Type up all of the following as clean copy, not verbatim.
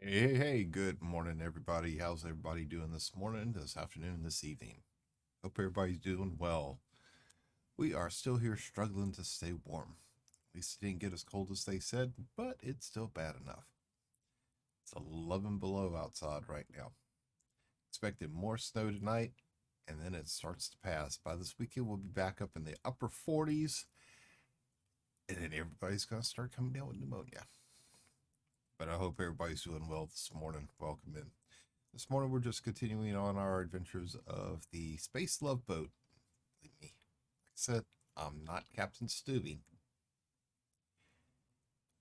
Hey, good morning, everybody. How's everybody doing this morning, this afternoon, this evening? Hope everybody's doing well. We are still here struggling to stay warm. At least it didn't get as cold as they said, but it's still bad enough. It's 11 below outside right now. Expecting more snow tonight, and then it starts to pass. By this weekend, we'll be back up in the upper 40s, and then everybody's going to start coming down with pneumonia. But I hope everybody's doing well this morning. Welcome in. This morning, we're just continuing on our adventures of the Space Love Boat. Like I said, I'm not Captain Stubing.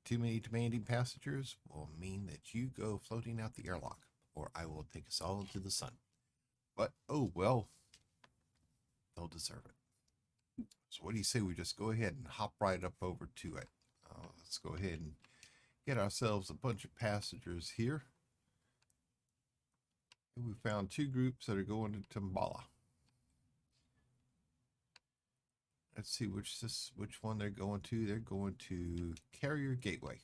Too many demanding passengers will mean that you go floating out the airlock, or I will take us all into the sun. But, oh well, they'll deserve it. So, what do you say we just go ahead and hop right up over to it? Let's go ahead and get ourselves a bunch of passengers here. And we found two groups that are going to Tambala. Let's see which one they're going to. They're going to Carrier Gateway.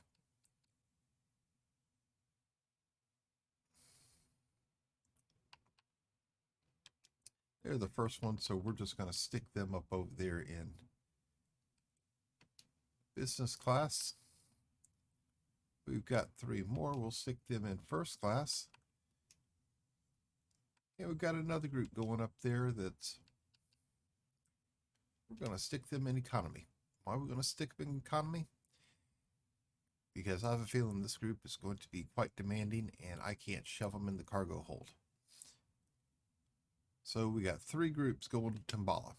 They're the first one, so we're just going to stick them up over there in business class. We've got three more. We'll stick them in first class. And we've got another group going up there that's we're going to stick them in economy. Why are we going to stick them in economy? Because I have a feeling this group is going to be quite demanding and I can't shove them in the cargo hold. So we got three groups going to Tambala.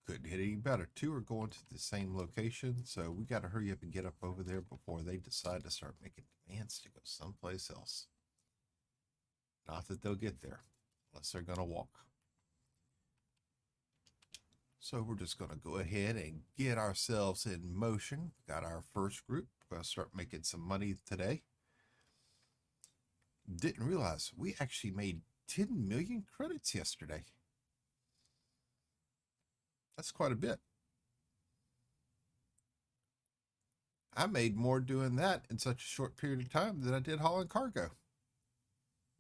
Couldn't hit any better. Two are going to the same location, so we got to hurry up and get up over there before they decide to start making demands to go someplace else. Not that they'll get there, unless they're going to walk. So we're just going to go ahead and get ourselves in motion. Got our first group. We're going to start making some money today. Didn't realize we actually made 10 million credits yesterday. That's quite a bit. I made more doing that in such a short period of time than I did hauling cargo.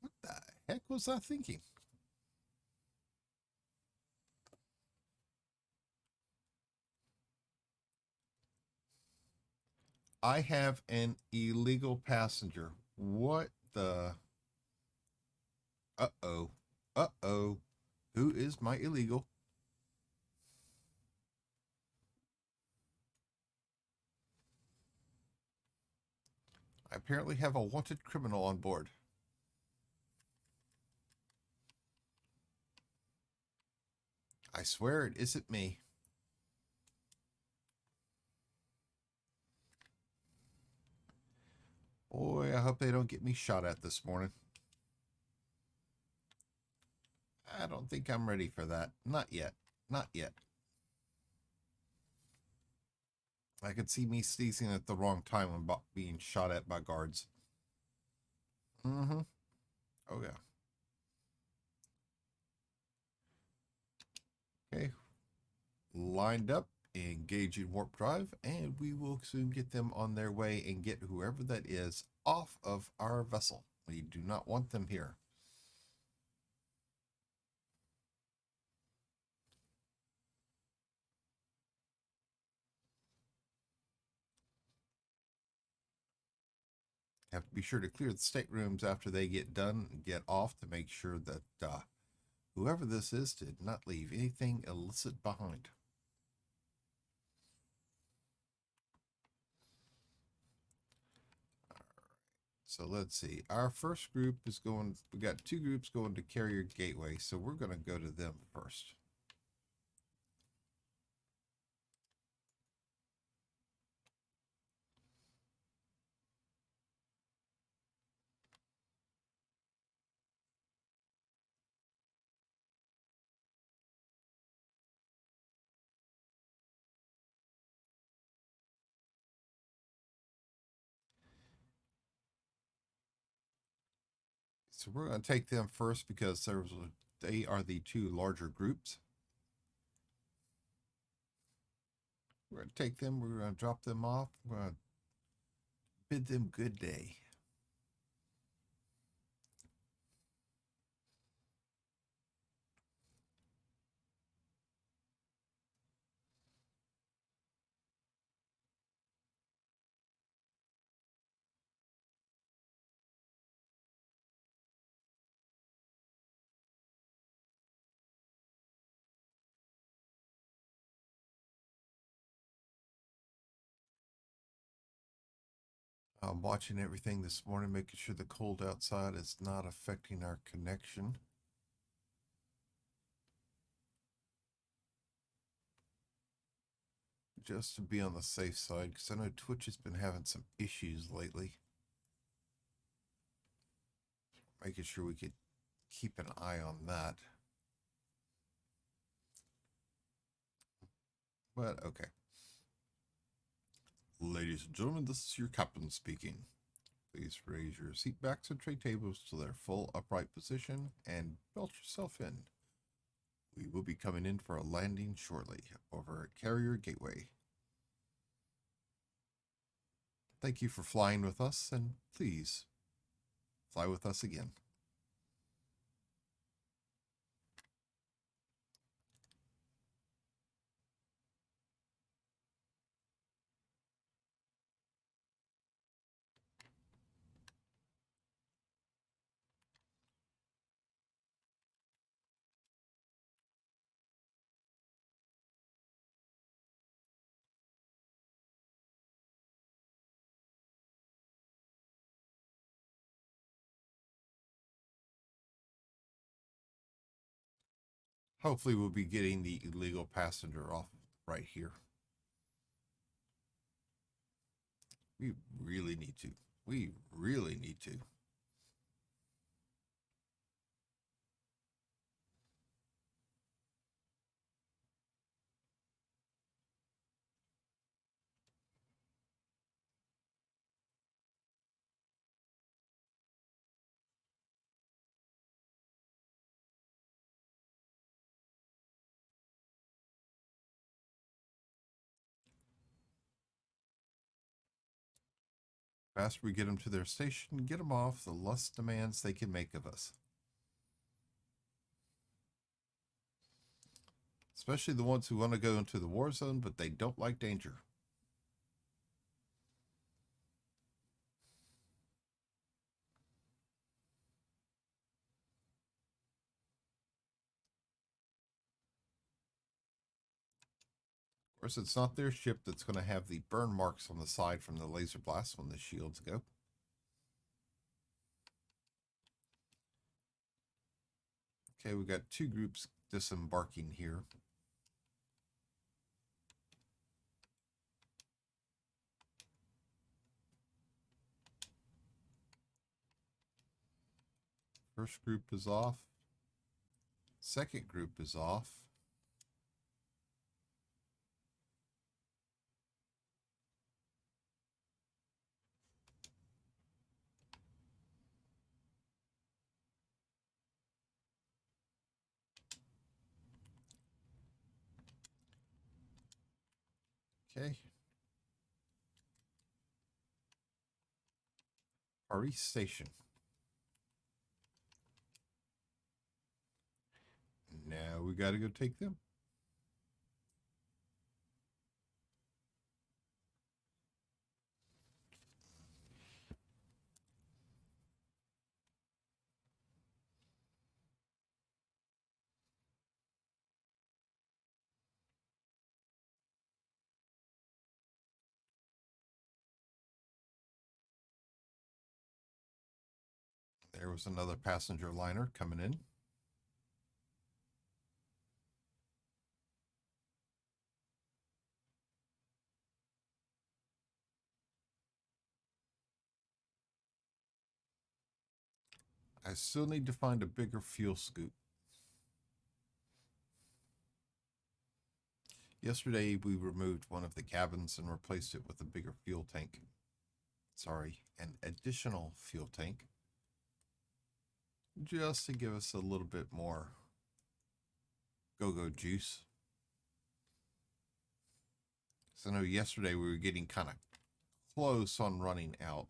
What the heck was I thinking? I have an illegal passenger. What the? Uh-oh. Uh-oh. Who is my illegal? I apparently have a wanted criminal on board. I swear it isn't me. Boy, I hope they don't get me shot at this morning. I don't think I'm ready for that. Not yet. Not yet. I could see me sneezing at the wrong time when being shot at by guards. Mm-hmm. Oh, yeah. Okay. Lined up, engaging warp drive, and we will soon get them on their way and get whoever that is off of our vessel. We do not want them here. Have to be sure to clear the staterooms after they get done and get off to make sure that whoever this is did not leave anything illicit behind. So let's see. Our first group is going, we got two groups going to Carrier Gateway, so we're going to go to them first. So we're going to take them first because they are the two larger groups. We're going to take them, we're going to drop them off. We're going to Bid them good day. I'm watching everything this morning, making sure the cold outside is not affecting our connection. Just to be on the safe side, because I know Twitch has been having some issues lately. Making sure we could keep an eye on that. But okay. Ladies and gentlemen, this is your captain speaking. Please raise your seat backs and tray tables to their full upright position and belt yourself in. We will be coming in for a landing shortly over at Carrier Gateway. Thank you for flying with us, and please fly with us again. Hopefully we'll be getting the illegal passenger off right here. We really need to. We really need to. Faster we get them to their station, get them off, the less demands they can make of us. Especially the ones who want to go into the war zone, but they don't like danger. Of course, it's not their ship that's going to have the burn marks on the side from the laser blast when the shields go. Okay, we got two groups disembarking here. First group is off. Second group is off. Okay. Paris Station. Now we got to go take them. There was another passenger liner coming in. I still need to find a bigger fuel scoop. Yesterday, we removed one of the cabins and replaced it with a bigger fuel tank. Sorry, an additional fuel tank. Just to give us a little bit more go-go juice. So I know yesterday we were getting kind of close on running out.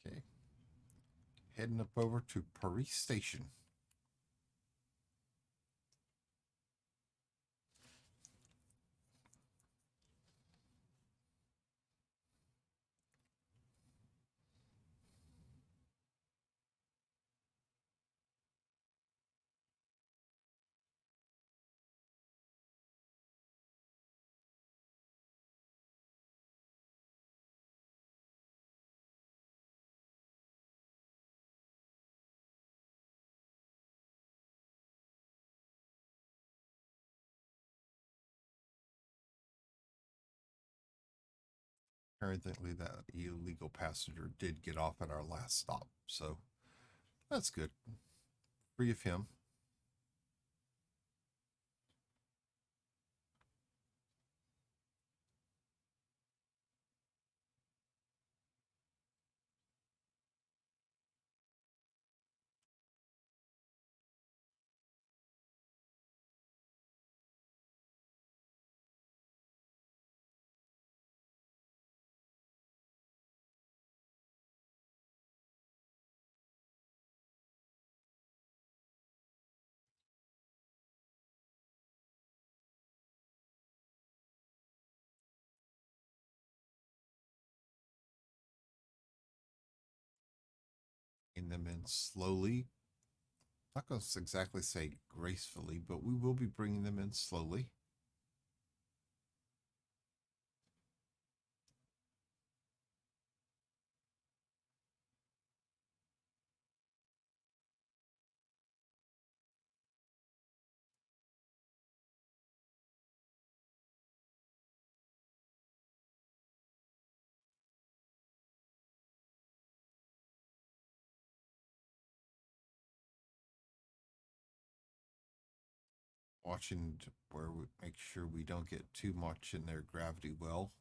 Okay. Heading up over to Paris Station. Apparently, that illegal passenger did get off at our last stop, so that's good. Free of him. Bring them in slowly. Not going to exactly say gracefully, but we will be bringing them in slowly. Watching where we make sure we don't get too much in their gravity well.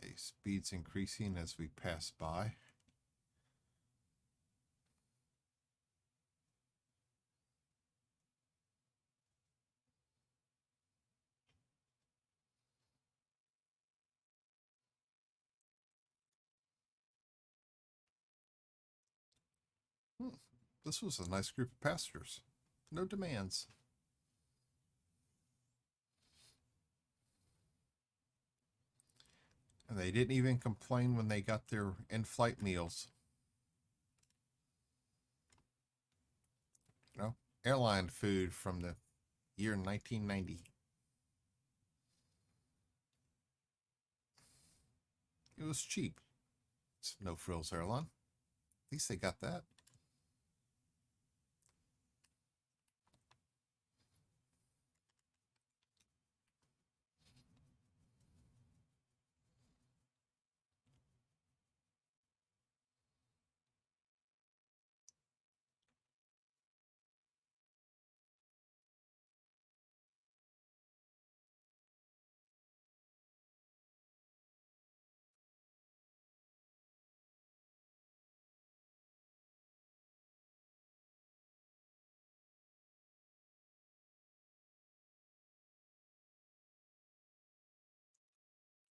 Okay, speed's increasing as we pass by. This was a nice group of passengers. No demands. And they didn't even complain when they got their in-flight meals. You know, airline food from the year 1990. It was cheap. It's no frills airline. At least they got that.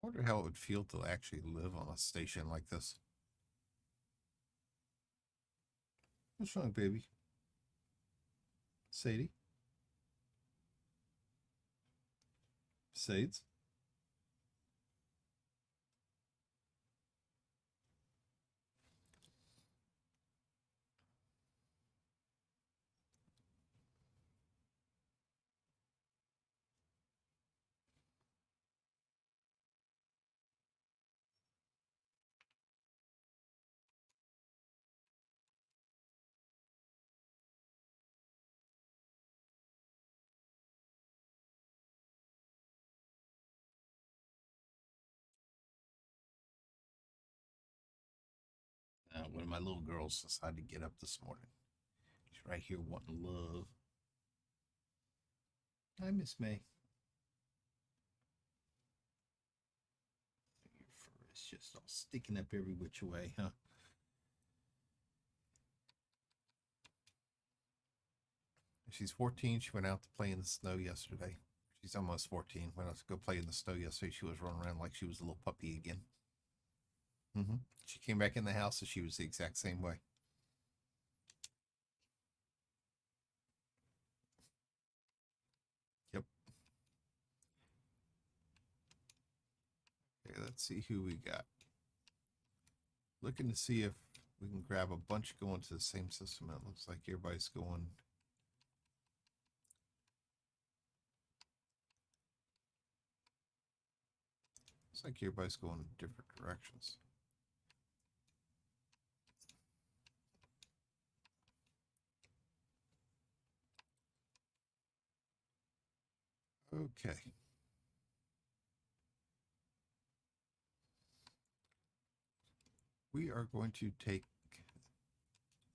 I wonder how it would feel to actually live on a station like this. What's wrong, baby? Sadie? Sades? One of my little girls decided to get up this morning. She's right here wanting love. Hi, Miss May. Your fur is just all sticking up every which way, huh? She's 14. She went out to play in the snow yesterday. She's almost 14. Went out to go play in the snow yesterday. She was running around like she was a little puppy again. She came back in the house and she was the exact same way. Yep. Okay, let's see who we got. Looking to see if we can grab a bunch going to the same system. It looks like everybody's going. Looks like everybody's going in different directions. Okay. We are going to take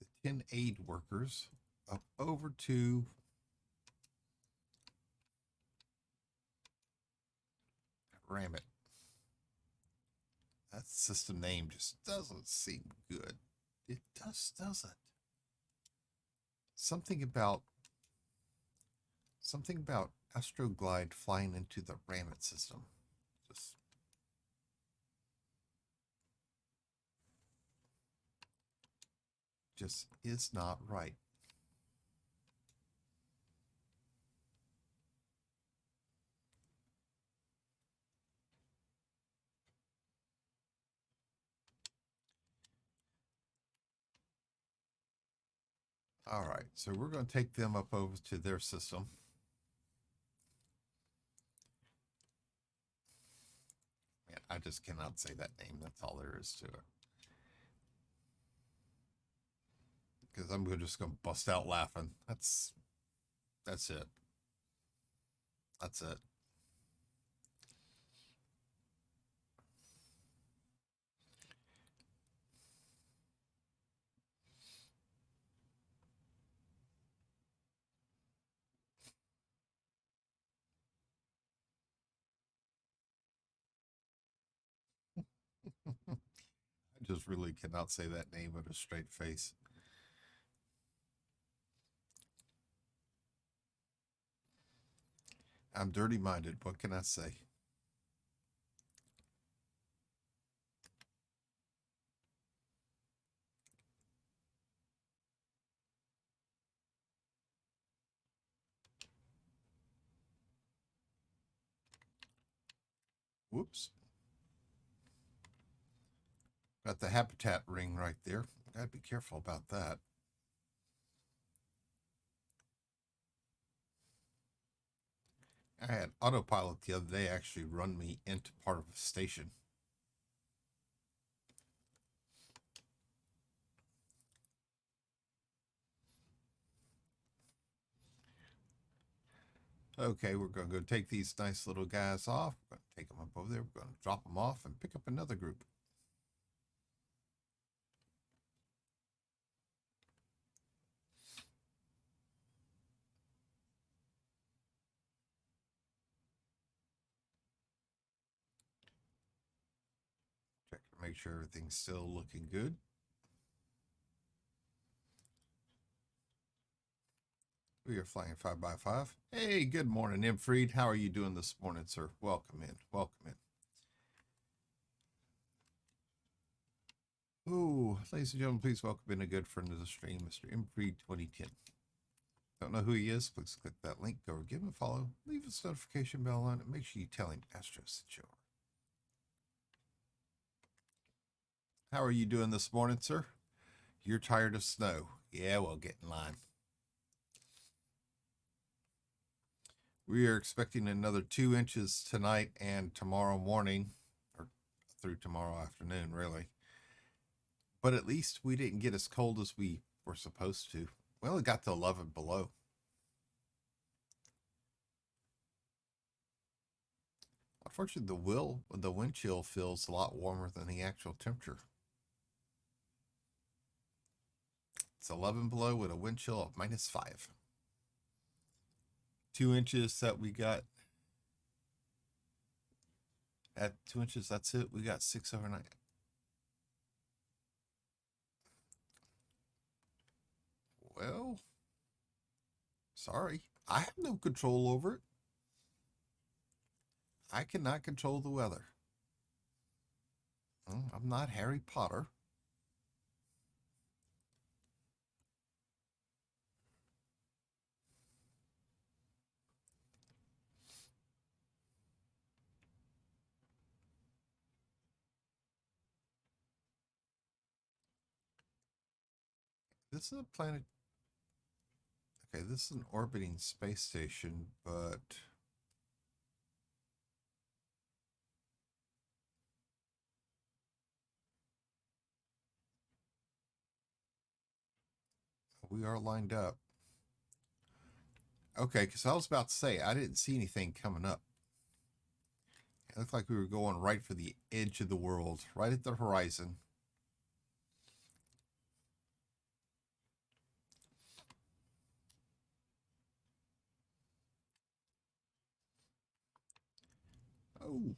the 10 aid workers up over to Ramit. That system name just doesn't seem good. It just doesn't. Something about Astroglide flying into the Ramit system just is not right. All right, so we're going to take them up over to their system. Man, I just cannot say that name. That's all there is to it. Because I'm just going to bust out laughing. That's it. That's it. I just really cannot say that name with a straight face. I'm dirty minded. What can I say? Whoops. Got the habitat ring right there. Gotta be careful about that. I had autopilot the other day actually run me into part of a station. Okay, we're going to go take these nice little guys off. We're going to take them up over there. We're going to drop them off and pick up another group. Check to make sure everything's still looking good. We are flying 5x5. Hey, good morning, Imfried. How are you doing this morning, sir? Welcome in. Welcome in. Oh, ladies and gentlemen, please welcome in a good friend of the stream, Mr. Imfried 2010. Don't know who he is? Please click that link. Go give him a follow. Leave his notification bell on, and make sure you tell him Astro sent you. How are you doing this morning, sir? You're tired of snow. Yeah, well, get in line. We are expecting another 2 inches tonight and tomorrow morning, or through tomorrow afternoon, really. But at least we didn't get as cold as we were supposed to. Well, it got to 11 below. Unfortunately, the wind chill feels a lot warmer than the actual temperature. It's 11 below with a wind chill of -5. 2 inches that we got. At 2 inches, that's it. We got 6 overnight. Well, sorry. I have no control over it. I cannot control the weather. I'm not Harry Potter. This is a planet. Okay, this is an orbiting space station, but we are lined up. Okay, because I was about to say, I didn't see anything coming up. It looked like we were going right for the edge of the world, right at the horizon. Oh.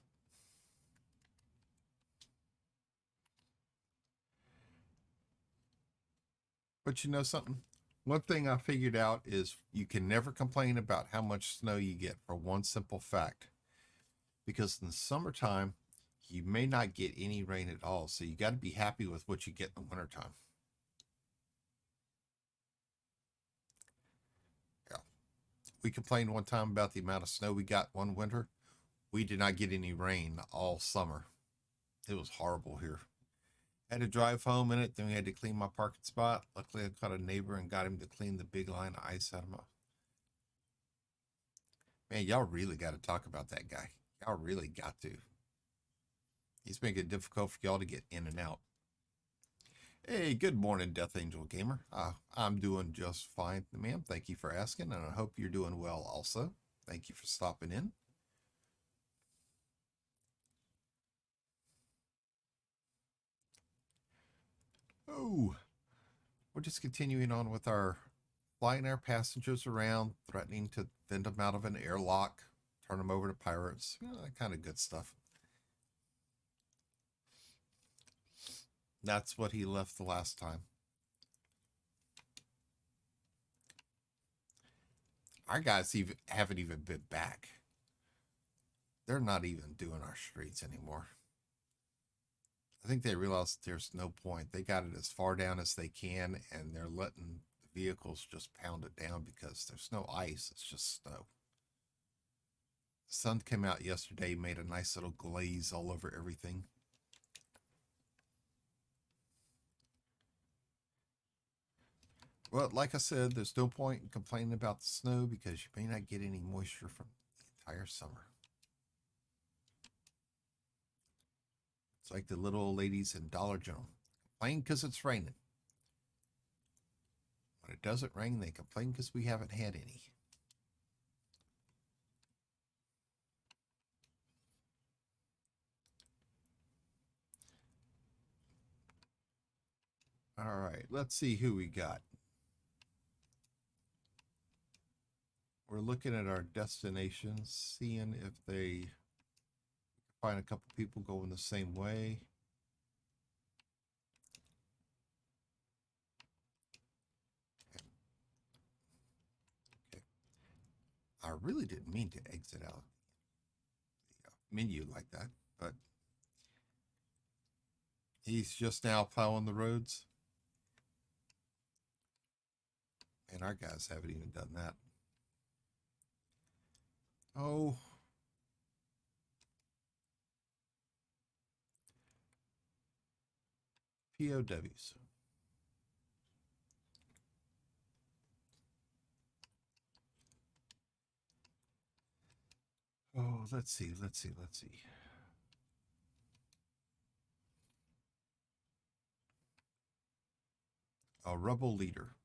But you know something? One thing I figured out is you can never complain about how much snow you get for one simple fact. Because in the summertime, you may not get any rain at all. So you got to be happy with what you get in the wintertime. Yeah. We complained one time about the amount of snow we got one winter. We did not get any rain all summer. It was horrible here. Had to drive home in it. Then we had to clean my parking spot. Luckily, I caught a neighbor and got him to clean the big line of ice out of my. Man, y'all really got to talk about that guy. Y'all really got to. He's making it difficult for y'all to get in and out. Hey, good morning, Death Angel Gamer. I'm doing just fine, ma'am. Thank you for asking, and I hope you're doing well also. Thank you for stopping in. Oh, we're just continuing on with our flying our passengers around, threatening to send them out of an airlock, turn them over to pirates, that kind of good stuff. That's what he left the last time. Our guys haven't even been back. They're not even doing our streets anymore. I think they realized there's no point. They got it as far down as they can, and they're letting the vehicles just pound it down because there's no ice. It's just snow. The sun came out yesterday, made a nice little glaze all over everything. Well, like I said, there's no point in complaining about the snow because you may not get any moisture from the entire summer. It's like the little old ladies in Dollar General. Complain because it's raining. When it doesn't rain, they complain because we haven't had any. All right, let's see who we got. We're looking at our destinations, seeing if they find a couple people going the same way. Okay. I really didn't mean to exit out the menu like that, but he's just now plowing the roads. And our guys haven't even done that. Oh. POWs. Oh, let's see. A rebel leader.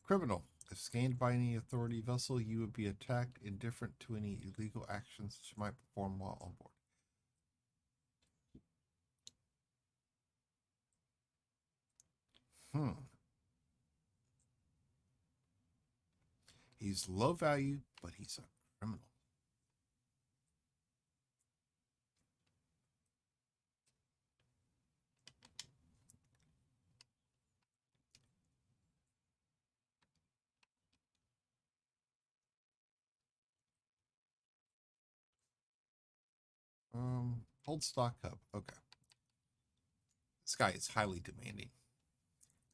Criminal. If scanned by any authority vessel, you would be attacked, indifferent to any illegal actions that you might perform while on board. Hmm. He's low value, but he's a criminal. Hold stock up. Okay. This guy is highly demanding.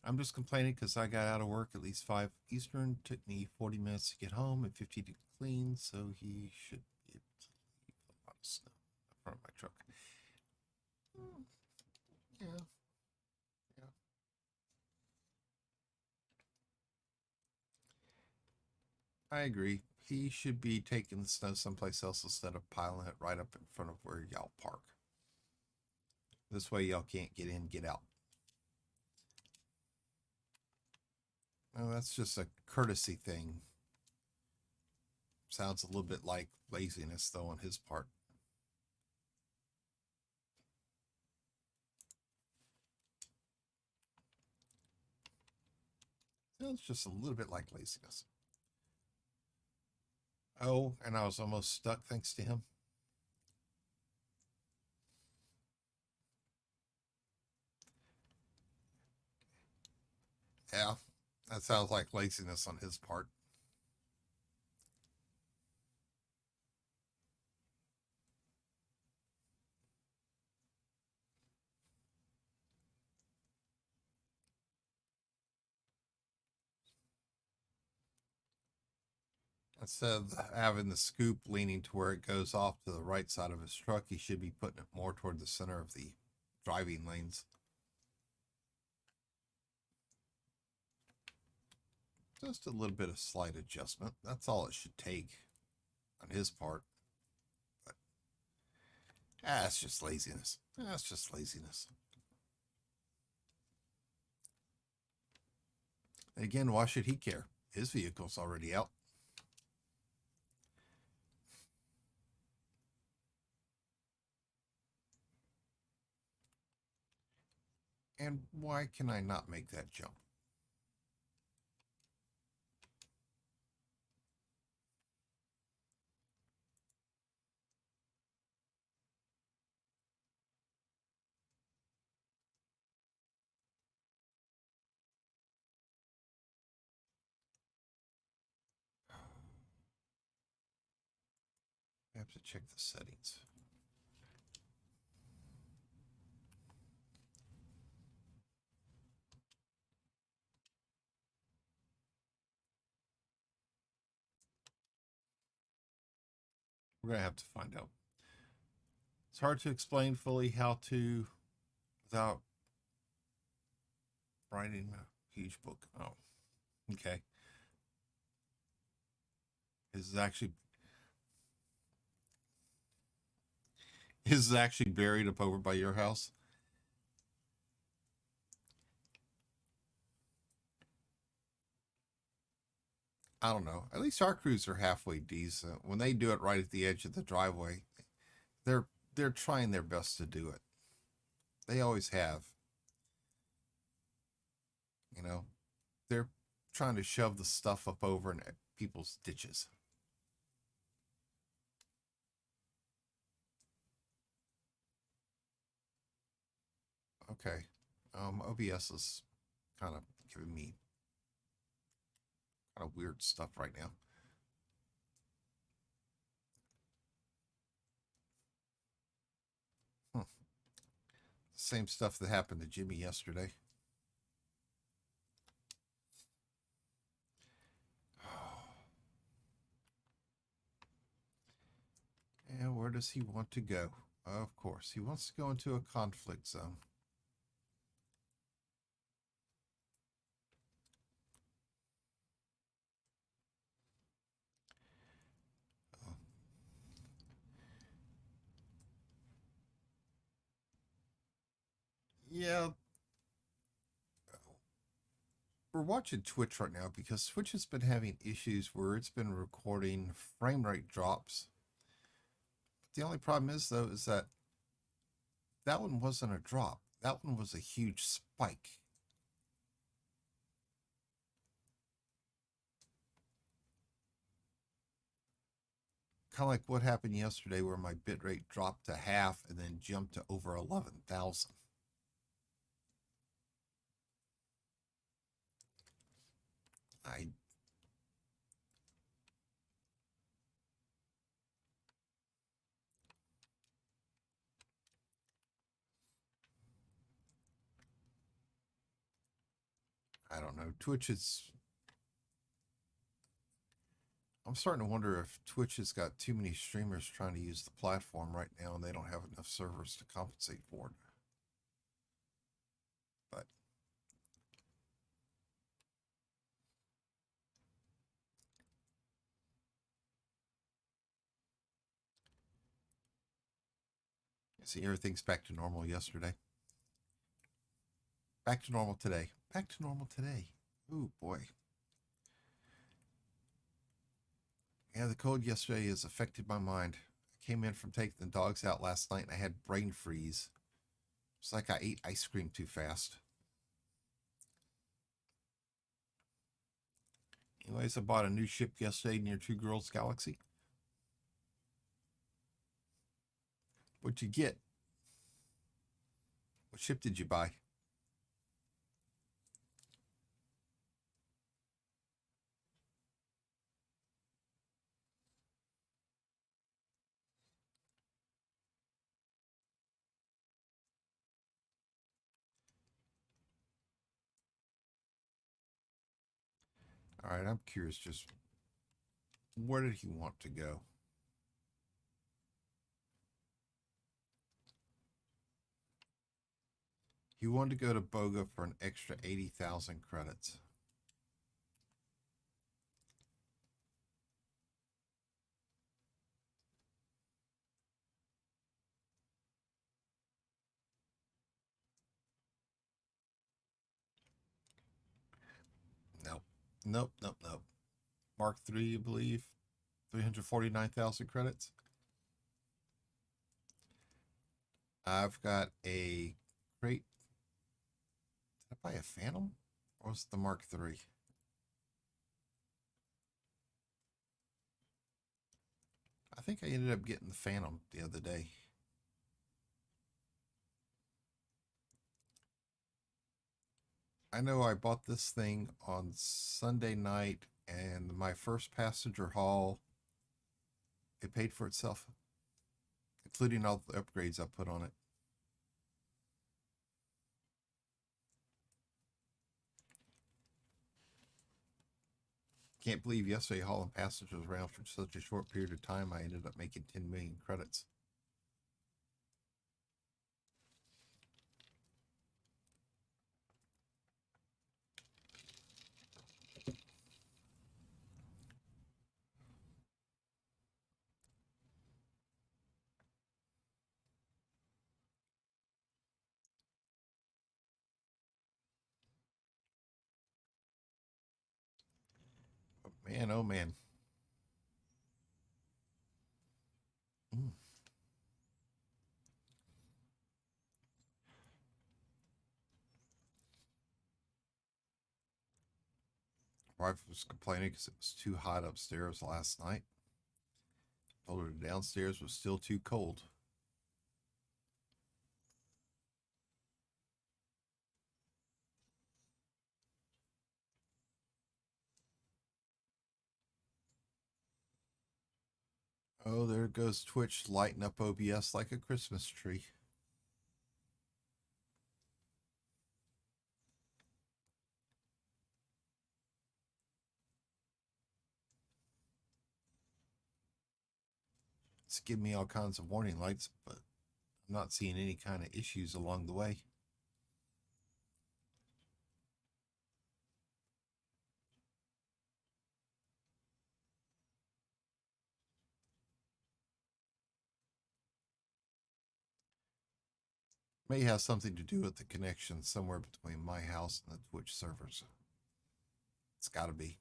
I'm just complaining because I got out of work at least 5 Eastern. Took me 40 minutes to get home and 50 to clean, so he should be able to leave a lot of snow in front of my truck. Yeah, yeah. I agree. He should be taking the snow someplace else instead of piling it right up in front of where y'all park. This way y'all can't get in, get out. Well, that's just a courtesy thing. Sounds a little bit like laziness, though, on his part. Sounds just a little bit like laziness. Oh, and I was almost stuck thanks to him. Yeah, that sounds like laziness on his part. Instead of having the scoop leaning to where it goes off to the right side of his truck, he should be putting it more toward the center of the driving lanes. Just a little bit of slight adjustment. That's all it should take on his part. But it's just laziness. That's just laziness. And again, why should he care? His vehicle's already out. And why can I not make that jump? I have to check the settings. We're going to have to find out. It's hard to explain fully how to without writing a huge book. Oh, okay. This is actually buried up over by your house. I don't know. At least our crews are halfway decent. When they do it right at the edge of the driveway, they're they're trying their best to do it. They always have. You know, they're trying to shove the stuff up over in people's ditches. Okay. OBS is kind of giving me kind of weird stuff right now. Hmm. Same stuff that happened to Jimmy yesterday. And where does he want to go? Of course, he wants to go into a conflict zone. Uh, yeah, we're watching Twitch right now because Twitch has been having issues where it's been recording frame rate drops. The only problem is, though, is that that one wasn't a drop. That one was a huge spike. kind of like what happened yesterday where my bit rate dropped to half and then jumped to over 11,000. I I don't know. I'm starting to wonder if Twitch has got too many streamers trying to use the platform right now and they don't have enough servers to compensate for it. But see, everything's back to normal yesterday. Back to normal today. Back to normal today. Ooh, boy. Yeah, the cold yesterday has affected my mind. I came in from taking the dogs out last night and I had brain freeze. It's like I ate ice cream too fast. Anyways, I bought a new ship yesterday near Two Girls Galaxy. What'd you get? What ship did you buy? All right, I'm curious just where did he want to go? He wanted to go to Boga for an extra 80,000 credits. Nope. Nope, nope, nope. Mark 3, I believe. 349,000 credits. I've got a crate. Did I buy a Phantom? Or was it the Mark 3? I think I ended up getting the Phantom the other day. I know I bought this thing on Sunday night, and my first passenger haul, it paid for itself, including all the upgrades I put on it. Can't believe yesterday hauling passengers around for such a short period of time, I ended up making 10 million credits. But man, oh man. Mm. Wife was complaining because it was too hot upstairs last night. Told her the downstairs was still too cold. Oh, there goes Twitch lighting up OBS like a Christmas tree. It's giving me all kinds of warning lights, but I'm not seeing any kind of issues along the way. May have something to do with the connection somewhere between my house and the Twitch servers. It's got to be.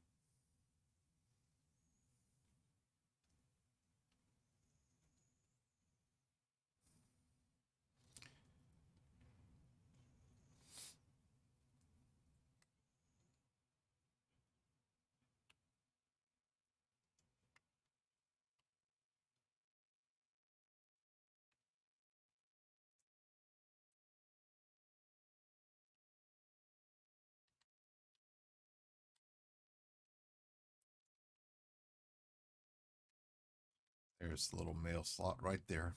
There's the little mail slot right there.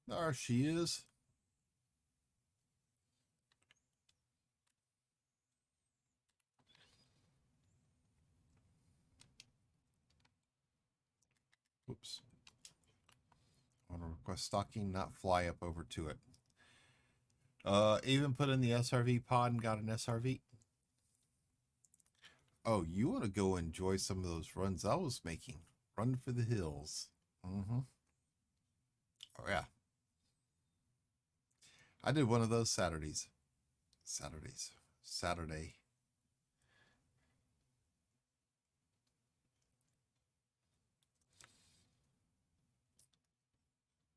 There she is. Oops. I want to request stocking, not fly up over to it. Even put in the SRV pod and got an SRV. Oh, you want to go enjoy some of those runs I was making? Run for the hills. Mm-hmm. Oh, yeah. I did one of those Saturday.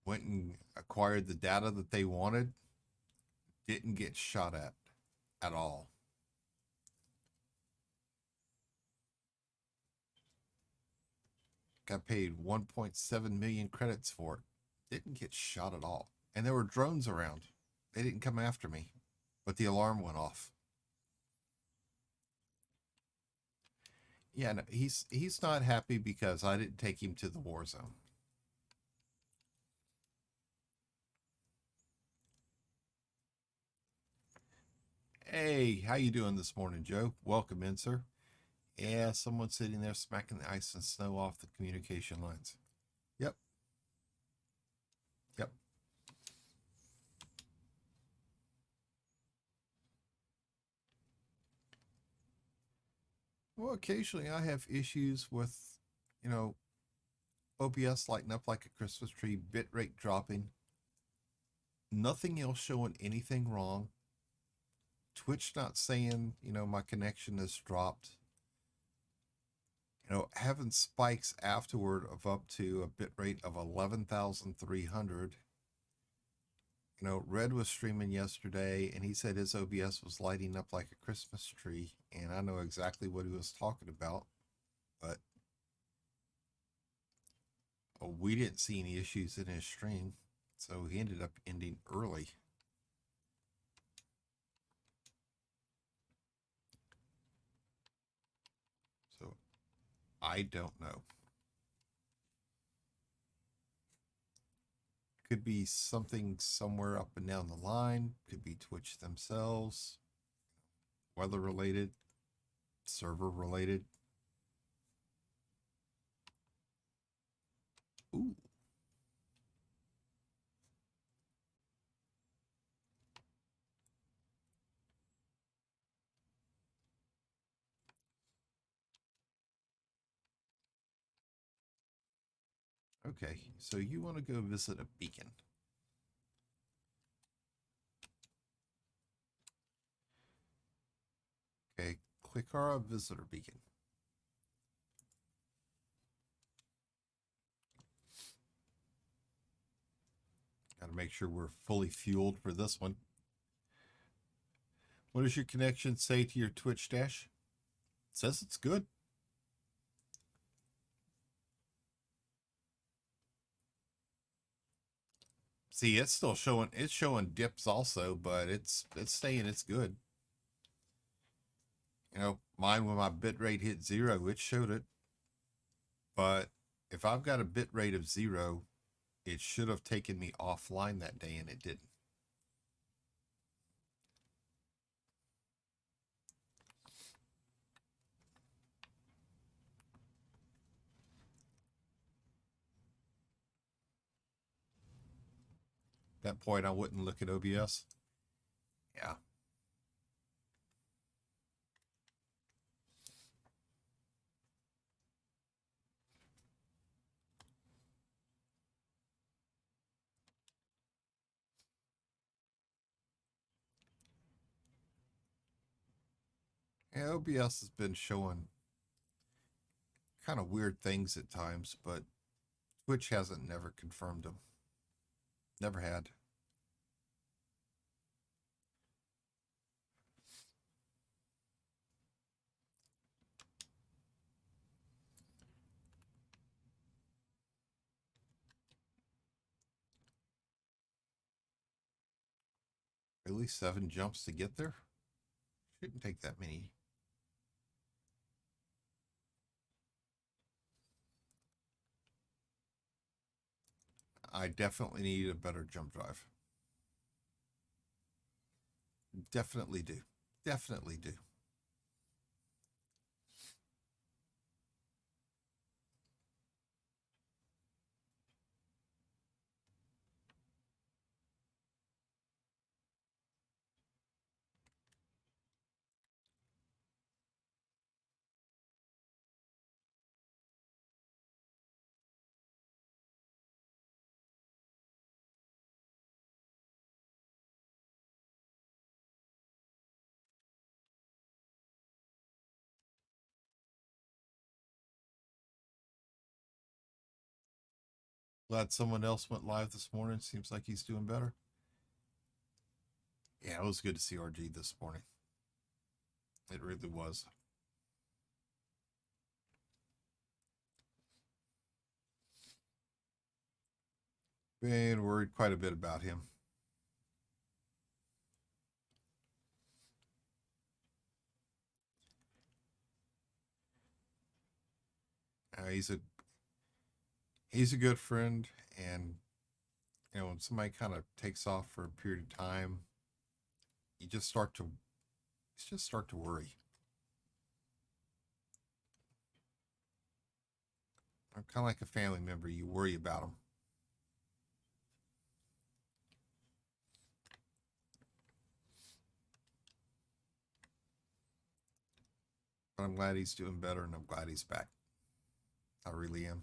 Went and acquired the data that they wanted. Didn't get shot at all. Got paid 1.7 million credits for it. Didn't get shot at all. And there were drones around. They didn't come after me, but the alarm went off. Yeah, no, he's not happy because I didn't take him to the war zone. Hey, how you doing this morning, Joe? Welcome in, sir. Yeah, someone sitting there smacking the ice and snow off the communication lines. Yep. Yep. Well, occasionally I have issues with, you know, OBS lighting up like a Christmas tree, bitrate dropping. Nothing else showing anything wrong. Twitch not saying, my connection has dropped. Having spikes afterward of up to a bitrate of 11,300. Red was streaming yesterday and he said his OBS was lighting up like a Christmas tree. And I know exactly what he was talking about, but we didn't see any issues in his stream. So he ended up ending early. So I don't know. Could be something somewhere up and down the line. Could be Twitch themselves. Weather related. Server related. Ooh. Okay, so you want to go visit a beacon. Okay, click our visitor beacon. Got to make sure we're fully fueled for this one. What does your connection say to your Twitch dash? It says it's good. See, it's still showing, it's showing dips also, but it's saying it's good. Mine when my bit rate hit 0, it showed it. But if I've got a bit rate of 0, it should have taken me offline that day and it didn't. At that point, I wouldn't look at OBS. Yeah. Yeah, OBS has been showing kind of weird things at times, but Twitch hasn't never confirmed them. Never had. Really, 7 jumps to get there? Shouldn't take that many. I definitely need a better jump drive. Definitely do. Definitely do. Glad someone else went live this morning. Seems like he's doing better. Yeah, it was good to see RG this morning. It really was. Been worried quite a bit about him. He's a good friend, and when somebody kind of takes off for a period of time, you just start to worry. Kind of like a family member, you worry about them. But I'm glad he's doing better, and I'm glad he's back. I really am.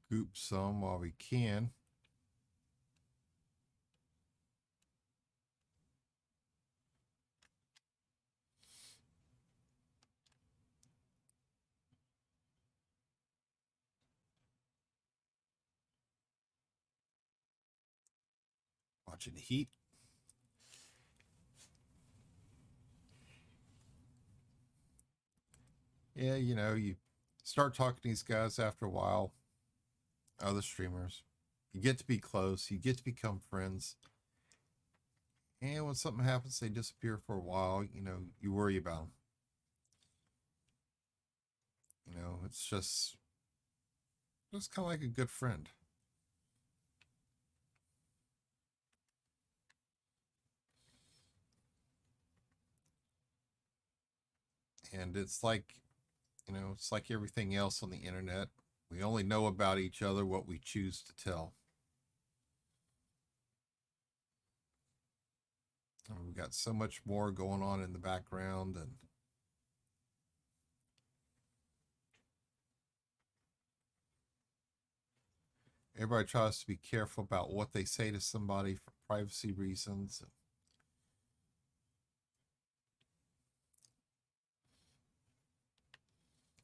Scoop some while we can. Watching the heat. Yeah, you start talking to these guys after a while, other streamers. You get to be close, you get to become friends. And when something happens, they disappear for a while, you worry about them. It's just kind of like a good friend. And it's like everything else on the internet. We only know about each other what we choose to tell. And we've got so much more going on in the background, and everybody tries to be careful about what they say to somebody for privacy reasons.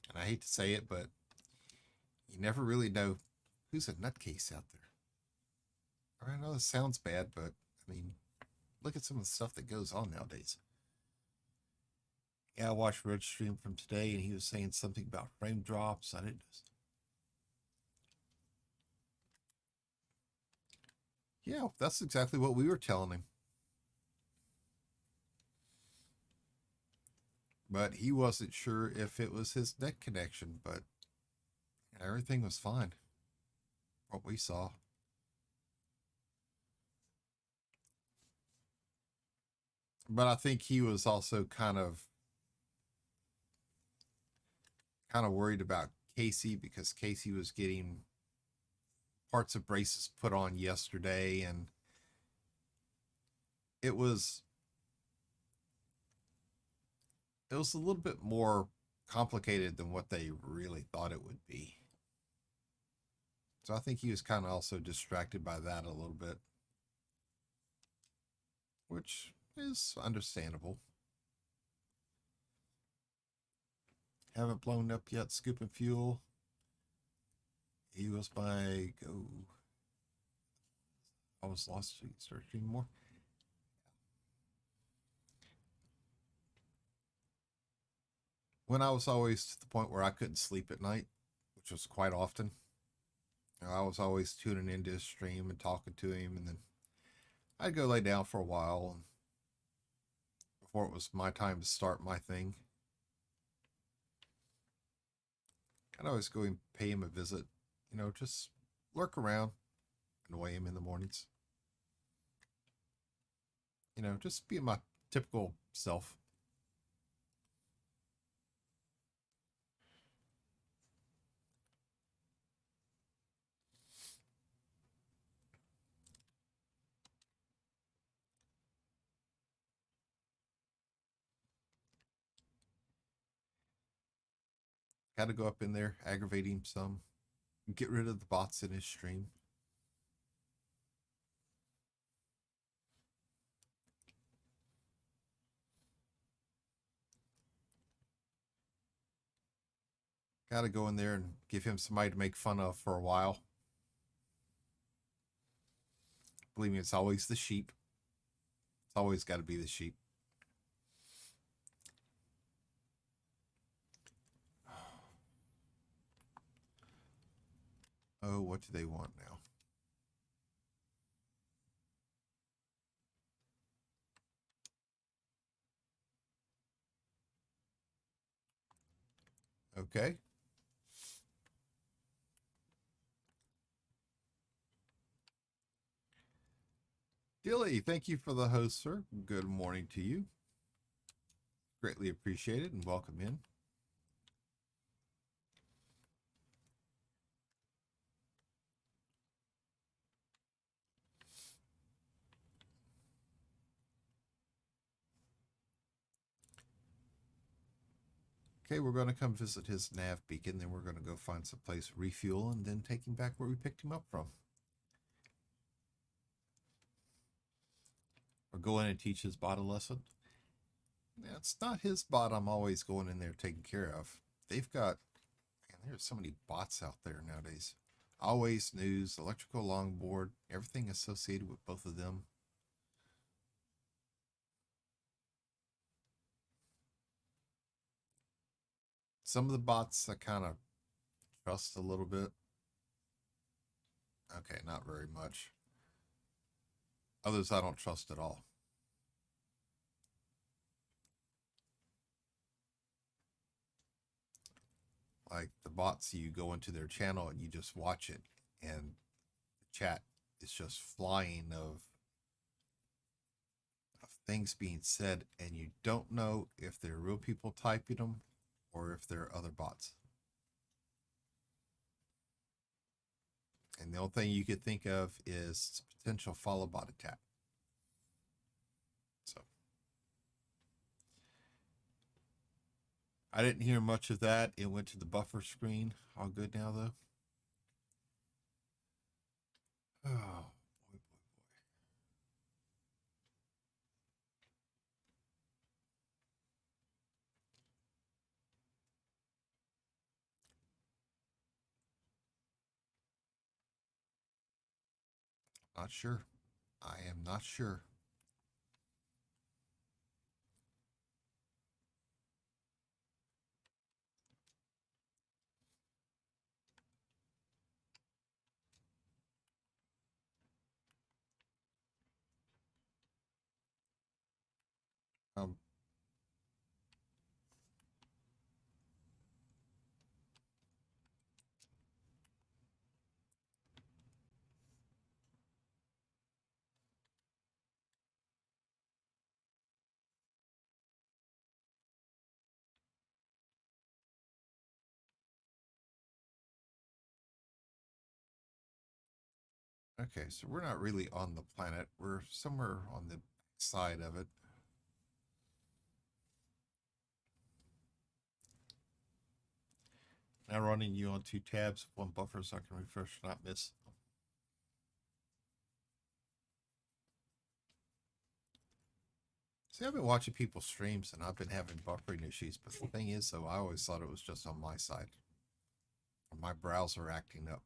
And I hate to say it, but you never really know who's a nutcase out there. I know this sounds bad, but I mean, look at some of the stuff that goes on nowadays. Yeah, I watched Red Stream from today, and he was saying something about frame drops. I didn't. Yeah, that's exactly what we were telling him. But he wasn't sure if it was his net connection, but everything was fine. What we saw. But I think he was also kind of worried about Casey, because Casey was getting parts of braces put on yesterday, and it was a little bit more complicated than what they really thought it would be. So I think he was kind of also distracted by that a little bit, which is understandable. Haven't blown up yet, scooping fuel. He was my go. I was lost. Start streaming more. When I was always to the point where I couldn't sleep at night, which was quite often, I was always tuning into his stream and talking to him, and then I'd go lay down for a while before it was my time to start my thing. I'd always go and pay him a visit, just lurk around, annoy him in the mornings. Just being my typical self. Got to go up in there, aggravate him some, get rid of the bots in his stream. Got to go in there and give him somebody to make fun of for a while. Believe me, it's always the sheep. It's always got to be the sheep. Oh, what do they want now? Okay. Dilly, thank you for the host, sir. Good morning to you. Greatly appreciated and welcome in. Okay, we're going to come visit his nav beacon, then we're going to go find some place to refuel and then take him back where we picked him up from. Or go in and teach his bot a lesson. Yeah, it's not his bot I'm always going in there taking care of. They've got, man, there's so many bots out there nowadays. Always News, Electrical Longboard, everything associated with both of them. Some of the bots I kind of trust a little bit. Okay, not very much. Others I don't trust at all. Like the bots, you go into their channel and you just watch it, and the chat is just flying of things being said, and you don't know if they're real people typing them or if they're other bots. And the only thing you could think of is potential follow bot attack. So I didn't hear much of that. It went to the buffer screen. All good now, though. Oh, boy, boy, boy. Not sure. I am not sure. Um, okay, so we're not really on the planet. We're somewhere on the side of it. I'm running you on two tabs, one buffer, so I can refresh and not miss. See, I've been watching people's streams and I've been having buffering issues, but the thing is, though, I always thought it was just on my side. Or my browser acting up.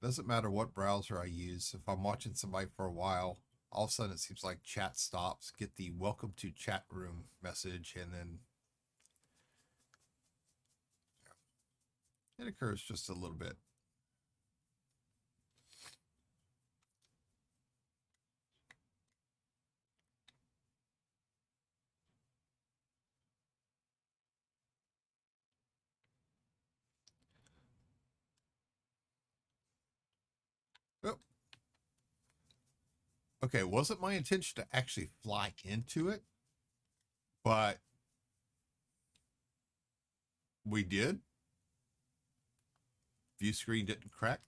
Doesn't matter what browser I use. If I'm watching somebody for a while, all of a sudden it seems like chat stops, get the welcome to chat room message, and then it occurs just a little bit. Oh, okay, it wasn't my intention to actually fly into it, but we did. View screen didn't crack.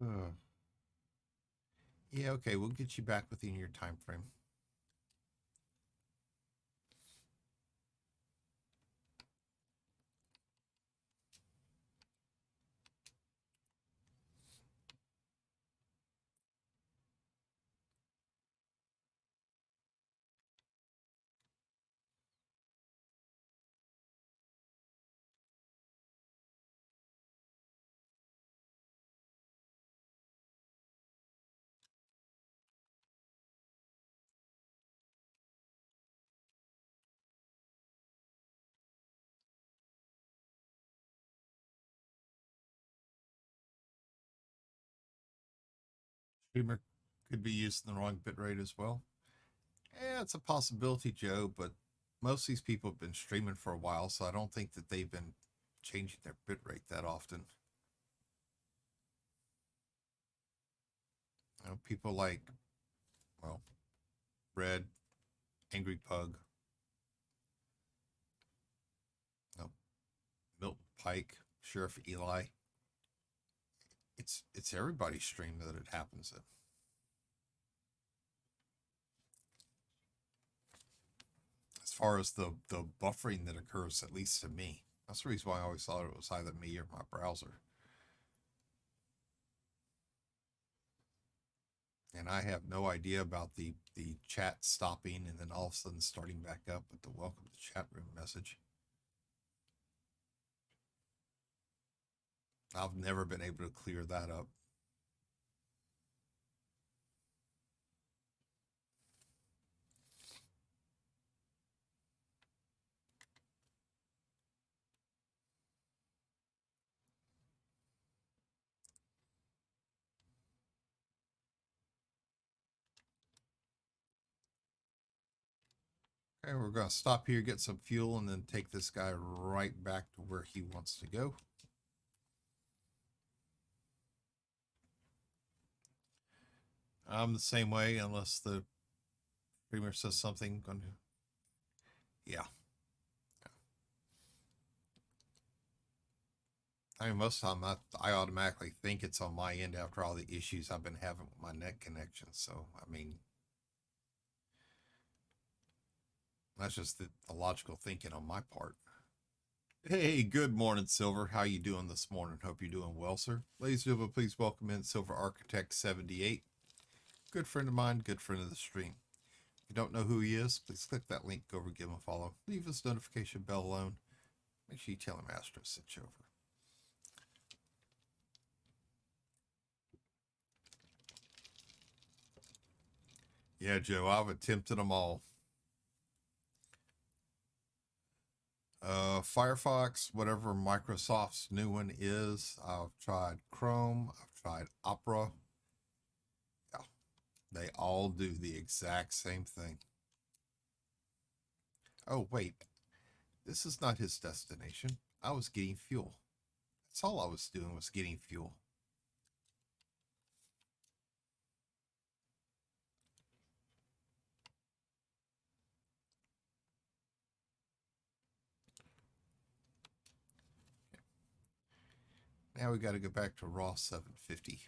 Uh, yeah, okay, we'll get you back within your time frame. Streamer could be used in the wrong bitrate as well. Yeah, it's a possibility, Joe, but most of these people have been streaming for a while, so I don't think that they've been changing their bitrate that often. You know, people like, well, Red, Angry Pug, you know, Milton Pike, Sheriff Eli. It's everybody's stream that it happens in. As far as the buffering that occurs, at least to me, that's the reason why I always thought it was either me or my browser. And I have no idea about the chat stopping and then all of a sudden starting back up with the welcome to chat room message. I've never been able to clear that up. Okay, we're going to stop here, get some fuel, and then take this guy right back to where he wants to go. I'm the same way, unless the streamer says something. Yeah. I mean, most of the time I automatically think it's on my end after all the issues I've been having with my net connection. So, I mean, that's just the logical thinking on my part. Hey, good morning, Silver. How you doing this morning? Hope you're doing well, sir. Ladies and gentlemen, please welcome in Silver Architect 78. Good friend of mine, good friend of the stream. If you don't know who he is, please click that link, go over, give him a follow. Leave his notification bell alone. Make sure you tell him Astro sent you over. Yeah, Joe, I've attempted them all. Firefox, whatever Microsoft's new one is. I've tried Chrome. I've tried Opera. Yeah, they all do the exact same thing. Oh, wait. This is not his destination. I was getting fuel. That's all I was doing, was getting fuel. Now we got to go back to raw 750.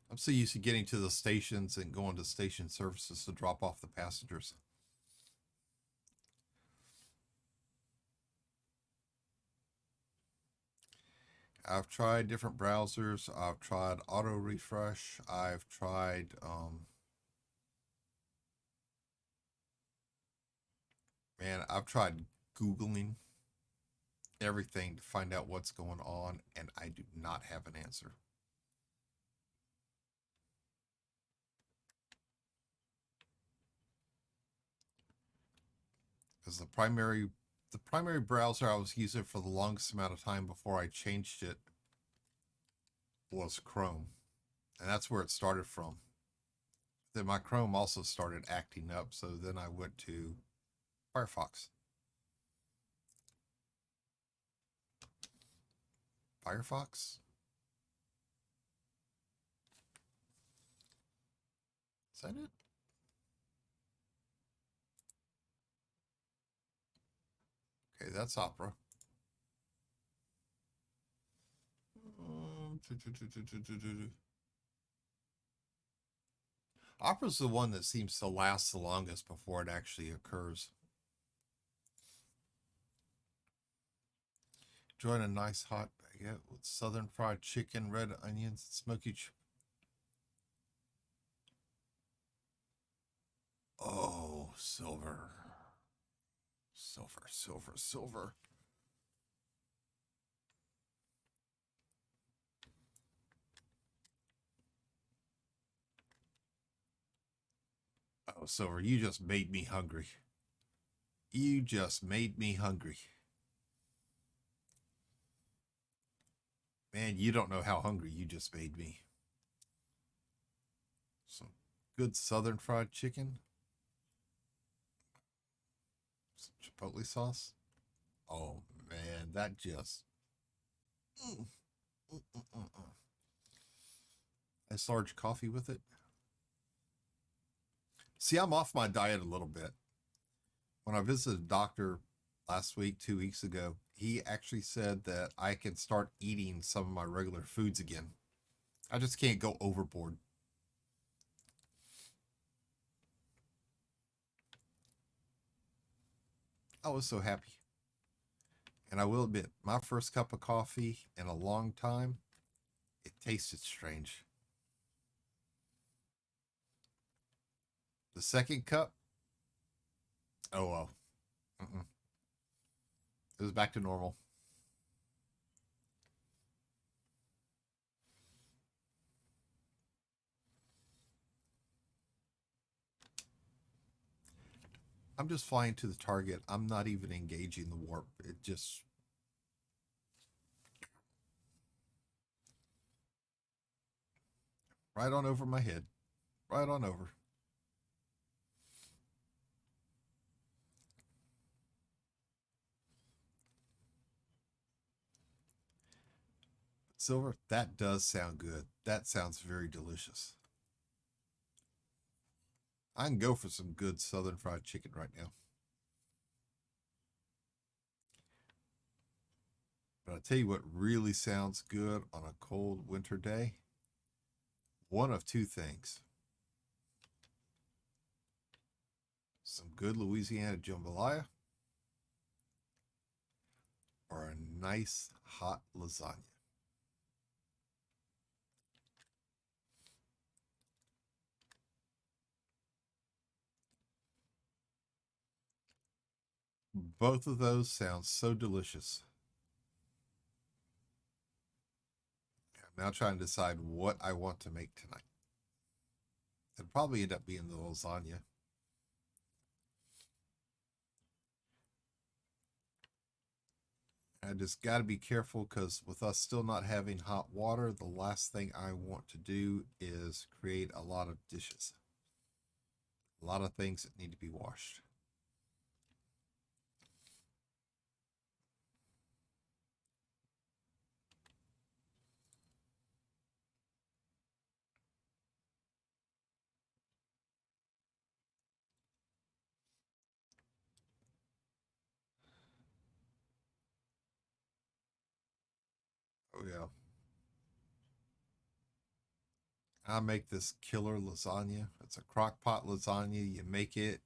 I'm so used to getting to the stations and going to station services to drop off the passengers. I've tried different browsers. I've tried auto refresh. I've tried I've tried Googling everything to find out what's going on, and I do not have an answer. Because the primary browser I was using for the longest amount of time before I changed it was Chrome. And that's where it started from. Then my Chrome also started acting up, so then I went to Firefox. Firefox? Is that it? Okay, that's Opera. Opera's the one that seems to last the longest before it actually occurs. Join a nice hot baguette with southern fried chicken, red onions, and smoky. Oh, silver. Silver, silver, silver. Oh, Silver, you just made me hungry. You just made me hungry. Man, you don't know how hungry you just made me. Some good southern fried chicken. Some chipotle sauce. Oh, man, that just... Mm, mm, mm, mm, mm. A large coffee with it. See, I'm off my diet a little bit. When I visited a doctor last week, 2 weeks ago, he actually said that I can start eating some of my regular foods again. I just can't go overboard. I was so happy. And I will admit, my first cup of coffee in a long time, it tasted strange. The second cup, oh well. Mm-mm. It was back to normal. I'm just flying to the target. I'm not even engaging the warp. It just... right on over my head. Right on over. Silver, that does sound good. That sounds very delicious. I can go for some good southern fried chicken right now. But I'll tell you what really sounds good on a cold winter day. One of two things. Some good Louisiana jambalaya or a nice hot lasagna. Both of those sound so delicious. I'm now trying to decide what I want to make tonight. It'll probably end up being the lasagna. I just got to be careful because with us still not having hot water, the last thing I want to do is create a lot of dishes. A lot of things that need to be washed. Oh yeah. I make this killer lasagna. It's a crock pot lasagna. You make it,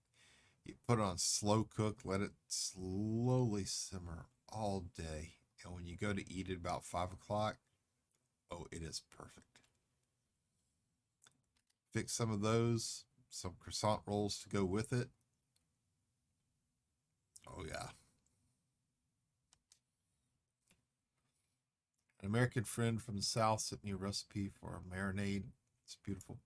you put it on slow cook, let it slowly simmer all day. And when you go to eat it about 5 o'clock, oh, it is perfect. Fix some of those, some croissant rolls to go with it. Oh yeah. An American friend from the South sent me a recipe for a marinade. It's beautiful.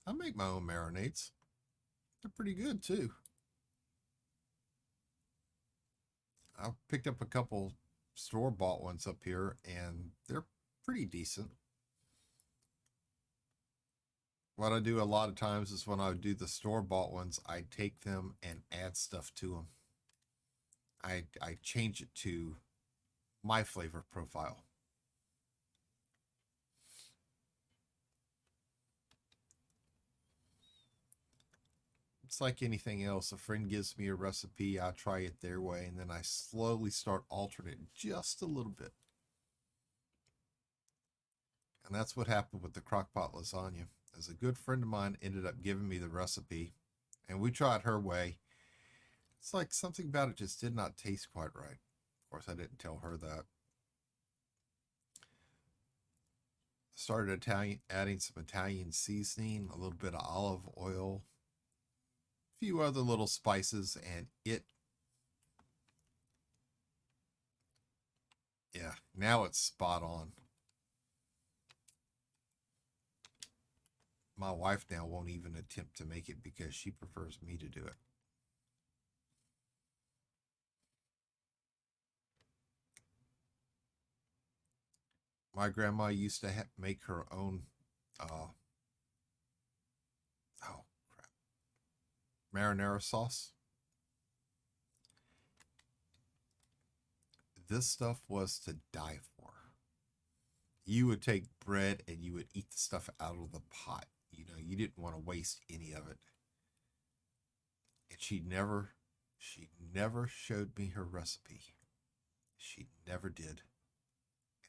I make my own marinades. They're pretty good too. I picked up a couple store bought ones up here and they're pretty decent. What I do a lot of times is when I do the store bought ones, I take them and add stuff to them. I change it to my flavor profile. It's like anything else. A friend gives me a recipe, I try it their way, and then I slowly start altering it just a little bit. And that's what happened with the crockpot lasagna. As a good friend of mine ended up giving me the recipe, and we tried her way. It's like something about it just did not taste quite right. Of course, I didn't tell her that. Started adding some Italian seasoning, a little bit of olive oil, a few other little spices, and yeah, now it's spot on. My wife now won't even attempt to make it because she prefers me to do it. My grandma used to make her own, oh crap, marinara sauce. This stuff was to die for. You would take bread and you would eat the stuff out of the pot. You didn't want to waste any of it. And she never showed me her recipe. She never did.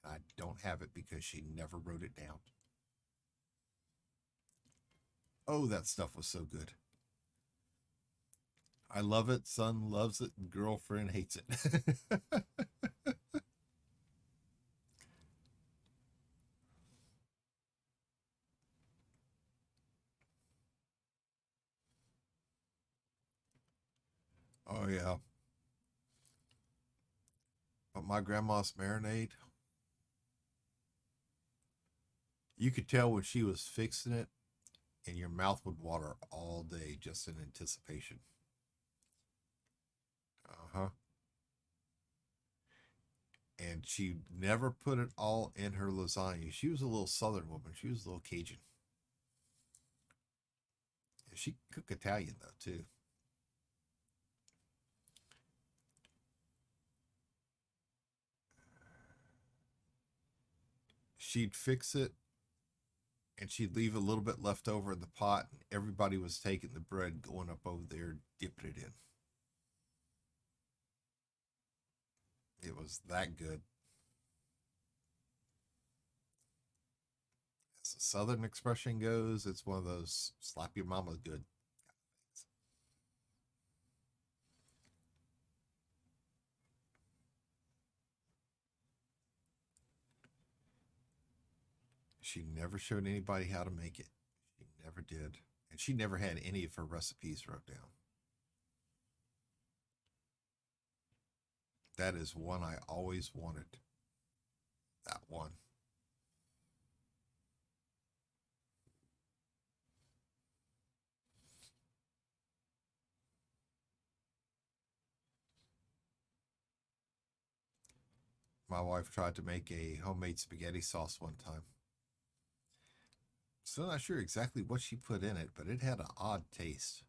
And I don't have it because she never wrote it down. Oh, that stuff was so good. I love it. Son loves it. Girlfriend hates it. Oh, yeah. But my grandma's marinade, you could tell when she was fixing it, and your mouth would water all day just in anticipation. Uh huh. And she never put it all in her lasagna. She was a little Southern woman. She was a little Cajun. She could cook Italian though too. She'd fix it and she'd leave a little bit left over in the pot, and everybody was taking the bread, going up over there, dipping it in. It was that good. As the Southern expression goes, it's one of those slap your mama good. She never showed anybody how to make it. She never did. And she never had any of her recipes wrote down. That is one I always wanted. That one. My wife tried to make a homemade spaghetti sauce one time. Still not sure exactly what she put in it, but it had an odd taste.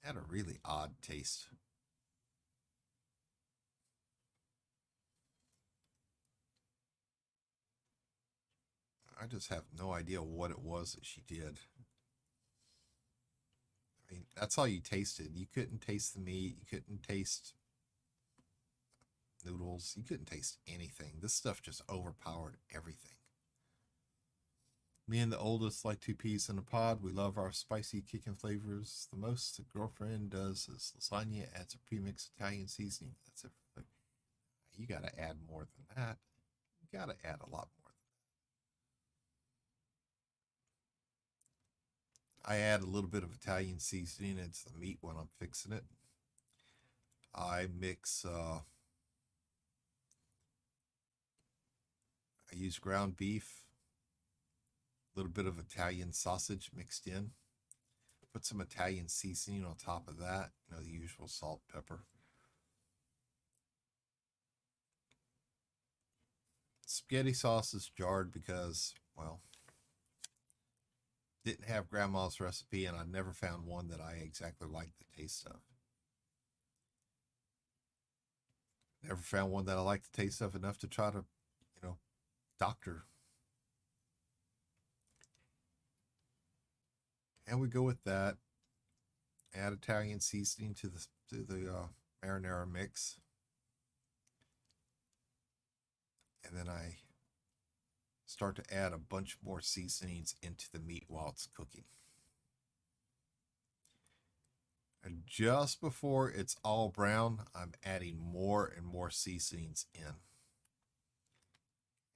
It had a really odd taste. I just have no idea what it was that she did. I mean, that's all you tasted. You couldn't taste the meat. You couldn't taste noodles. You couldn't taste anything. This stuff just overpowered everything. Me and the oldest like two peas in a pod. We love our spicy kicking flavors the most. The girlfriend does is lasagna, adds a premixed Italian seasoning. That's it. You got to add more than that. You got to add a lot more. I add a little bit of Italian seasoning into the meat when I'm fixing it. I mix, I use ground beef, a little bit of Italian sausage mixed in. Put some Italian seasoning on top of that, the usual salt, pepper. Spaghetti sauce is jarred because, well, didn't have grandma's recipe and I never found one that I exactly liked the taste of. Never found one that I liked the taste of enough to try to, doctor. And we go with that. Add Italian seasoning to the marinara mix. And then I start to add a bunch more seasonings into the meat while it's cooking. And just before it's all brown, I'm adding more and more seasonings in.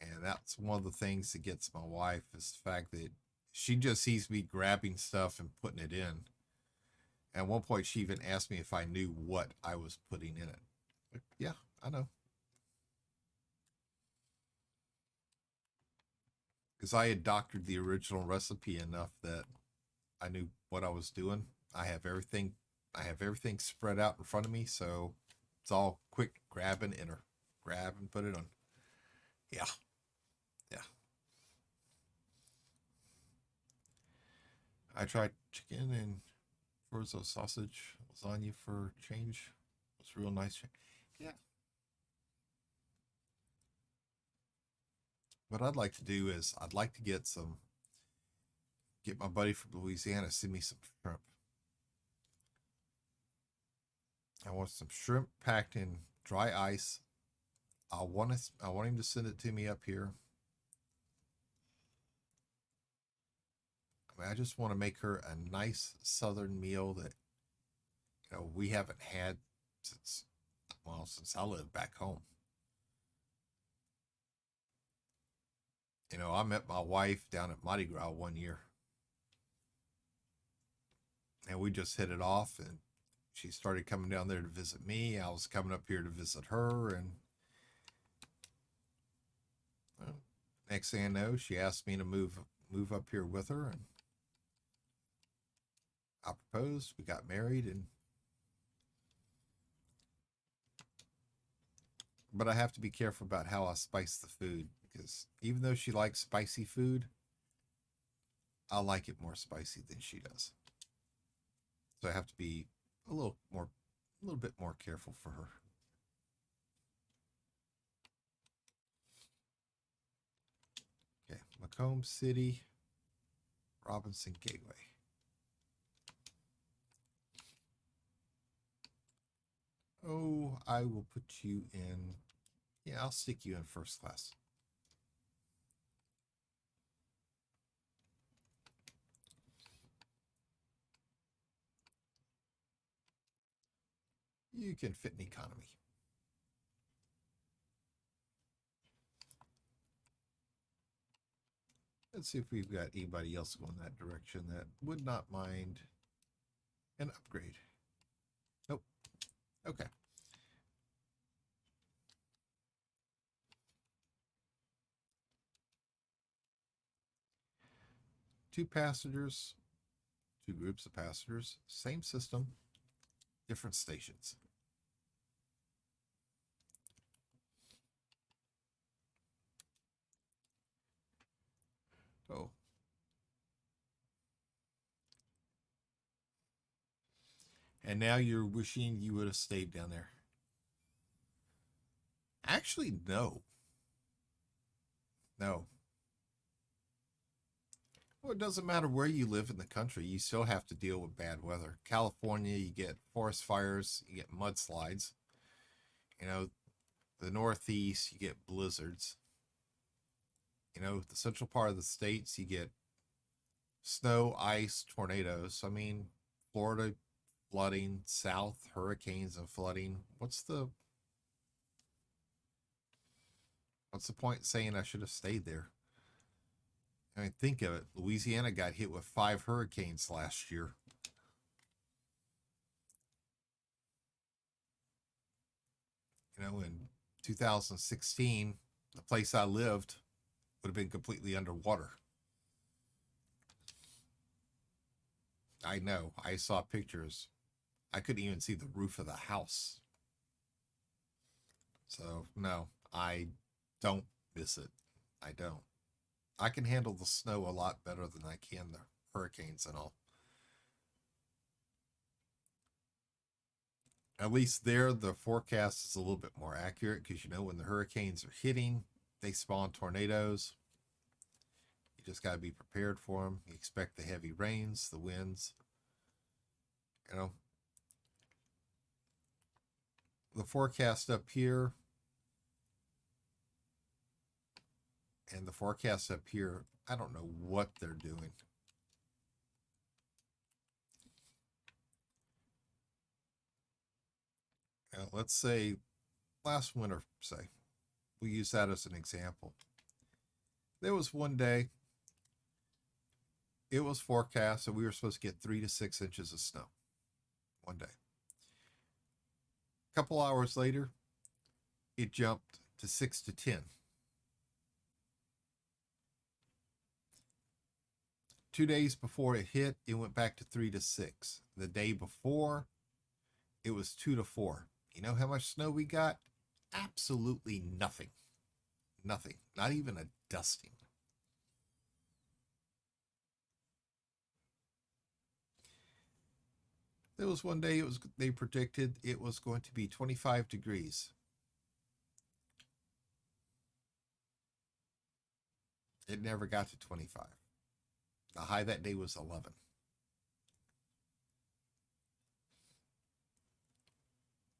And that's one of the things that gets my wife is the fact that she just sees me grabbing stuff and putting it in. And at one point, she even asked me if I knew what I was putting in it. Like, yeah, I know. Because I had doctored the original recipe enough that I knew what I was doing. I have everything spread out in front of me, so it's all quick grab and enter. Grab and put it on. Yeah. Yeah. I tried chicken and chorizo sausage lasagna for change. It was real nice. Yeah. What I'd like to do is I'd like to get my buddy from Louisiana to send me some shrimp. I want some shrimp packed in dry ice. I want him to send it to me up here. I mean, I just want to make her a nice southern meal that we haven't had since I lived back home. I met my wife down at Mardi Gras one year. And we just hit it off, and she started coming down there to visit me. I was coming up here to visit her, and well, next thing I know, she asked me to move up here with her, and I proposed. We got married, but I have to be careful about how I spice the food because even though she likes spicy food, I like it more spicy than she does. So I have to be a little bit more careful for her. Okay, Macomb City, Robinson Gateway. Oh, I will put you in. Yeah, I'll stick you in first class. You can fit in economy. Let's see if we've got anybody else going that direction that would not mind an upgrade. Nope. Okay. Two passengers, two groups of passengers, same system, different stations. Oh. And now you're wishing you would have stayed down there. Actually, no. No. Well, it doesn't matter where you live in the country, you still have to deal with bad weather. California, you get forest fires, you get mudslides. You know, the Northeast, you get blizzards. You know, the central part of the states, you get snow, ice, tornadoes. I mean, Florida flooding, South hurricanes and flooding. What's the point saying I should have stayed there? I mean, think of it. Louisiana got hit with 5 hurricanes last year. You know, in 2016, the place I lived would have been completely underwater. I know. I saw pictures. I couldn't even see the roof of the house. So, no, I don't miss it. I don't. I can handle the snow a lot better than I can the hurricanes and all. At least there, the forecast is a little bit more accurate because you know when the hurricanes are hitting, they spawn tornadoes. You just got to be prepared for them. You expect the heavy rains, the winds. You know, the forecast up here and the forecast up here, I don't know what they're doing. Let's say last winter, say, we use that as an example. There was one day, it was forecast that we were supposed to get 3 to 6 inches of snow one day. A couple hours later, it jumped to 6 to 10. 2 days before it hit, it went back to 3 to 6. The day before, it was 2 to 4. You know how much snow we got? Absolutely nothing. Nothing. Not even a dusting. There was one day they predicted it was going to be 25 degrees. It never got to 25. The high that day was 11.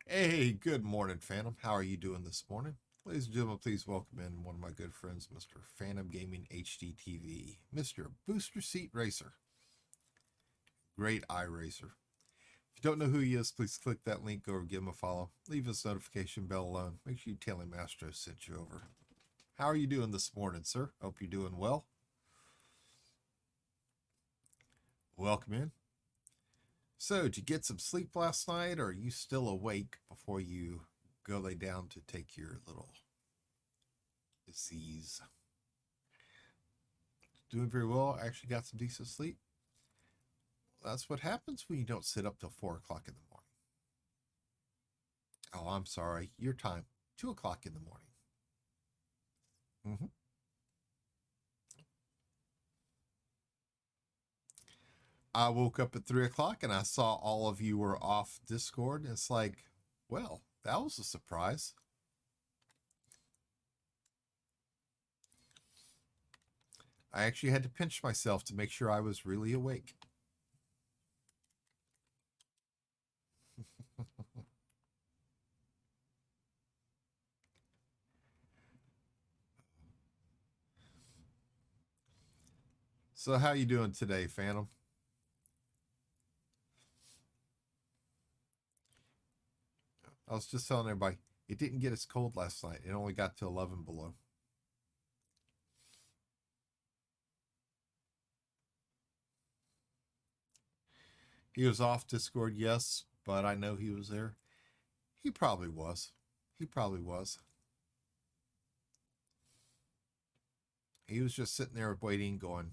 Hey, good morning, Phantom. How are you doing this morning? Ladies and gentlemen, please welcome in one of my good friends, Mr. Phantom Gaming HD TV, Mr. Booster Seat Racer. Great eye racer. If you don't know who he is, please click that link or give him a follow. Leave his notification bell alone. Make sure you tell him Astro sent you over. How are you doing this morning, sir? Hope you're doing well. Welcome in. So, did you get some sleep last night, or are you still awake before you go lay down to take your little disease? Doing very well. I actually got some decent sleep. That's what happens when you don't sit up till 4 o'clock in the morning. Oh, I'm sorry. Your time, 2 o'clock in the morning. I woke up at 3 o'clock and I saw all of you were off Discord. And it's like, well, that was a surprise. I actually had to pinch myself to make sure I was really awake. So how you doing today, Phantom? I was just telling everybody, it didn't get as cold last night. It only got to 11 below. He was off Discord, yes, but I know he was there. He probably was. He probably was. He was just sitting there waiting, going,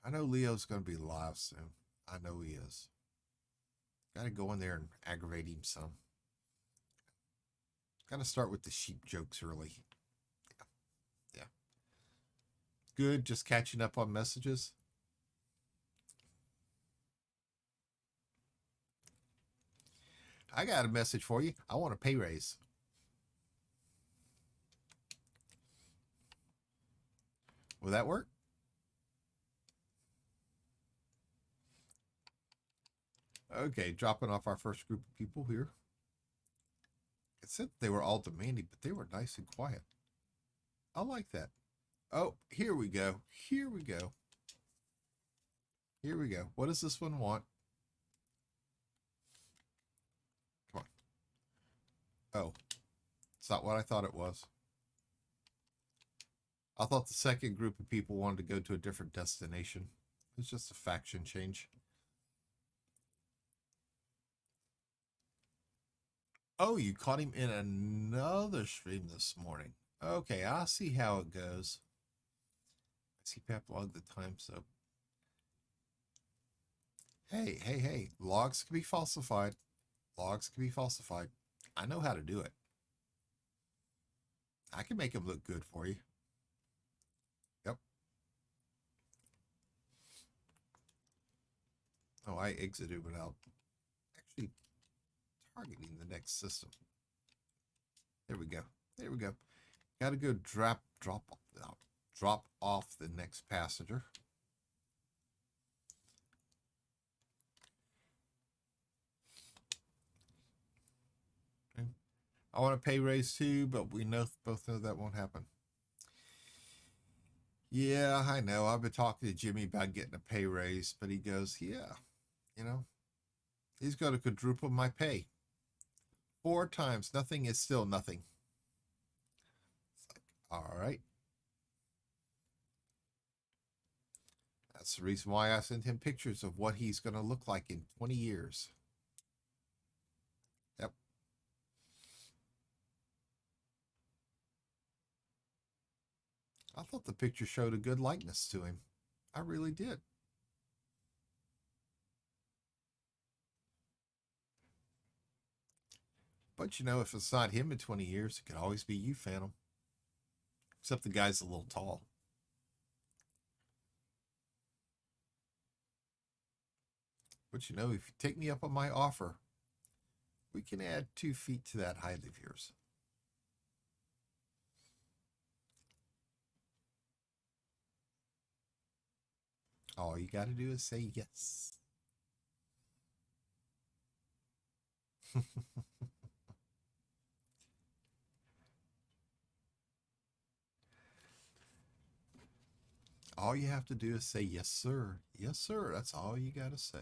I know Leo's going to be live soon. I know he is. Got to go in there and aggravate him some. Got to start with the sheep jokes early. Yeah. Good, just catching up on messages. I got a message for you. I want a pay raise. Will that work? Okay, dropping off our first group of people here. It said they were all demanding, but they were nice and quiet. I like that. Oh, here we go. Here we go. Here we go. What does this one want? Come on. Oh, it's not what I thought it was. I thought the second group of people wanted to go to a different destination. It's just a faction change. Oh, you caught him in another stream this morning. Okay, I'll see how it goes. I see Pep log the time, so. Hey. Logs can be falsified. Logs can be falsified. I know how to do it. I can make them look good for you. Yep. Oh, I exited without actually targeting the next system. There we go. There we go. Got to go drop off the next passenger. Okay. I want a pay raise too, but we both know that won't happen. Yeah, I know. I've been talking to Jimmy about getting a pay raise, but he goes, yeah, you know, he's going to quadruple my pay. 4 times. Nothing is still nothing. It's like, all right. That's the reason why I sent him pictures of what he's going to look like in 20 years. Yep. I thought the picture showed a good likeness to him. I really did. But you know, if it's not him in 20 years, it could always be you, Phantom. Except the guy's a little tall. But you know, if you take me up on my offer, we can add 2 feet to that height of yours. All you got to do is say yes. All you have to do is say yes, sir. Yes, sir. That's all you got to say.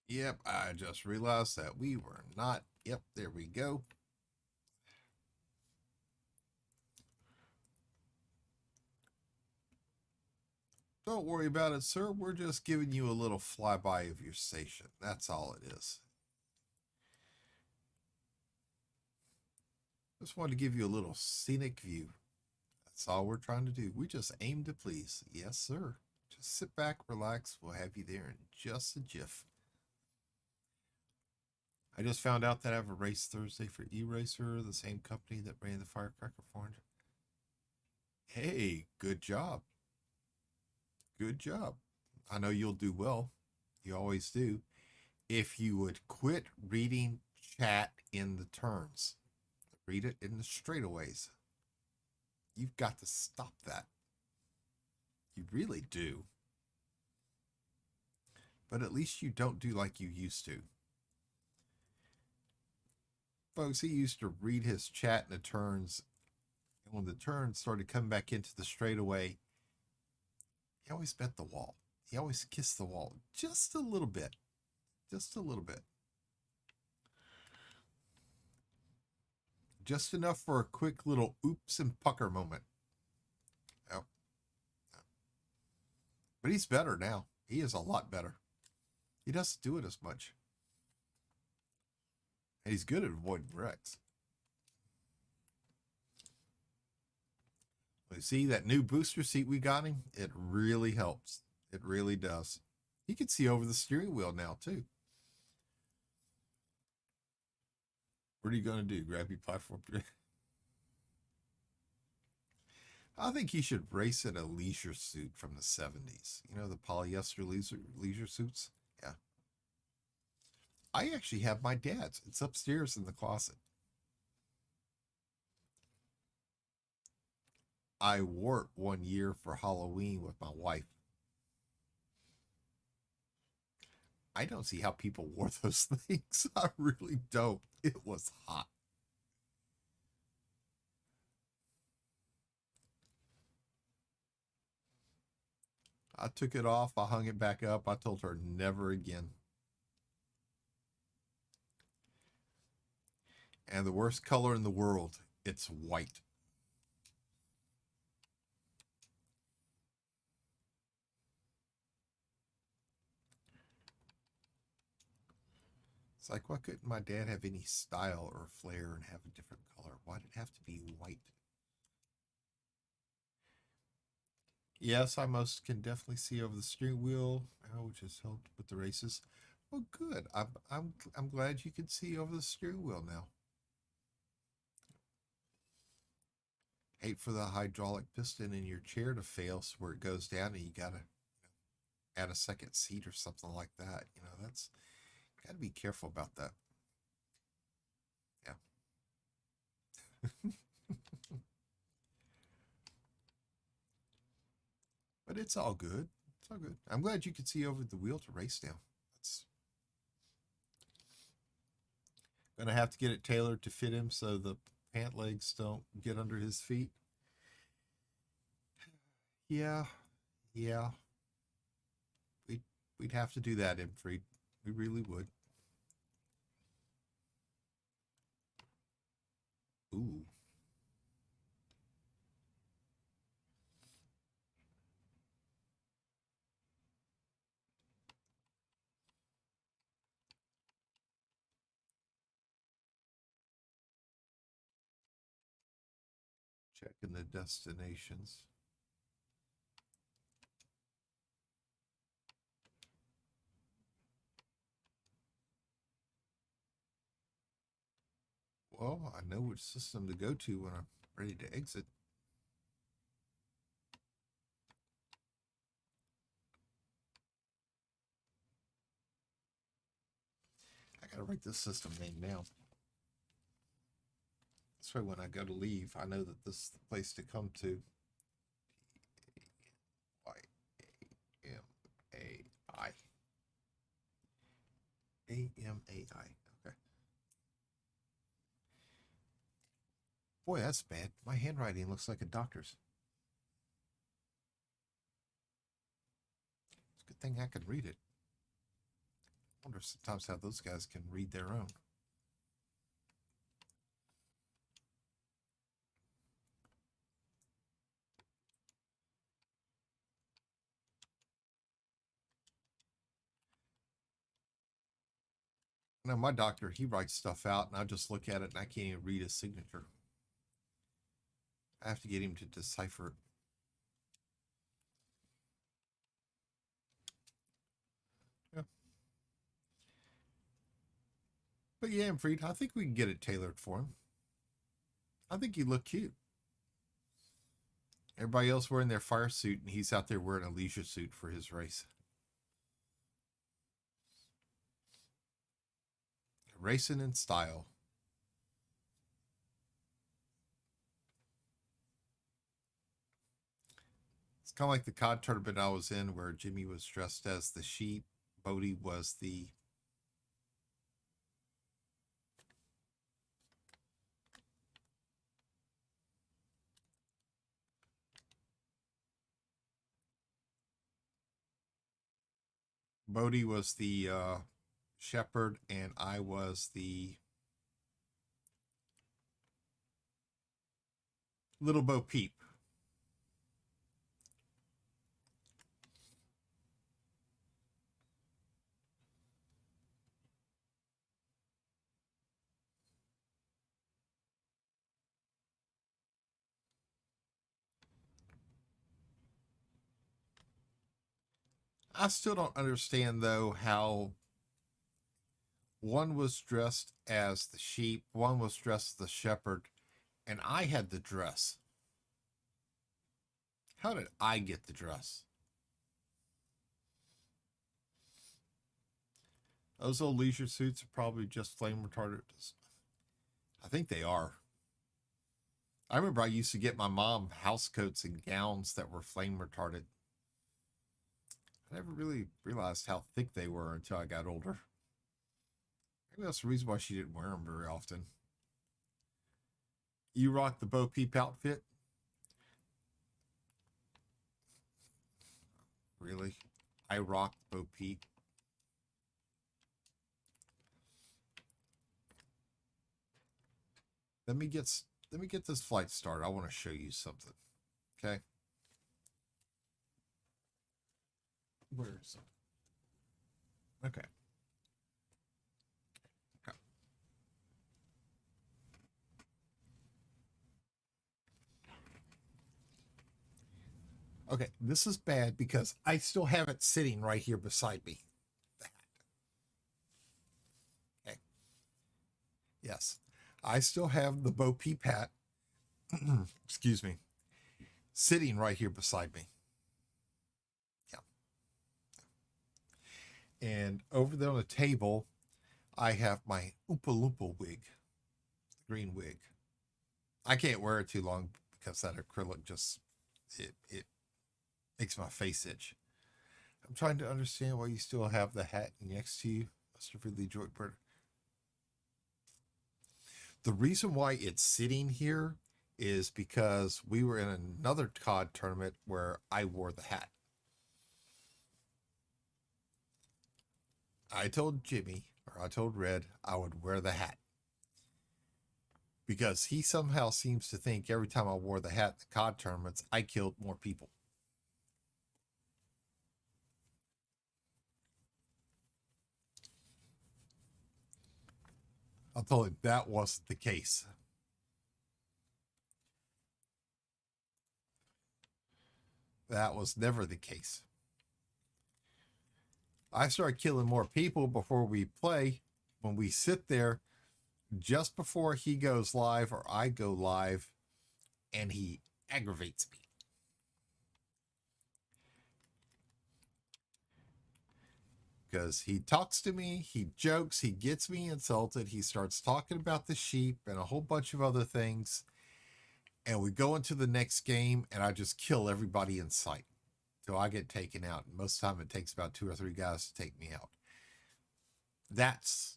Yep, I just realized that we were not. Yep, there we go. Don't worry about it, sir. We're just giving you a little flyby of your station. That's all it is. Just wanted to give you a little scenic view. That's all we're trying to do. We just aim to please. Yes, sir. Just sit back, relax. We'll have you there in just a jiff. I just found out that I have a race Thursday for E-Racer, the same company that ran the Firecracker 400. Hey, good job. Good job. I know you'll do well. You always do. If you would quit reading chat in the turns, read it in the straightaways. You've got to stop that. You really do. But at least you don't do like you used to. Folks, he used to read his chat in the turns. And when the turns started coming back into the straightaway, he always bet the wall. He always kissed the wall just a little bit. Just a little bit. Just enough for a quick little oops and pucker moment. Oh. But he's better now. He is a lot better. He doesn't do it as much. And he's good at avoiding wrecks. You see that new booster seat we got him? It really helps. It really does. He can see over the steering wheel now, too. What are you going to do? Grab your platform? I think he should race in a leisure suit from the 70s. You know, the polyester leisure suits? Yeah. I actually have my dad's. It's upstairs in the closet. I wore it one year for Halloween with my wife. I don't see how people wore those things. I really don't. It was hot. I took it off. I hung it back up. I told her never again. And the worst color in the world, it's white. It's like, why couldn't my dad have any style or flair and have a different color? Why did it have to be white? Yes, I most can definitely see over the steering wheel, which has helped with the races. Well, good. I'm glad you can see over the steering wheel now. Hate for the hydraulic piston in your chair to fail, so where it goes down, and you gotta add a second seat or something like that. You know, that's gotta be careful about that. Yeah. But it's all good. It's all good. I'm glad you could see over the wheel to race now. That's gonna have to get it tailored to fit him so the pant legs don't get under his feet. Yeah, yeah. We'd we'd have to do that, Imfried. We really would. Ooh. Checking the destinations. Well, I know which system to go to when I'm ready to exit. I gotta write this system name down. This way when I go to leave, I know that this is the place to come to. Y-A-M-A-I. A-M-A-I. Okay. Boy, that's bad. My handwriting looks like a doctor's. It's a good thing I can read it. I wonder sometimes how those guys can read their own. Now, my doctor, he writes stuff out, and I just look at it and I can't even read his signature. I have to get him to decipher it. Yeah. But yeah, Freed, I think we can get it tailored for him. I think he look cute. Everybody else wearing their fire suit, and he's out there wearing a leisure suit for his race. Racing in style. It's kind of like the cod tournament I was in where Jimmy was dressed as the sheep. Bodie was the shepherd, and I was the little Bo Peep. I still don't understand though how one was dressed as the sheep, one was dressed as the shepherd, and I had the dress. How did I get the dress? Those old leisure suits are probably just flame retardant. I think they are. I remember I used to get my mom house coats and gowns that were flame retardant. I never really realized how thick they were until I got older. Maybe that's the reason why she didn't wear them very often. You rock the Bo Peep outfit? Really? I rock Bo Peep. Let me get this flight started. I want to show you something. Okay. Where is it? Okay. Okay. Okay. This is bad because I still have it sitting right here beside me. Okay. Yes. I still have the Bo Peep hat. Excuse me. Sitting right here beside me. Yeah. And over there on the table, I have my Oompa Loompa wig, the green wig. I can't wear it too long because that acrylic just it makes my face itch. I'm trying to understand why you still have the hat next to you, Mr. Ridley Joypert. The reason why it's sitting here is because we were in another COD tournament where I wore the hat. I told Jimmy, or I told Red, I would wear the hat. Because he somehow seems to think every time I wore the hat in the COD tournaments, I killed more people. I told him that wasn't the case. That was never the case. I start killing more people before we play when we sit there just before he goes live or I go live and he aggravates me. Because he talks to me, he jokes, he gets me insulted, he starts talking about the sheep and a whole bunch of other things. And we go into the next game and I just kill everybody in sight. So I get taken out. And most of the time it takes about 2 or 3 guys to take me out. That's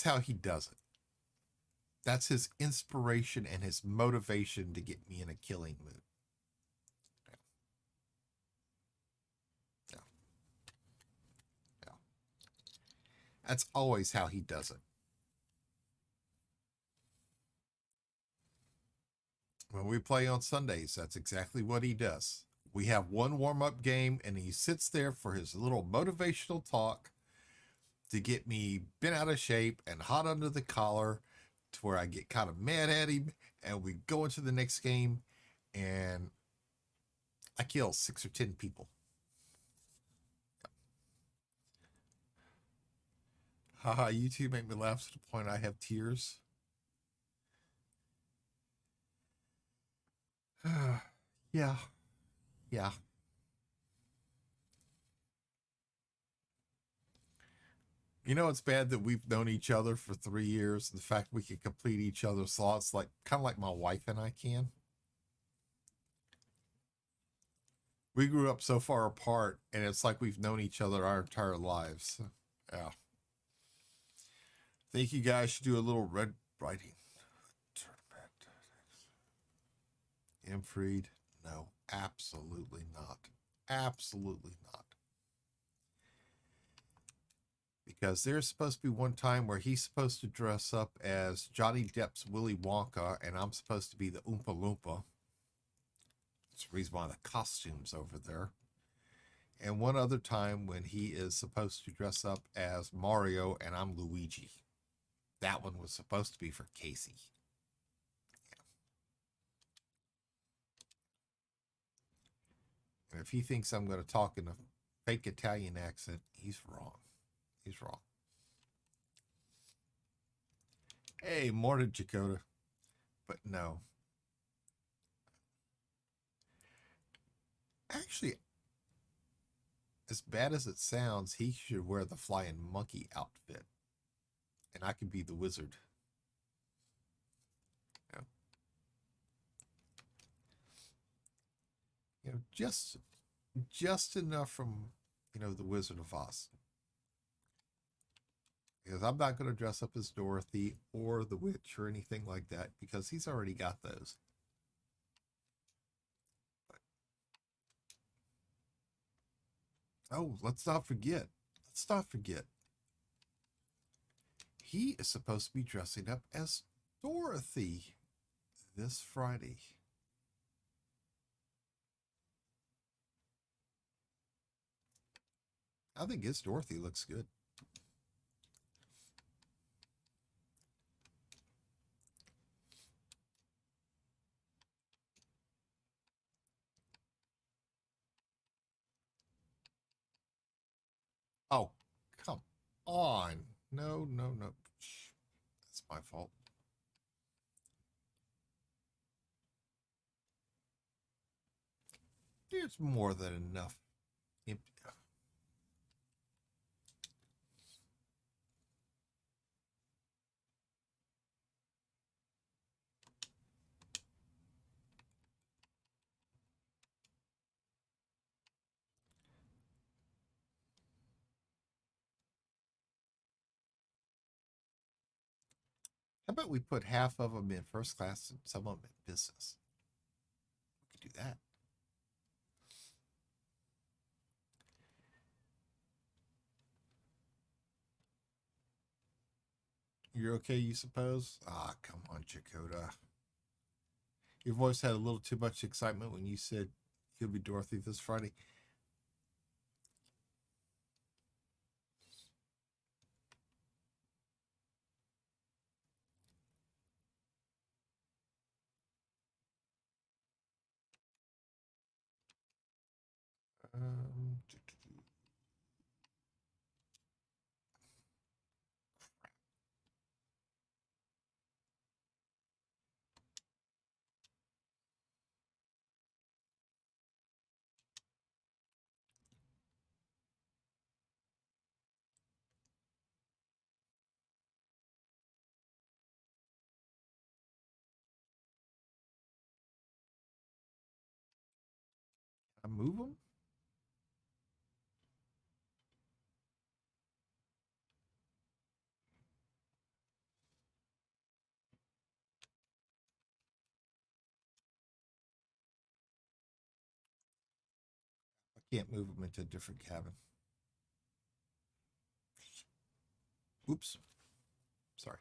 how he does it. That's his inspiration and his motivation to get me in a killing mood. Yeah. Yeah. That's always how he does it. When we play on Sundays, that's exactly what he does. We have one warm-up game and he sits there for his little motivational talk to get me bent out of shape and hot under the collar to where I get kind of mad at him, and we go into the next game and I kill 6 or 10 people. Haha, you two make me laugh to the point I have tears. Yeah. Yeah. You know, it's bad that we've known each other for 3 years. The fact we can complete each other's thoughts, like kind of like my wife and I can. We grew up so far apart, and it's like we've known each other our entire lives. Yeah. Think you guys should do a little red writing tournament. Imfried? No, absolutely not. Absolutely not. Because there's supposed to be one time where he's supposed to dress up as Johnny Depp's Willy Wonka, and I'm supposed to be the Oompa Loompa. That's the reason why the costume's over there. And one other time when he is supposed to dress up as Mario, and I'm Luigi. That one was supposed to be for Casey. Yeah. And if he thinks I'm going to talk in a fake Italian accent, he's wrong. He's wrong. Hey, morning, Dakota. But no. Actually, as bad as it sounds, he should wear the flying monkey outfit, and I could be the wizard. You know, just enough from the Wizard of Oz, because I'm not going to dress up as Dorothy or the witch or anything like that because he's already got those. Oh, let's not forget. Let's not forget. He is supposed to be dressing up as Dorothy this Friday. I think his Dorothy looks good. Oh, come on. No, no, no. Shh. That's my fault. There's more than enough. How about we put half of them in first class and some of them in business? We could do that. You're okay, you suppose? Ah, come on, Chakota. Your voice had a little too much excitement when you said you'll be Dorothy this Friday. Um, I move them? I can't move them into a different cabin. Oops. Sorry.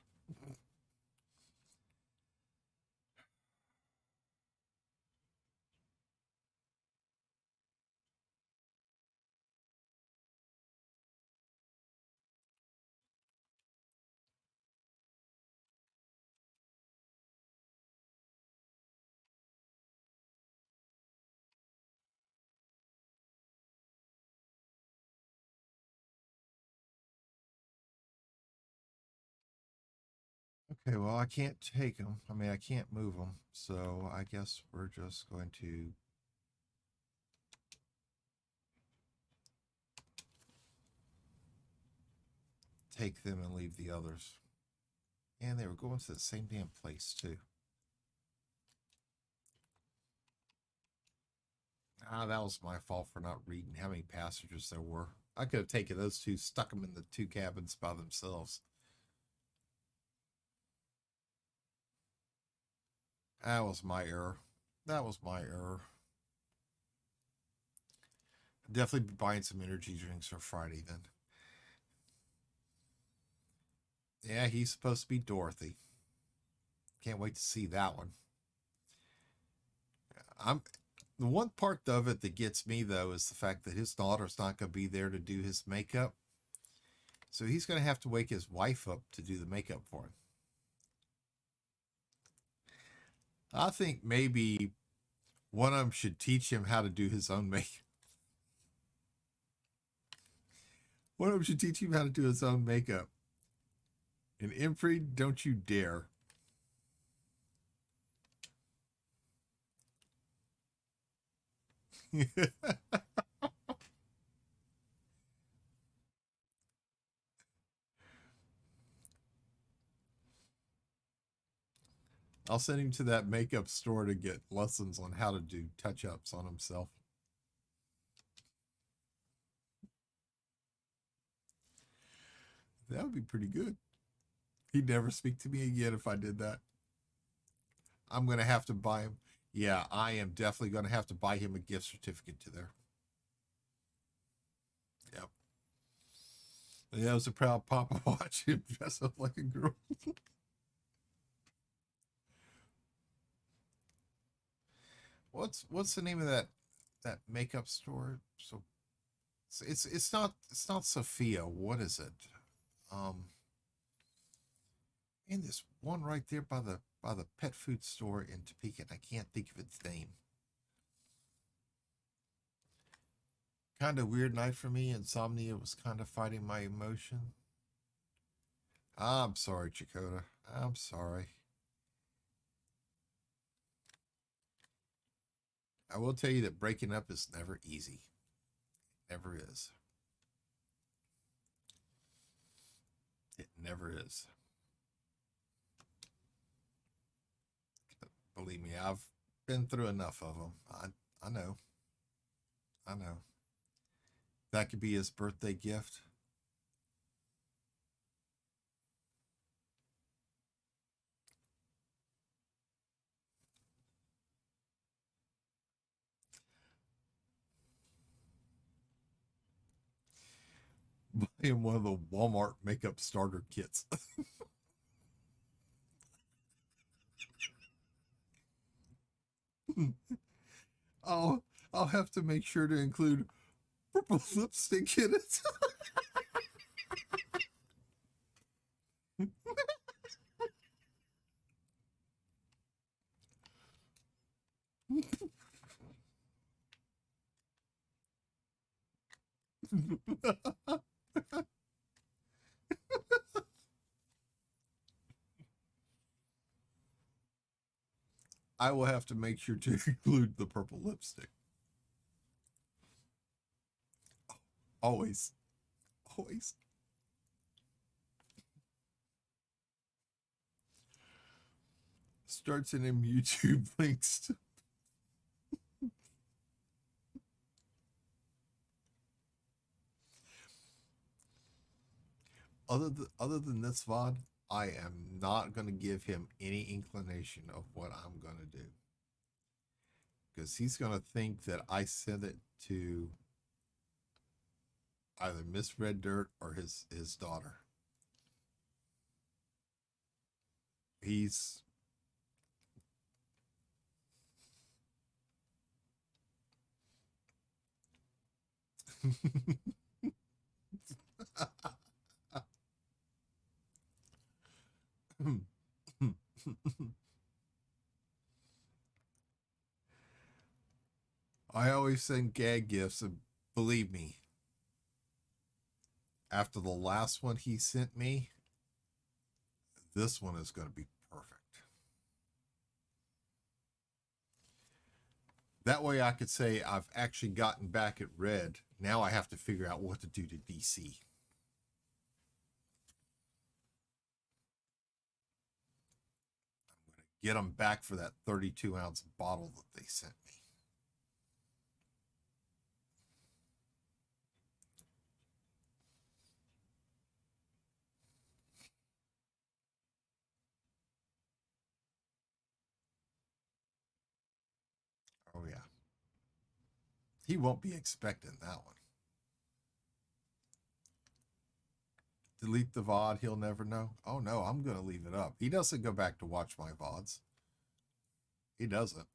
Okay, well, I can't take them. I mean, I can't move them. So I guess we're just going to take them and leave the others. And they were going to the same damn place, too. Ah, that was my fault for not reading how many passengers there were. I could have taken those two, stuck them in the two cabins by themselves. That was my error. That was my error. Definitely be buying some energy drinks for Friday then. Yeah, he's supposed to be Dorothy. Can't wait to see that one. I'm the one part of it that gets me though is the fact that his daughter's not going to be there to do his makeup. So he's going to have to wake his wife up to do the makeup for him. I think maybe one of them should teach him how to do his own makeup. One of them should teach him how to do his own makeup. And Imfried, don't you dare. I'll send him to that makeup store to get lessons on how to do touch-ups on himself. That would be pretty good. He'd never speak to me again if I did that. I'm going to have to buy him. Yeah, I am definitely going to have to buy him a gift certificate to there. Yep. Yeah, I was a proud papa watching him dress up like a girl. What's the name of that makeup store? So it's not Sophia. What is it? Um, and this one right there by the pet food store in Topeka. I can't think of its name. Kind of weird night for me. Insomnia was kind of fighting my emotion. I'm sorry, Chakota. I'm sorry. I will tell you that breaking up is never easy. Never is. It never is. Believe me, I've been through enough of them. I know. I know. That could be his birthday gift. Buy him one of the Walmart makeup starter kits. I'll I'll have to make sure to include purple lipstick in it. I will have to make sure to include the purple lipstick. Always. Always. Start sending YouTube links to other than this VOD, I am not going to give him any inclination of what I'm going to do. Because he's going to think that I sent it to either Miss Red Dirt or his daughter. He's I always send gag gifts, and believe me, after the last one he sent me, this one is going to be perfect. That way I could say I've actually gotten back at Red. Now I have to figure out what to do to DC. I'm going to get them back for that 32-ounce bottle that they sent me. Oh, yeah. He won't be expecting that one. Delete the VOD, he'll never know. Oh, no, I'm going to leave it up. He doesn't go back to watch my VODs. He doesn't.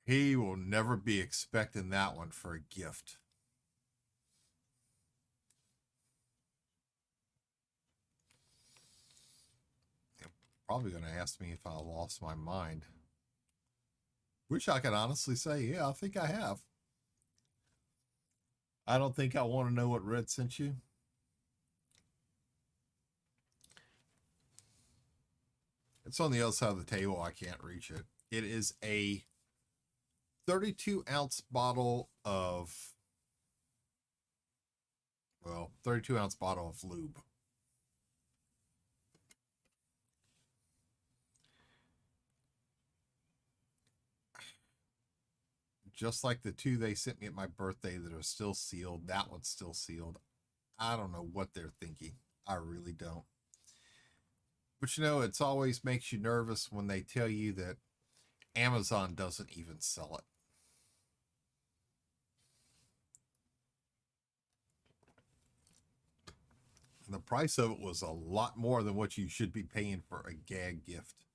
He will never be expecting that one for a gift. They're probably going to ask me if I lost my mind. Which I can honestly say, yeah, I think I have. I don't think I want to know what Red sent you. It's on the other side of the table. I can't reach it. It is a 32-ounce bottle of, well, 32-ounce bottle of lube. Just like the two they sent me at my birthday that are still sealed. That one's still sealed. I don't know what they're thinking. I really don't. But you know, it's always makes you nervous when they tell you that Amazon doesn't even sell it. And the price of it was a lot more than what you should be paying for a gag gift.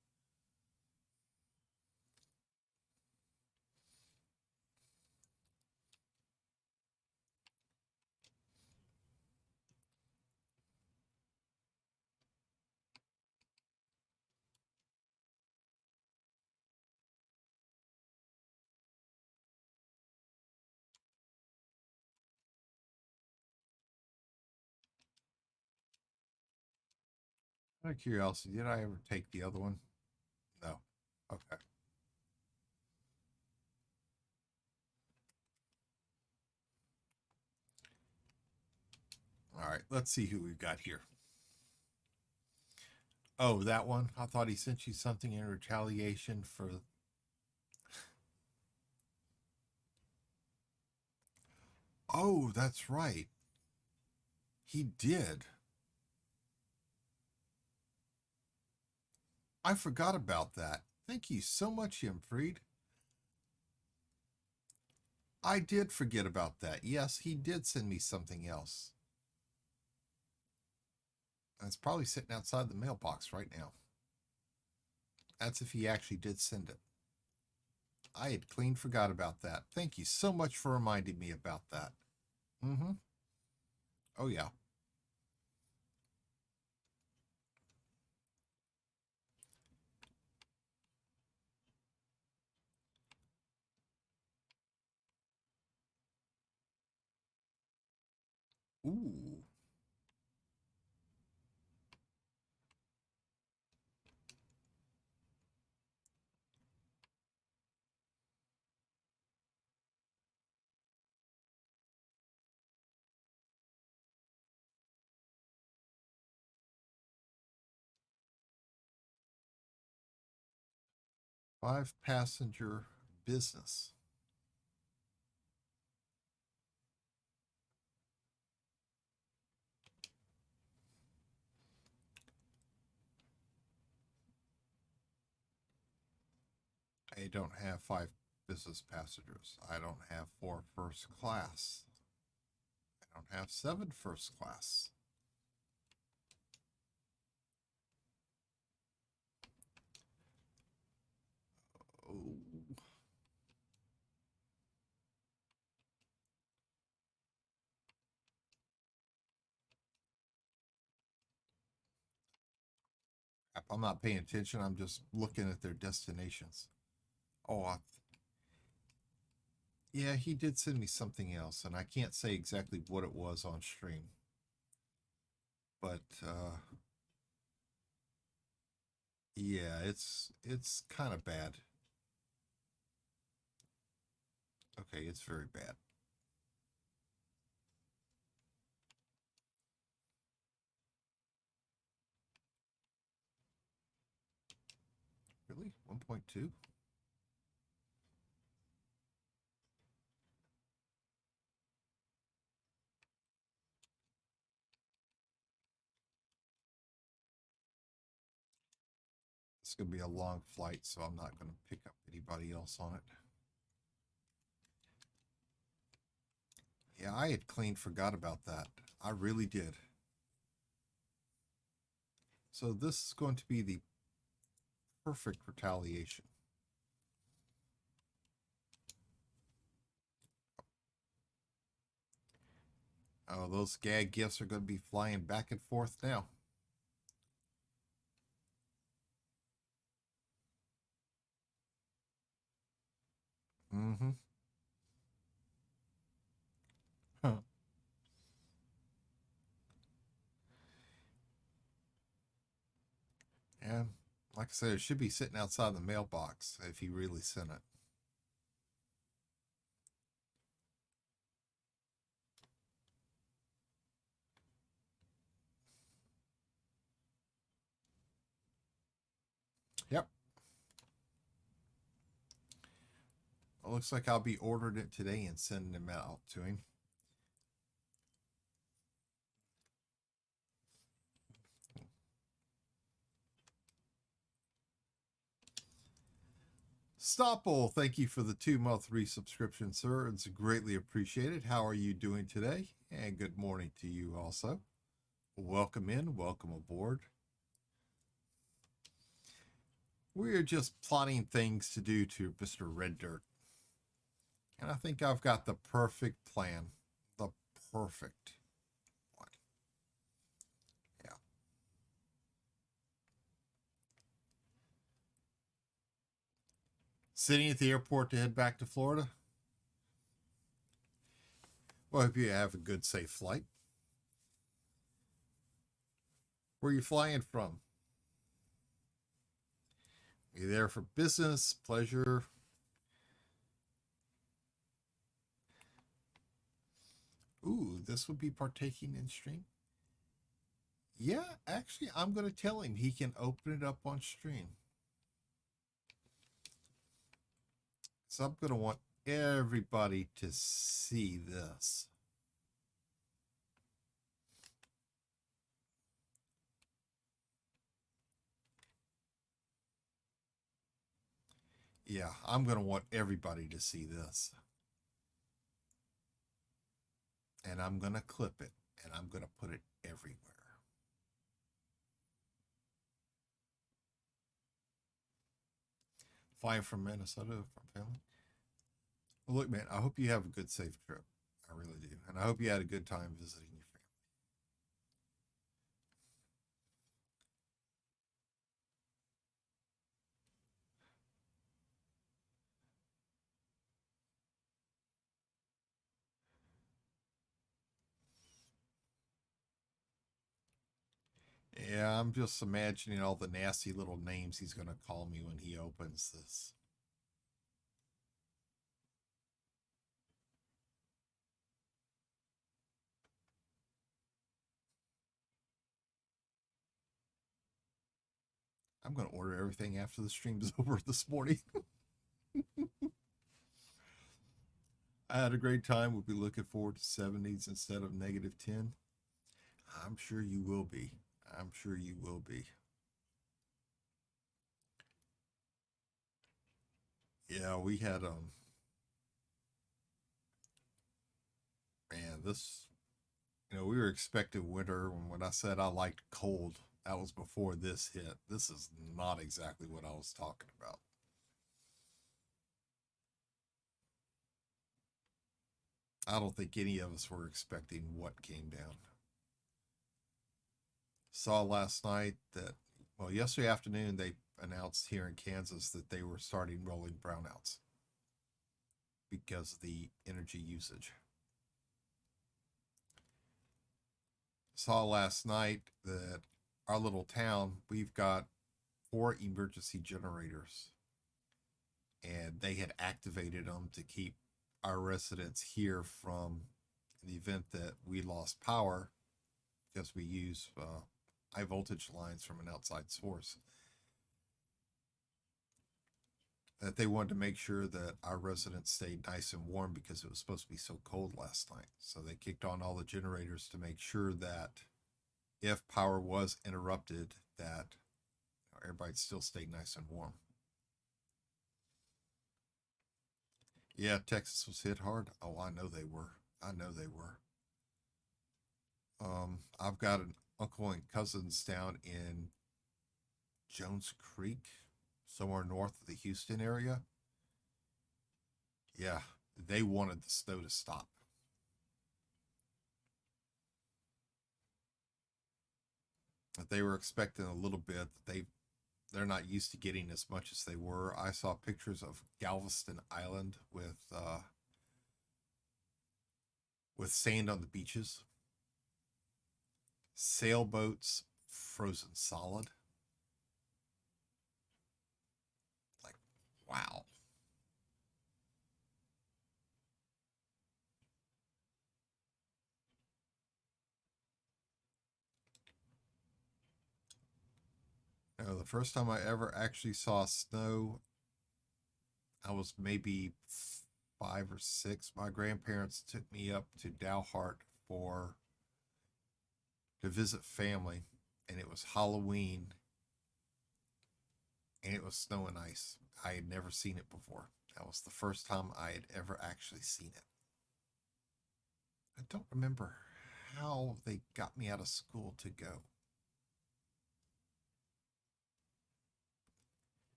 Out of curiosity, did I ever take the other one? No. Okay. All right. Let's see who we've got here. Oh, that one? I thought he sent you something in retaliation for. Oh, that's right. He did. I forgot about that. Thank you so much, Imfried. I did forget about that. Yes, he did send me something else. It's probably sitting outside the mailbox right now. That's if he actually did send it. I had clean forgot about that. Thank you so much for reminding me about that. Mm-hmm. Oh, yeah. Ooh. Five-passenger business. I don't have five business passengers. I don't have four first class. I don't have seven first class. Oh. I'm not paying attention. I'm just looking at their destinations. Oh, yeah, he did send me something else, and I can't say exactly what it was on stream. But yeah, it's kind of bad. Okay, it's very bad. Really? 1.2? It's going to be a long flight, so I'm not going to pick up anybody else on it. Yeah, I had clean forgot about that. I really did. So this is going to be the perfect retaliation. Oh, those gag gifts are going to be flying back and forth now. Mm-hmm. Huh. Yeah. Like I said, it should be sitting outside the mailbox if he really sent it. Yep. It looks like I'll be ordering it today and sending them out to him. Stopple, thank you for the 2-month resubscription, sir. It's greatly appreciated. How are you doing today? And good morning to you also. Welcome in, welcome aboard. We are just plotting things to do to Mr. Red Dirt. And I think I've got the perfect plan. The perfect one. Yeah. Sitting at the airport to head back to Florida. Well, I hope you have a good, safe flight. Where are you flying from? Are you there for business, pleasure? Ooh, this would be partaking in stream. Yeah, actually, I'm going to tell him he can open it up on stream. So I'm going to want everybody to see this. Yeah, I'm going to want everybody to see this. And I'm going to clip it and I'm going to put it everywhere. Flying from Minnesota from family. Well, look, man, I hope you have a good, safe trip. I really do. And I hope you had a good time visiting your family. Yeah, I'm just imagining all the nasty little names he's going to call me when he opens this. I'm going to order everything after the stream's over this morning. I had a great time. We'll be looking forward to 70s instead of -10. I'm sure you will be. I'm sure you will be. Yeah, we had man, this we were expecting winter, and when I said I liked cold, that was before this hit. This is not exactly what I was talking about. I don't think any of us were expecting what came down. Saw last night that, well, yesterday afternoon they announced here in Kansas that they were starting rolling brownouts because of the energy usage. Saw last night that our little town, we've got 4 emergency generators, and they had activated them to keep our residents here from the event that we lost power because we use high voltage lines from an outside source. That they wanted to make sure that our residents stayed nice and warm because it was supposed to be so cold last night. So they kicked on all the generators to make sure that if power was interrupted, that everybody still stayed nice and warm. Yeah, Texas was hit hard. Oh, I know they were. I know they were. I've got an uncle and cousins down in Jones Creek, somewhere north of the Houston area. Yeah, they wanted the snow to stop. But they were expecting a little bit. They're not used to getting as much as they were. I saw pictures of Galveston Island with sand on the beaches, sailboats frozen solid. Wow. The first time I ever actually saw snow, I was maybe 5 or 6. My grandparents took me up to Dalhart for to visit family, and it was Halloween, and it was snow and ice. I had never seen it before. That was the first time I had ever actually seen it. I don't remember how they got me out of school to go.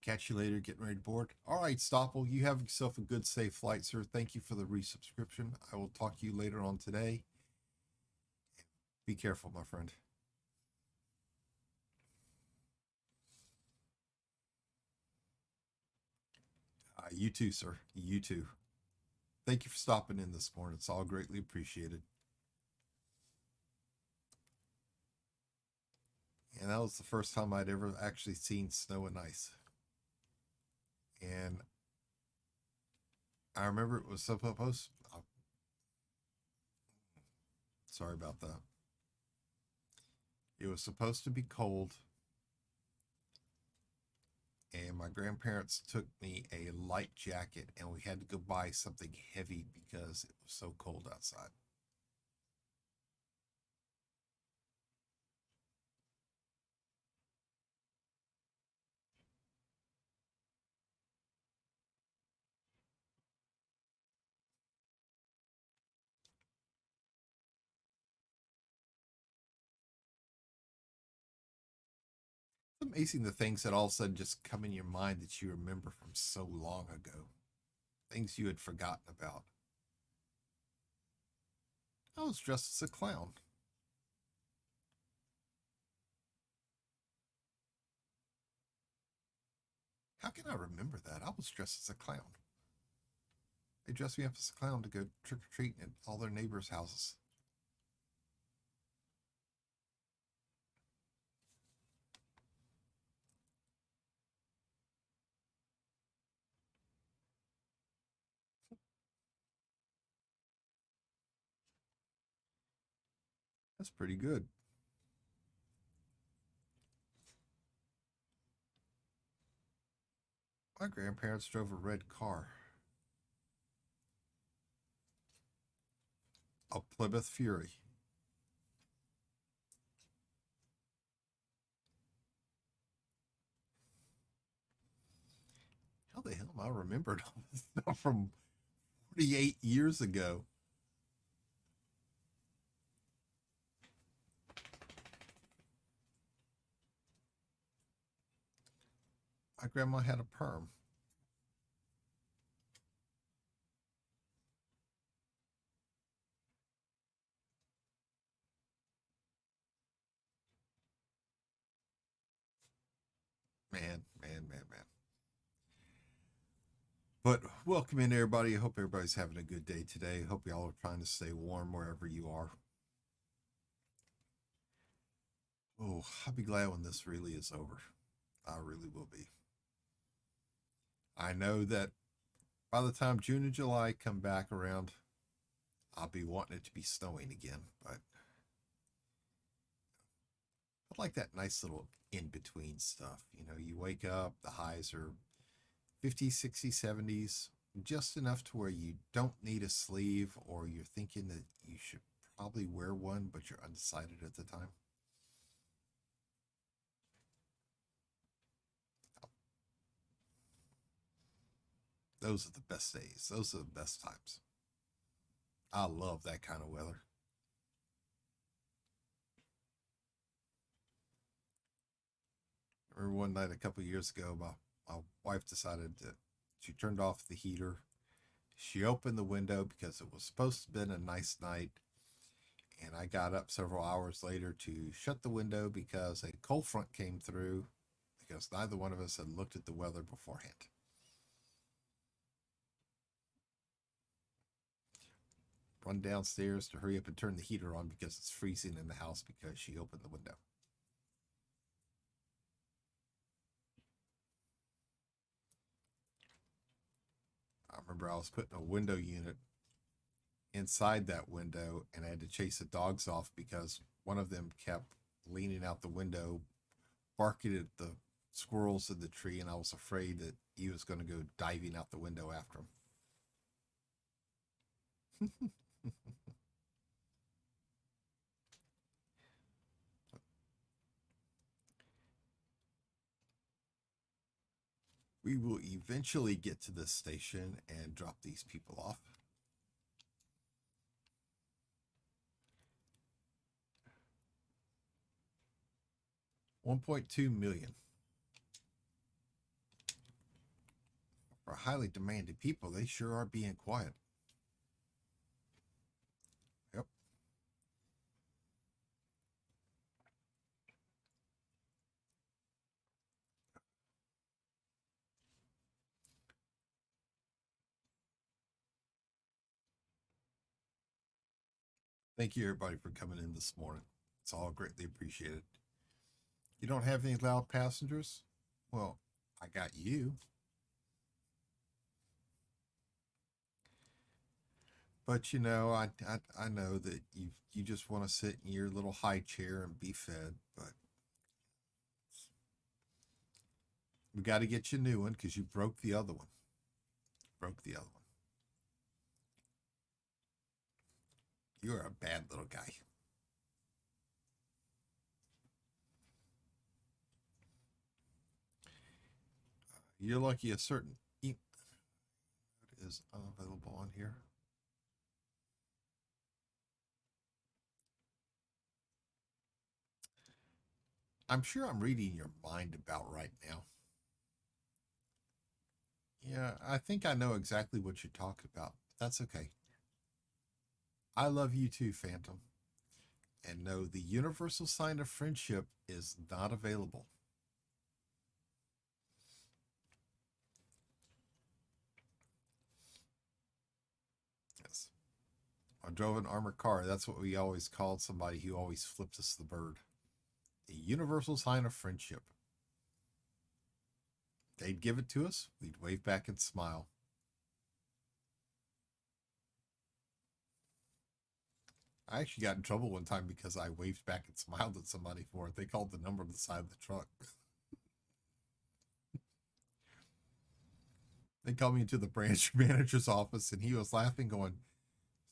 Catch you later, getting ready to board. All right, Stopple, you have yourself a good, safe flight, sir. Thank you for the resubscription. I will talk to you later on today. Be careful, my friend. You too, sir. You too. Thank you for stopping in this morning. It's all greatly appreciated. And that was the first time I'd ever actually seen snow and ice. And I remember it was supposed. Sorry about that. It was supposed to be cold, and my grandparents took me a light jacket, and we had to go buy something heavy because it was so cold outside. It's amazing the things that all of a sudden just come in your mind that you remember from so long ago, things you had forgotten about. I was dressed as a clown. How can I remember that? I was dressed as a clown. They dressed me up as a clown to go trick or treating at all their neighbors' houses. That's pretty good. My grandparents drove a red car, a Plymouth Fury. How the hell am I remembered all this stuff from 48 years ago? My grandma had a perm. Man. But welcome in, everybody. I hope everybody's having a good day today. I hope y'all are trying to stay warm wherever you are. Oh, I'll be glad when this really is over. I really will be. I know that by the time June and July come back around, I'll be wanting it to be snowing again. But I like that nice little in between stuff. You wake up, the highs are 50s, 60s, 70s, just enough to where you don't need a sleeve or you're thinking that you should probably wear one, but you're undecided at the time. Those are the best days. Those are the best times. I love that kind of weather. I remember one night a couple of years ago, my wife decided that she turned off the heater. She opened the window because it was supposed to have been a nice night. And I got up several hours later to shut the window because a cold front came through because neither one of us had looked at the weather beforehand. Run downstairs to hurry up and turn the heater on because it's freezing in the house because she opened the window. remember I was putting a window unit inside that window, and I had to chase the dogs off because one of them kept leaning out the window, barking at the squirrels in the tree, and I was afraid that he was going to go diving out the window after him. We will eventually get to this station and drop these people off. $1.2 million. For highly demanded people, they sure are being quiet. Yep. Thank you, everybody, for coming in this morning. It's all greatly appreciated. You don't have any loud passengers? Well, I got you. But you know, I know that you just want to sit in your little high chair and be fed, but we got to get you a new one because you broke the other one. Broke the other one. You're a bad little guy. You're lucky a certain is unavailable on here. I'm sure I'm reading your mind about right now. Yeah, I think I know exactly what you're talking about. That's okay. I love you too, Phantom. And no, the universal sign of friendship is not available. Yes. I drove an armored car. That's what we always called somebody who always flipped us the bird. The universal sign of friendship. They'd give it to us, we'd wave back and smile. I actually got in trouble one time because I waved back and smiled at somebody for it. They called the number on the side of the truck. They called me into the branch manager's office and he was laughing, going,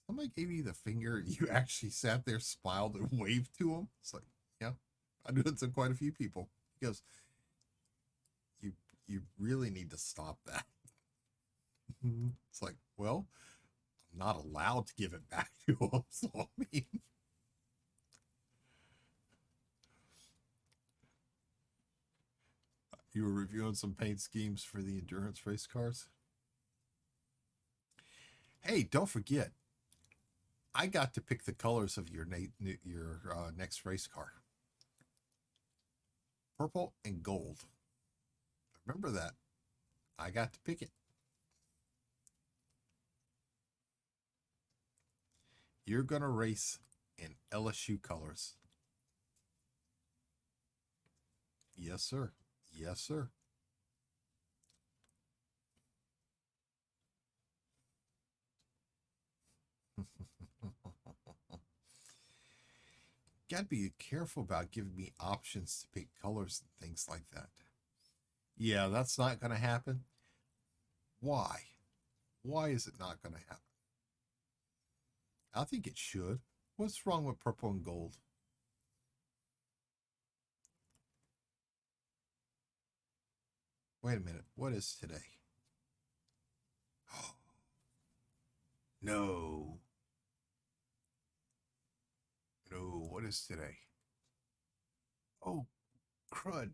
somebody gave you the finger. You actually sat there, smiled, and waved to him. It's like, yeah, I do it to quite a few people. He goes, you really need to stop that. It's like, well, I'm not allowed to give it back to him. So I mean, you were reviewing some paint schemes for the endurance race cars. Hey, don't forget, I got to pick the colors of your next race car. Purple and gold. Remember that. I got to pick it. You're going to race in LSU colors. Yes, sir. Yes, sir. Got to be careful about giving me options to pick colors and things like that. Yeah, that's not going to happen. Why? Why is it not going to happen? I think it should. What's wrong with purple and gold? Wait a minute. What is today? No. No. What is today? Oh, crud.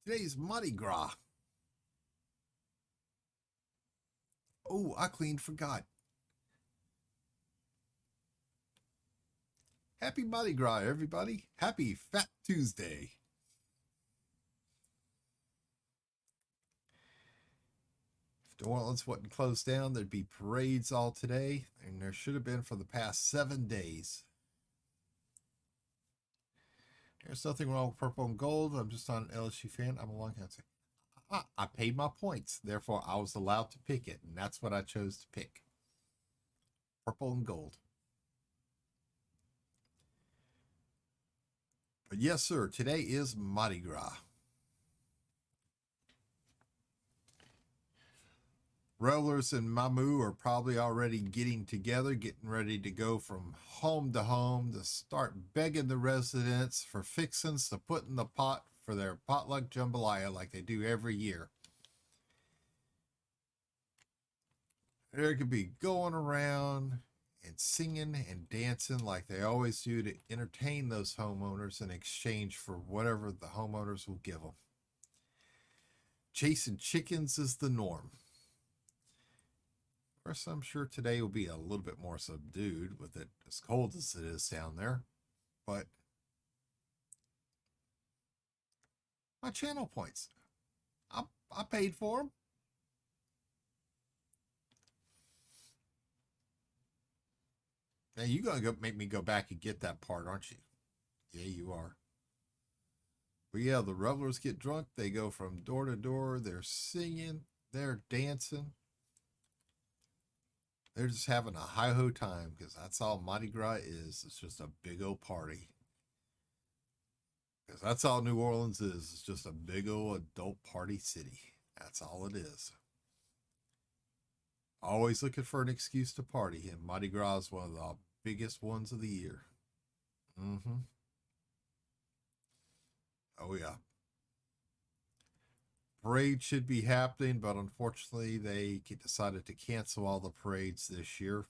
Today's Mardi Gras. Oh, I clean forgot. Happy Mardi Gras, everybody. Happy Fat Tuesday. If New Orleans wasn't closed down, there'd be parades all today, and there should have been for the past 7 days. There's nothing wrong with purple and gold. I'm just not an LSU fan. I'm a Longhorns fan. I paid my points. Therefore, I was allowed to pick it. And that's what I chose to pick. Purple and gold. But yes, sir, today is Mardi Gras. Revelers in Mamu are probably already getting together, getting ready to go from home to start begging the residents for fixins to put in the pot for their potluck jambalaya like they do every year. They're going to be going around and singing and dancing like they always do to entertain those homeowners in exchange for whatever the homeowners will give them. Chasing chickens is the norm. Of course, I'm sure today will be a little bit more subdued with it as cold as it is down there. But my channel points, I paid for them. Now you gonna go make me go back and get that part, aren't you? Yeah, you are. But yeah, the revelers get drunk. They go from door to door. They're singing. They're dancing. They're just having a hi-ho time because that's all Mardi Gras is. It's just a big old party. Because that's all New Orleans is. It's just a big old adult party city. That's all it is. Always looking for an excuse to party. And Mardi Gras is one of the biggest ones of the year. Mm-hmm. Oh, yeah. Parade should be happening, but unfortunately, they decided to cancel all the parades this year.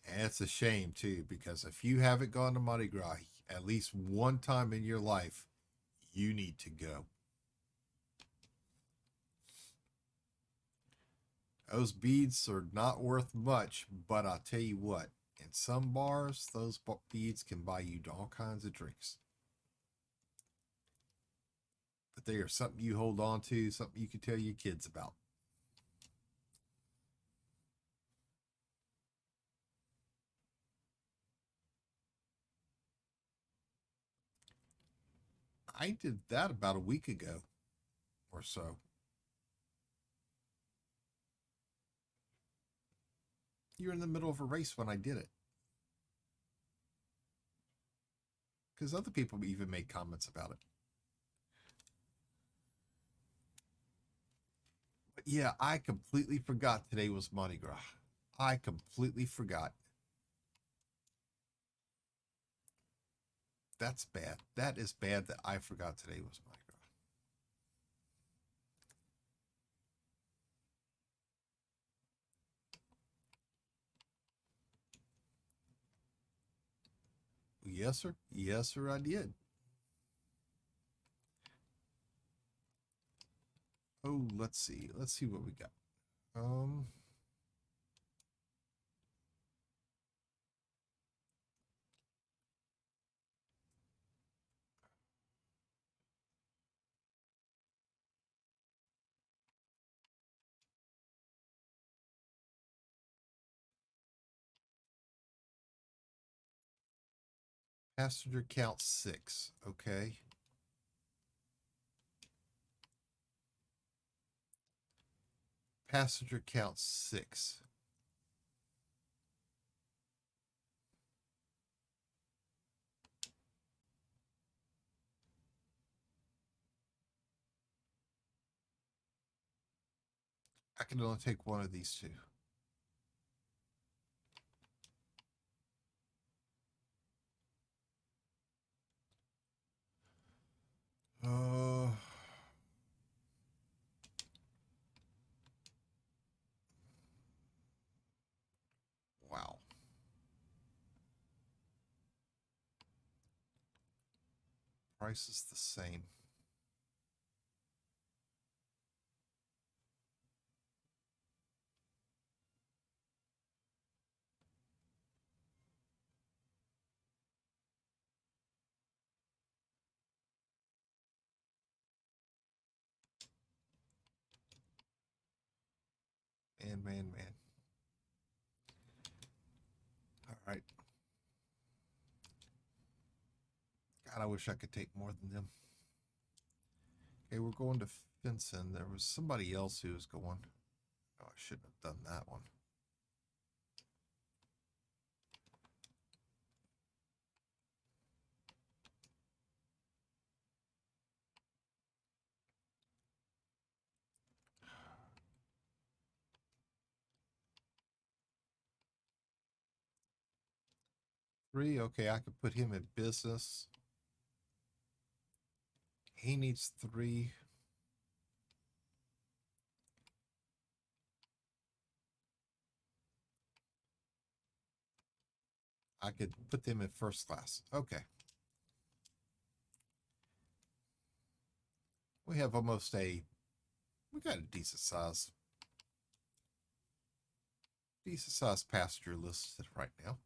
And it's a shame, too, because if you haven't gone to Mardi Gras at least one time in your life, you need to go. Those beads are not worth much, but I'll tell you what, in some bars, those beads can buy you all kinds of drinks. But they are something you hold on to, something you can tell your kids about. I did that about a week ago or so. You're in the middle of a race when I did it. Because other people even made comments about it. But yeah, I completely forgot today was Mardi Gras. I completely forgot. That's bad. That is bad that I forgot today was Mardi Gras. Yes, sir. Yes, sir, I did. Oh, let's see. Let's see what we got. Um, passenger count 6. Okay. Passenger count 6. I can only take one of these two. Uh, wow. Price is the same. Man. All right. God, I wish I could take more than them. Okay, we're going to Finson. There was somebody else who was going. Oh, I shouldn't have done that one. Three. Okay, I could put him in business. He needs three. I could put them in first class. Okay. We have we got a decent size passenger list right now.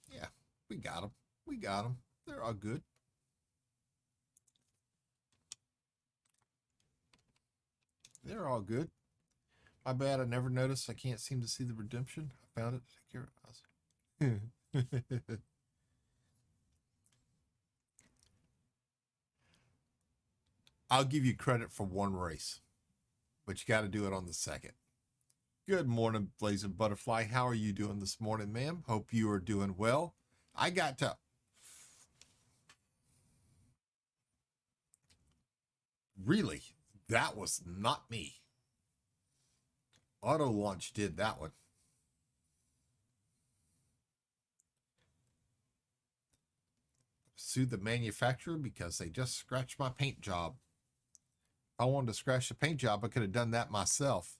Yeah, we got them. We got them. They're all good. They're all good. My bad. I never noticed. I can't seem to see the redemption. I found it. Here it was. I'll give you credit for one race, but you got to do it on the second. Good morning, Blazing Butterfly. How are you doing this morning, ma'am? Hope you are doing well. I got to. Really? That was not me. Auto Launch did that one. Sued the manufacturer because they just scratched my paint job. If I wanted to scratch the paint job, I could have done that myself.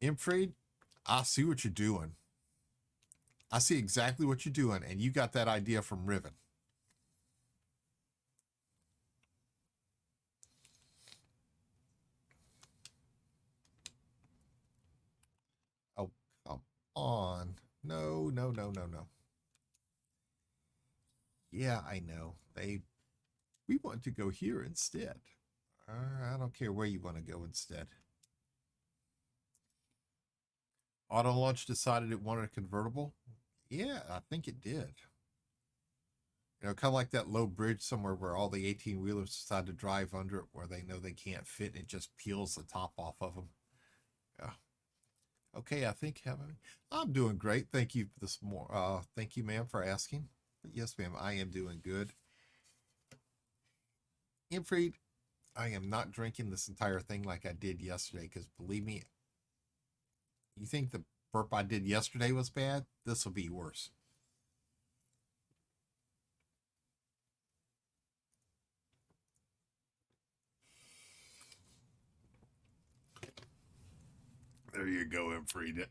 Imfried, I see what you're doing. I see exactly what you're doing, and you got that idea from Riven. Oh, come on. No, no, no, no, no. Yeah, I know. We want to go here instead. I don't care where you want to go instead. Auto Launch decided it wanted a convertible. Yeah, I think it did. You know, kind of like that low bridge somewhere where all the 18 wheelers decide to drive under it where they know they can't fit and it just peels the top off of them. Yeah. Okay, I think I'm doing great. Thank you thank you, ma'am, for asking. But yes, ma'am, I am doing good. Infried, I am not drinking this entire thing like I did yesterday because believe me, you think the burp I did yesterday was bad? This will be worse. There you go, Infried.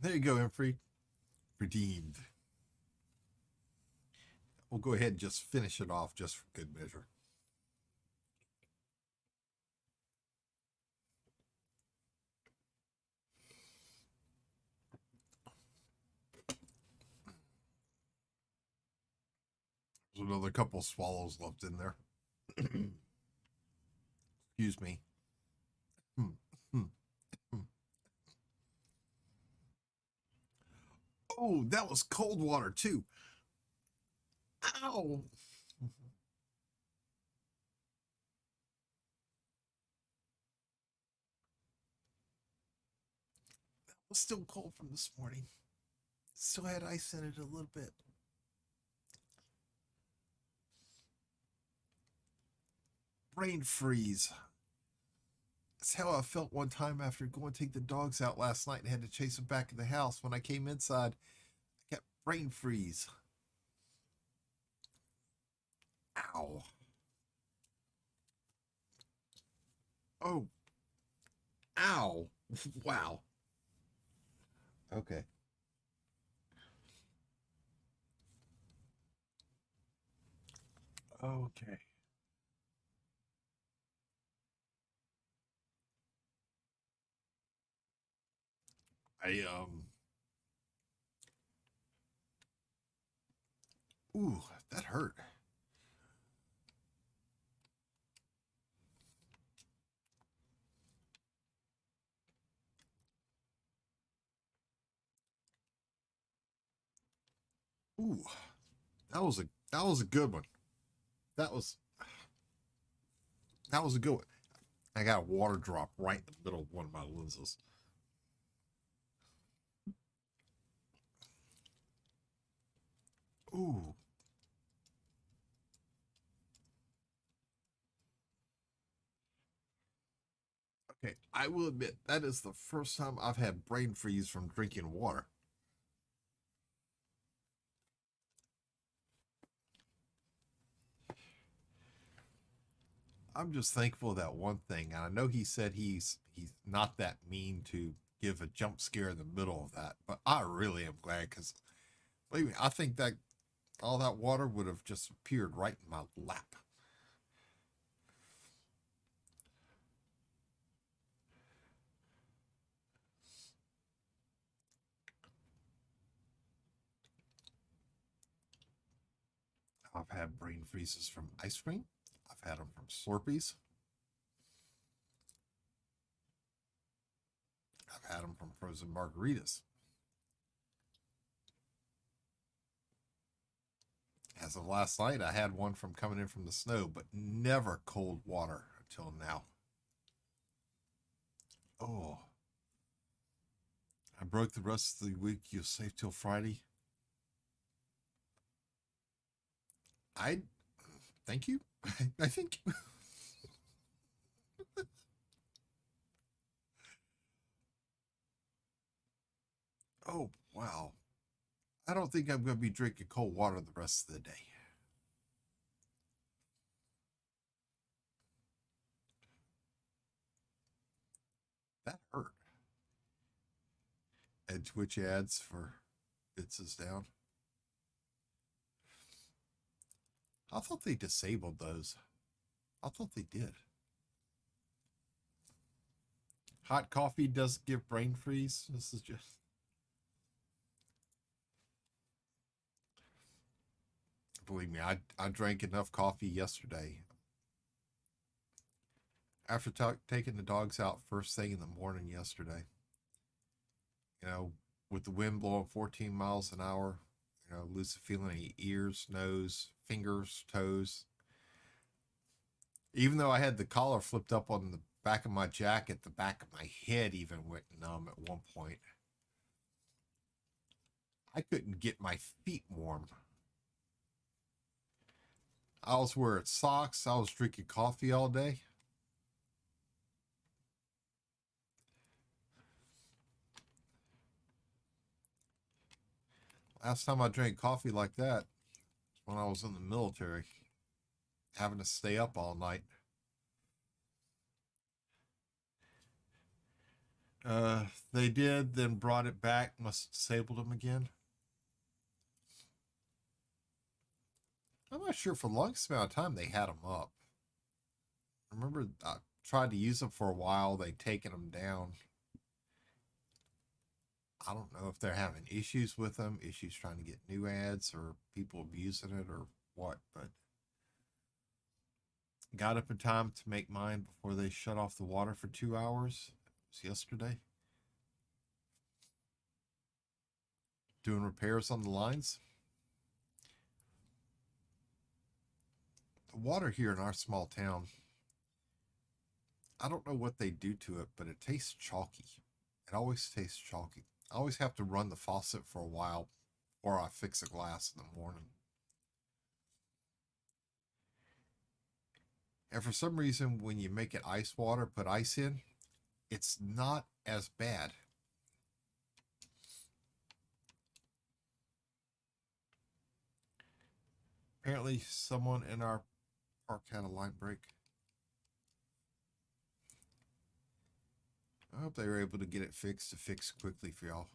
There you go, Infried. Redeemed. We'll go ahead and just finish it off just for good measure. There's another couple swallows left in there. Excuse me. Oh, that was cold water too. Ow. That was still cold from this morning. Still had ice in it a little bit. Brain freeze. That's how I felt one time after going to take the dogs out last night and had to chase them back in the house. When I came inside, I got brain freeze. Ow. Oh. Ow. Wow. Okay. Okay. I Ooh, that hurt. Ooh, that was a good one. That was that was a good one. I got a water drop right in the middle of one of my lenses. Ooh. Okay, I will admit that is the first time I've had brain freeze from drinking water. I'm just thankful that one thing. And I know he said he's not that mean to give a jump scare in the middle of that, but I really am glad because believe me, I think that all that water would have just appeared right in my lap. I've had brain freezes from ice cream. I've had them from Slurpees. I've had them from frozen margaritas. As of last night, I had one from coming in from the snow, but never cold water until now. Oh, I broke the rest of the week. You're safe till Friday. I thank you. I think. Oh, wow. I don't think I'm going to be drinking cold water the rest of the day. That hurt. And Twitch ads for Bits is down. I thought they disabled those. I thought they did. Hot coffee does give brain freeze. This is just. Believe me, I drank enough coffee yesterday. After taking the dogs out first thing in the morning yesterday, you know, with the wind blowing 14 miles an hour, lose the feeling in ears, nose, fingers, toes. Even though I had the collar flipped up on the back of my jacket, the back of my head even went numb at one point. I couldn't get my feet warm. I was wearing socks. I was drinking coffee all day. Last time I drank coffee like that was when I was in the military, having to stay up all night. They did, then brought it back, must have disabled them again. I'm not sure for the longest amount of time they had them up. I remember I tried to use them for a while, they taken them down. I don't know if they're having issues with them, issues trying to get new ads, or people abusing it, or what, but got up in time to make mine before they shut off the water for 2 hours. It was yesterday. Doing repairs on the lines. The water here in our small town, I don't know what they do to it, but it tastes chalky. It always tastes chalky. I always have to run the faucet for a while or I fix a glass in the morning. And for some reason, when you make it ice water, put ice in, it's not as bad. Apparently, someone in our park had a line break. I hope they were able to get it fixed to fix quickly for y'all.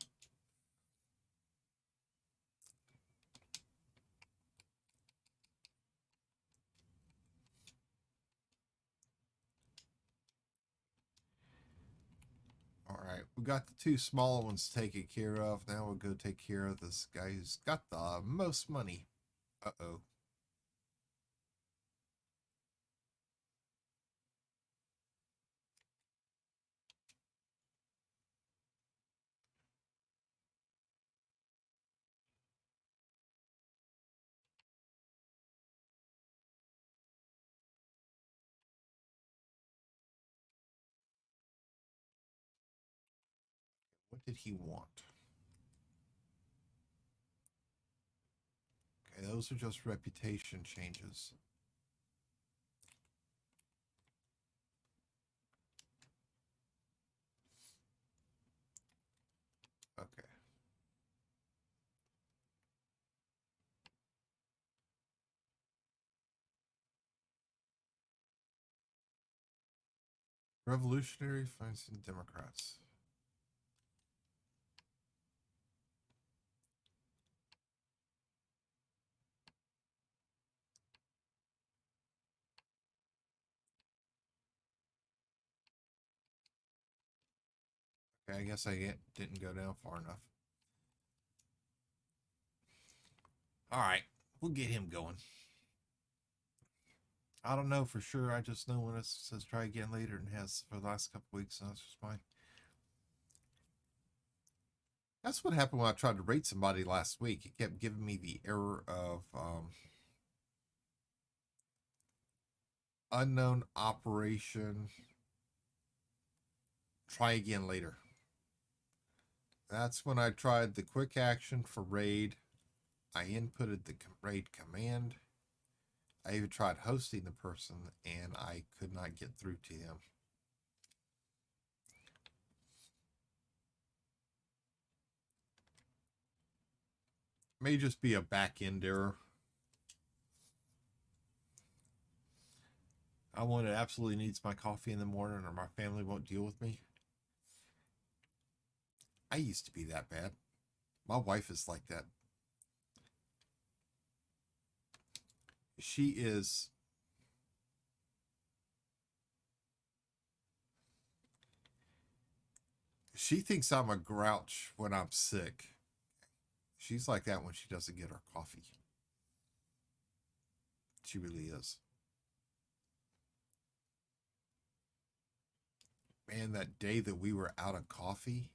All right, we got the two smaller ones taken care of. Now we'll go take care of this guy who's got the most money. Uh-oh. What did he want? Okay, those are just reputation changes. Okay. Revolutionary finds in Democrats. Okay, I guess didn't go down far enough. All right, we'll get him going. I don't know for sure. I just know when it says try again later and has for the last couple weeks, and that's just fine. That's what happened when I tried to rate somebody last week. It kept giving me the error of unknown operation. Try again later. That's when I tried the quick action for raid. I inputted the raid command. I even tried hosting the person and I could not get through to him. May just be a back end error. I one that absolutely needs my coffee in the morning or my family won't deal with me. I used to be that bad. My wife is like that. She is. She thinks I'm a grouch when I'm sick. She's like that when she doesn't get her coffee. She really is. Man, that day that we were out of coffee,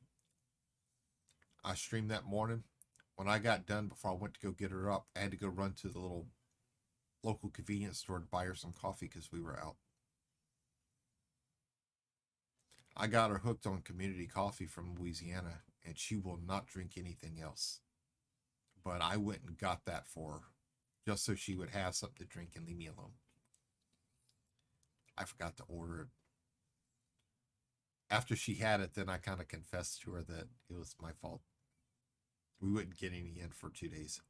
I streamed that morning. When I got done, before I went to go get her up, I had to go run to the little local convenience store to buy her some coffee because we were out. I got her hooked on community coffee from Louisiana, and she will not drink anything else. But I went and got that for her just so she would have something to drink and leave me alone. I forgot to order it. After she had it, then I kind of confessed to her that it was my fault. We wouldn't get any in for 2 days.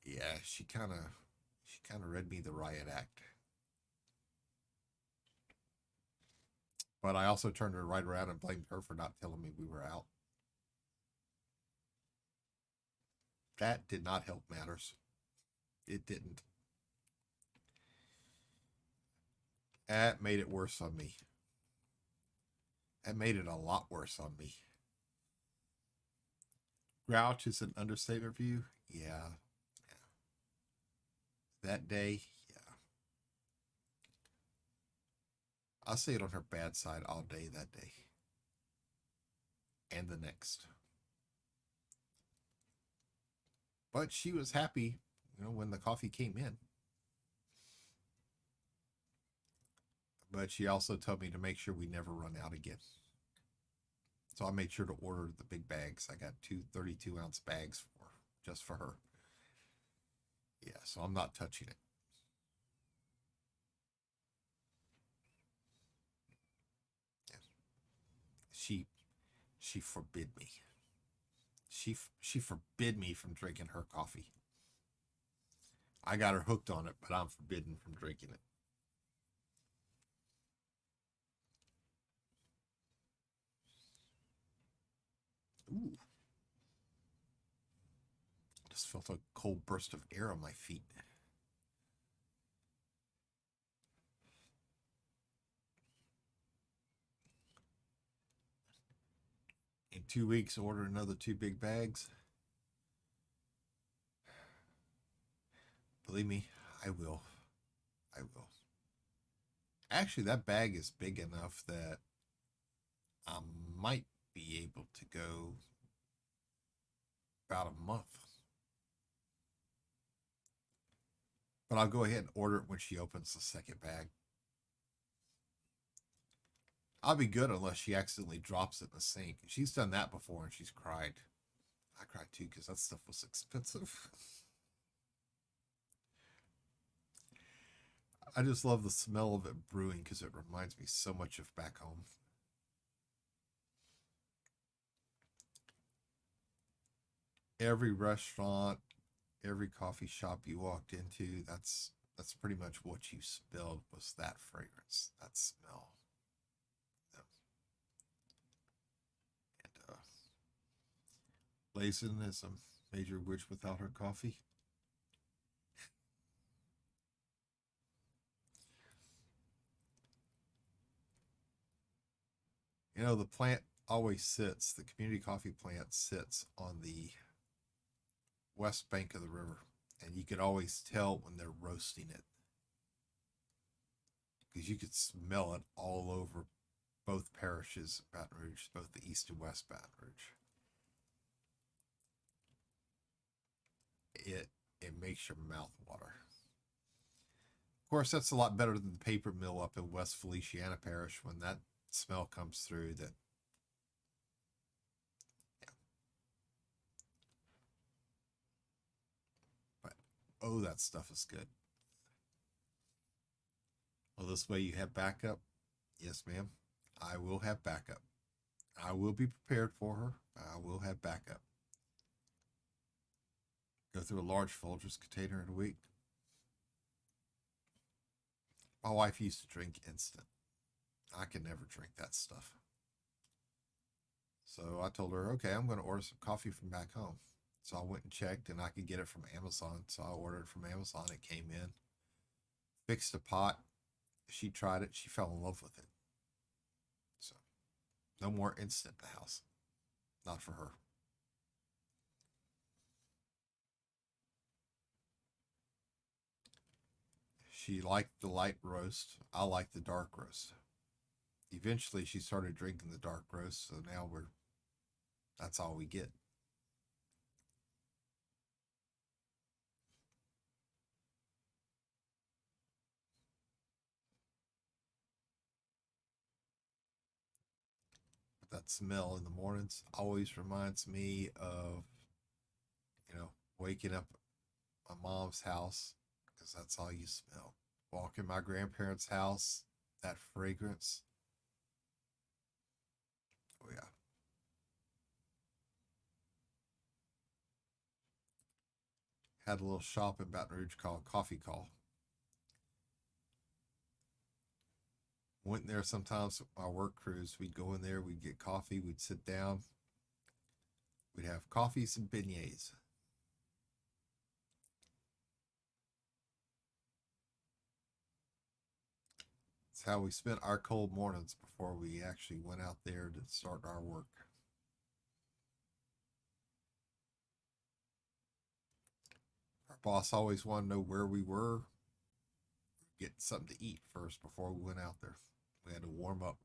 Yeah, she kind of read me the riot act. But I also turned her right around and blamed her for not telling me we were out. That did not help matters. It didn't. That made it worse on me. That made it a lot worse on me. Grouch is an understatement for you? Yeah. That day, yeah. I'll say it on her bad side all day that day. And the next. But she was happy, when the coffee came in. But she also told me to make sure we never run out again. So I made sure to order the big bags. I got two 32-ounce bags just for her. Yeah, so I'm not touching it. Yeah. She she forbid me. She forbid me from drinking her coffee. I got her hooked on it, but I'm forbidden from drinking it. Ooh. Just felt a cold burst of air on my feet. 2 weeks, order another 2 big bags. Believe me, I will. I will. Actually, that bag is big enough that I might be able to go about a month. But I'll go ahead and order it when she opens the second bag. I'll be good unless she accidentally drops it in the sink. She's done that before and she's cried. I cried too because that stuff was expensive. I just love the smell of it brewing because it reminds me so much of back home. Every restaurant, every coffee shop you walked into, that's pretty much what you smelled was that fragrance, that smell. Yeah. And Blazin is a major witch without her coffee. You know, the plant always sits, the community coffee plant sits on the west bank of the river, and you could always tell when they're roasting it because you could smell it all over both parishes of Baton Rouge, both the east and west Baton Rouge. It makes your mouth water. Of course, that's a lot better than the paper mill up in West Feliciana Parish when that smell comes through. That, yeah. But oh, that stuff is good. Well, this way you have backup. Yes, ma'am. I will have backup. I will be prepared for her. I will have backup. Go through a large Folgers container in a week. My wife used to drink instant. I could never drink that stuff. So I told her, okay, I'm going to order some coffee from back home. So I went and checked, and I could get it from Amazon. So I ordered it from Amazon. It came in, fixed a pot. She tried it. She fell in love with it. So no more instant in the house. Not for her. She liked the light roast. I like the dark roast. Eventually, she started drinking the dark roast. So now that's all we get. But that smell in the mornings always reminds me of, waking up at my mom's house because that's all you smell. Walk in my grandparents' house, that fragrance. Oh, yeah. Had a little shop in Baton Rouge called Coffee Call. Went in there sometimes with my work crews. We'd go in there, we'd get coffee, we'd sit down, we'd have coffees and beignets. It's how we spent our cold mornings before we actually went out there to start our work. Our boss always wanted to know where we were, get something to eat first before we went out there. We had to warm up.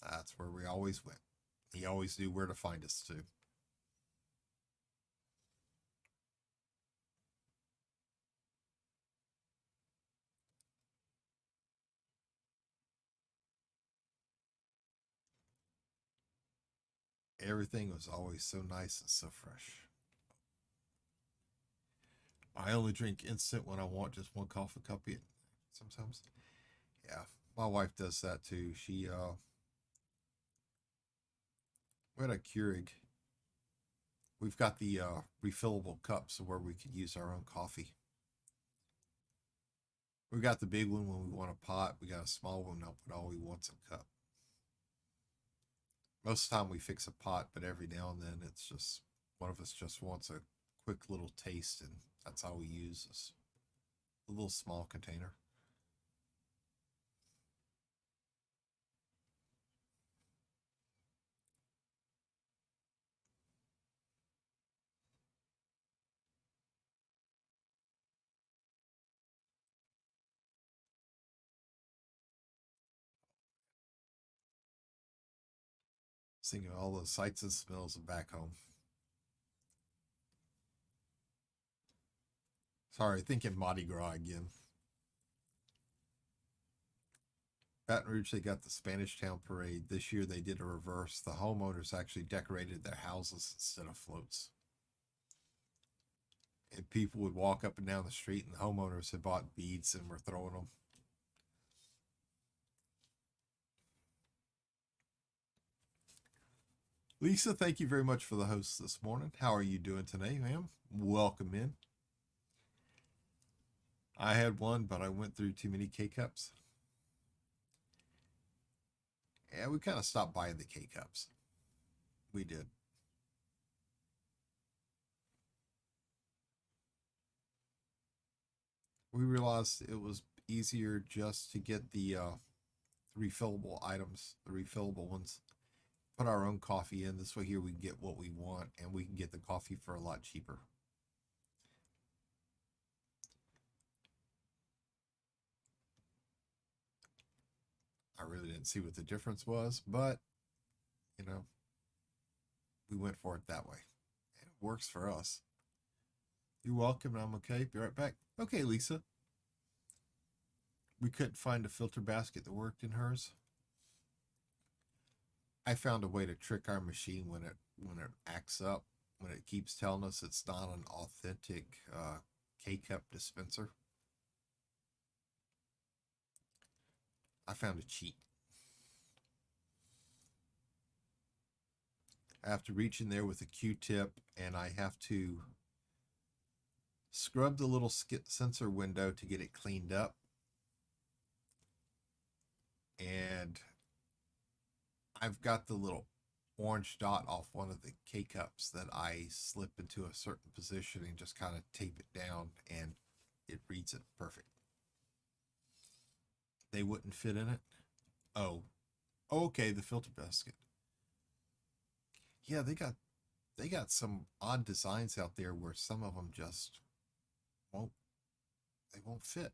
That's where we always went. He always knew where to find us too. Everything was always so nice and so fresh. I only drink instant when I want just one coffee cup sometimes. Yeah, my wife does that too. We had a Keurig. We've got the refillable cups where we could use our own coffee. We got the big one when we want a pot. We got a small one that put all we want's a cup. Most of the time we fix a pot, but every now and then it's just one of us just wants a quick little taste, and that's how we use this a little small container. Thinking of all the sights and smells of back home. Sorry, thinking Mardi Gras again. Baton Rouge, they got the Spanish Town Parade. This year they did a reverse. The homeowners actually decorated their houses instead of floats. And people would walk up and down the street, and the homeowners had bought beads and were throwing them. Lisa, thank you very much for the host this morning. How are you doing today, ma'am? Welcome in. I had one, but I went through too many K-Cups. Yeah, we kind of stopped buying the K-Cups. We did. We realized it was easier just to get the refillable items, the refillable ones. Put our own coffee in. This way here we can get what we want, and we can get the coffee for a lot cheaper. I really didn't see what the difference was, but you know, we went for it that way. It works for us. You're welcome. I'm okay. Be right back. Okay, Lisa. We couldn't find a filter basket that worked in hers. I found a way to trick our machine when it acts up, when it keeps telling us it's not an authentic K-Cup dispenser. I found a cheat. I have to reach in there with a Q-tip, and I have to scrub the little sensor window to get it cleaned up. And I've got the little orange dot off one of the K-Cups that I slip into a certain position and just kind of tape it down, and it reads it perfect. They wouldn't fit in it. Oh, okay, the filter basket. Yeah, they got some odd designs out there where some of them just won't fit.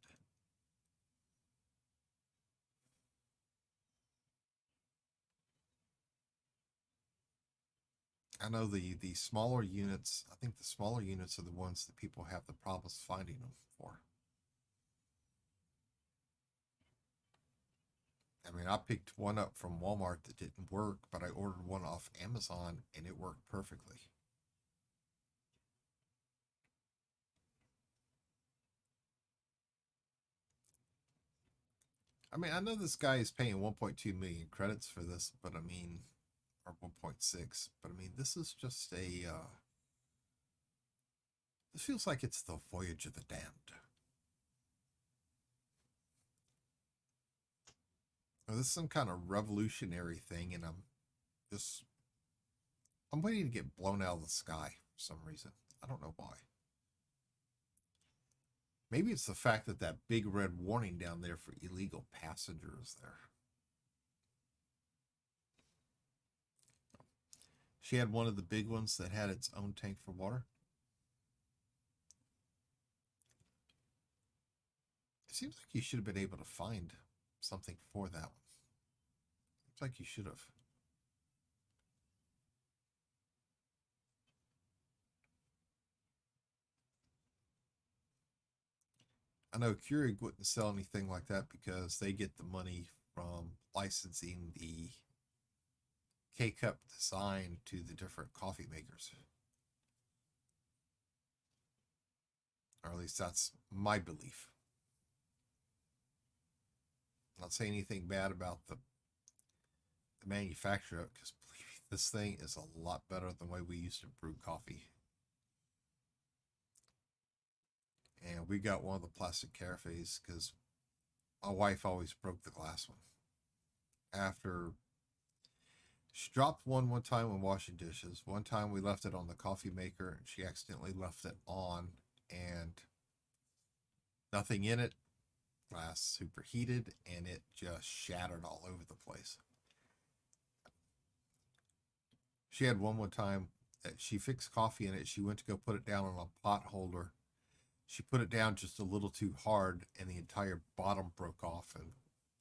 I know the smaller units, I think the smaller units are the ones that people have the problems finding them for. I mean, I picked one up from Walmart that didn't work, but I ordered one off Amazon and it worked perfectly. I mean, I know this guy is paying 1.2 million credits for this, but I mean, or 1.6, but I mean, this is just a, this feels like it's the Voyage of the Damned. Or this is some kind of revolutionary thing, and I'm waiting to get blown out of the sky for some reason. I don't know why. Maybe it's the fact that that big red warning down there for illegal passengers there. She had one of the big ones that had its own tank for water. It seems like you should have been able to find something for that one. Seems like you should have. I know Keurig wouldn't sell anything like that because they get the money from licensing the K-Cup design to the different coffee makers. Or at least that's my belief. I'm not saying anything bad about the manufacturer, because believe me, this thing is a lot better than the way we used to brew coffee. And we got one of the plastic carafes because my wife always broke the glass one. After she dropped one time when washing dishes. One time we left it on the coffee maker and she accidentally left it on and nothing in it. Glass superheated and it just shattered all over the place. She had one time that she fixed coffee in it. She went to go put it down on a pot holder. She put it down just a little too hard and the entire bottom broke off and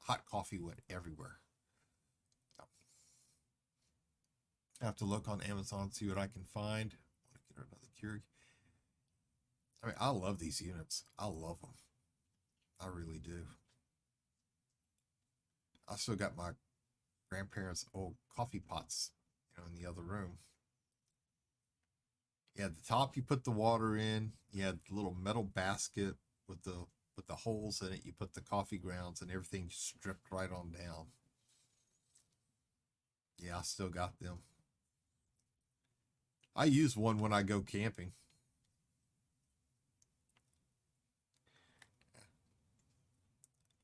hot coffee went everywhere. I have to look on Amazon, see what I can find. I want to get another Keurig. I mean, I love these units. I love them. I really do. I still got my grandparents' old coffee pots, in the other room. Yeah, at the top you put the water in. You had the little metal basket with the holes in it. You put the coffee grounds and everything stripped right on down. Yeah, I still got them. I use one when I go camping.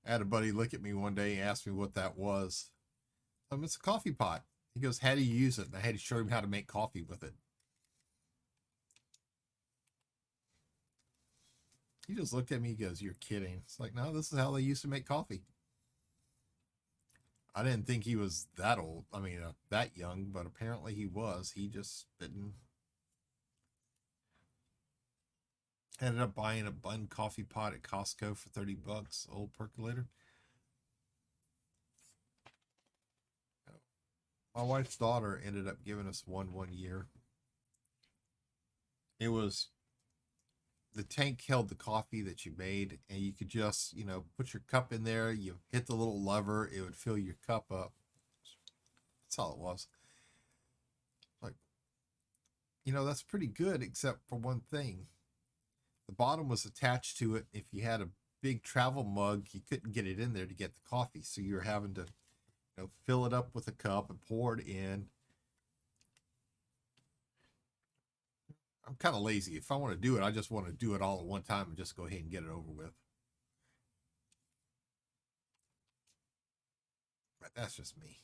I had a buddy look at me one day and ask me what that was. It's a coffee pot. He goes, "How do you use it?" And I had to show him how to make coffee with it. He just looked at me. He goes, "You're kidding." It's like, no, this is how they used to make coffee. I didn't think he was that old. I mean, that young, but apparently he was. He just didn't. Ended up buying a bun coffee pot at Costco for $30. Old percolator. My wife's daughter ended up giving us one year. It was the tank held the coffee that you made, and you could just, put your cup in there. You hit the little lever, it would fill your cup up. That's all it was. Like, that's pretty good, except for one thing. The bottom was attached to it. If you had a big travel mug, you couldn't get it in there to get the coffee, so you were having to, fill it up with a cup and pour it in. I'm kind of lazy. If I want to do it, I just want to do it all at one time and just go ahead and get it over with. But that's just me.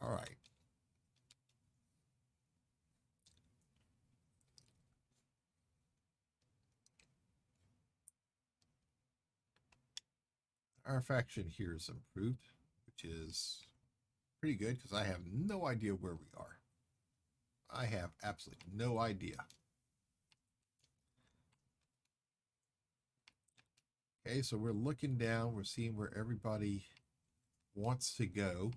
All right. Our faction here is improved, which is pretty good because I have no idea where we are. I have absolutely no idea. Okay, so we're looking down. We're seeing where everybody wants to go.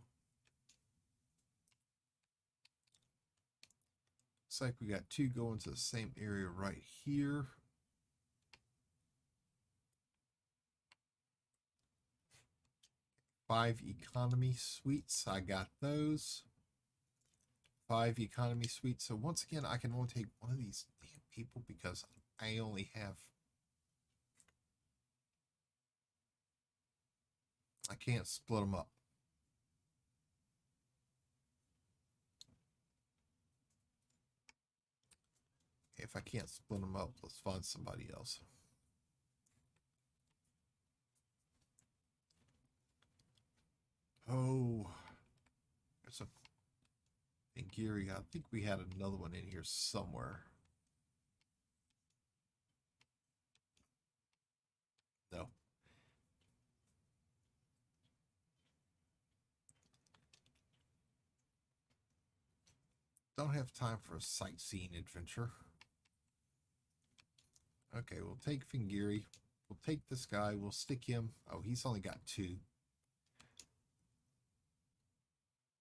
Looks like we got 2 going to the same area right here. Five economy suites. I got those. 5 economy suites. So once again, I can only take one of these damn people because I only have. I can't split them up. If I can't split them up, let's find somebody else. Oh, there's a Gary. I think we had another one in here somewhere. No. Don't have time for a sightseeing adventure. Okay, we'll take Fingiri. We'll take this guy. We'll stick him. Oh, he's only got 2.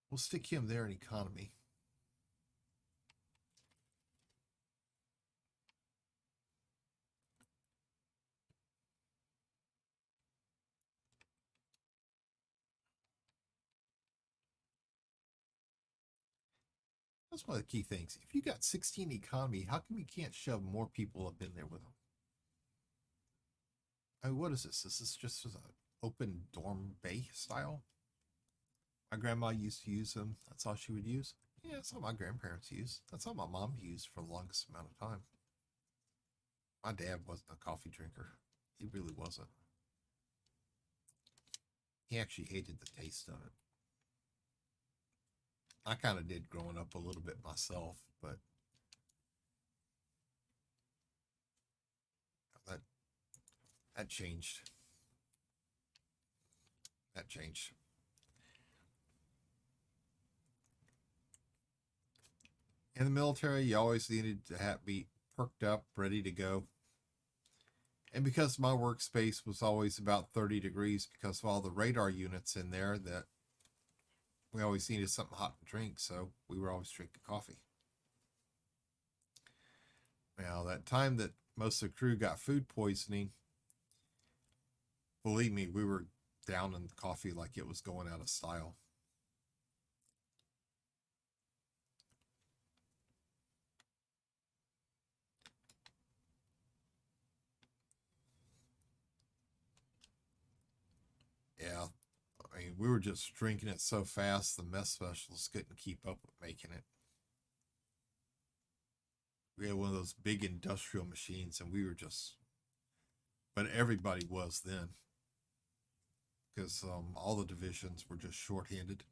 We'll stick him there in economy. That's one of the key things. If you got 16 economy, how come you can't shove more people up in there with them? I mean, what is this? Is this just an open dorm bay style? My grandma used to use them. That's all she would use. Yeah, that's all my grandparents used. That's all my mom used for the longest amount of time. My dad wasn't a coffee drinker. He really wasn't. He actually hated the taste of it. I kind of did growing up a little bit myself, but that that changed. That changed. In the military, you always needed to be perked up, ready to go. And because my workspace was always about 30 degrees because of all the radar units in there, that we always needed something hot to drink, so we were always drinking coffee. Now, that time that most of the crew got food poisoning, believe me, we were down in coffee like it was going out of style. Yeah, I mean, we were just drinking it so fast, the mess specialists couldn't keep up with making it. We had one of those big industrial machines, and we were just, but everybody was then, because all the divisions were just shorthanded.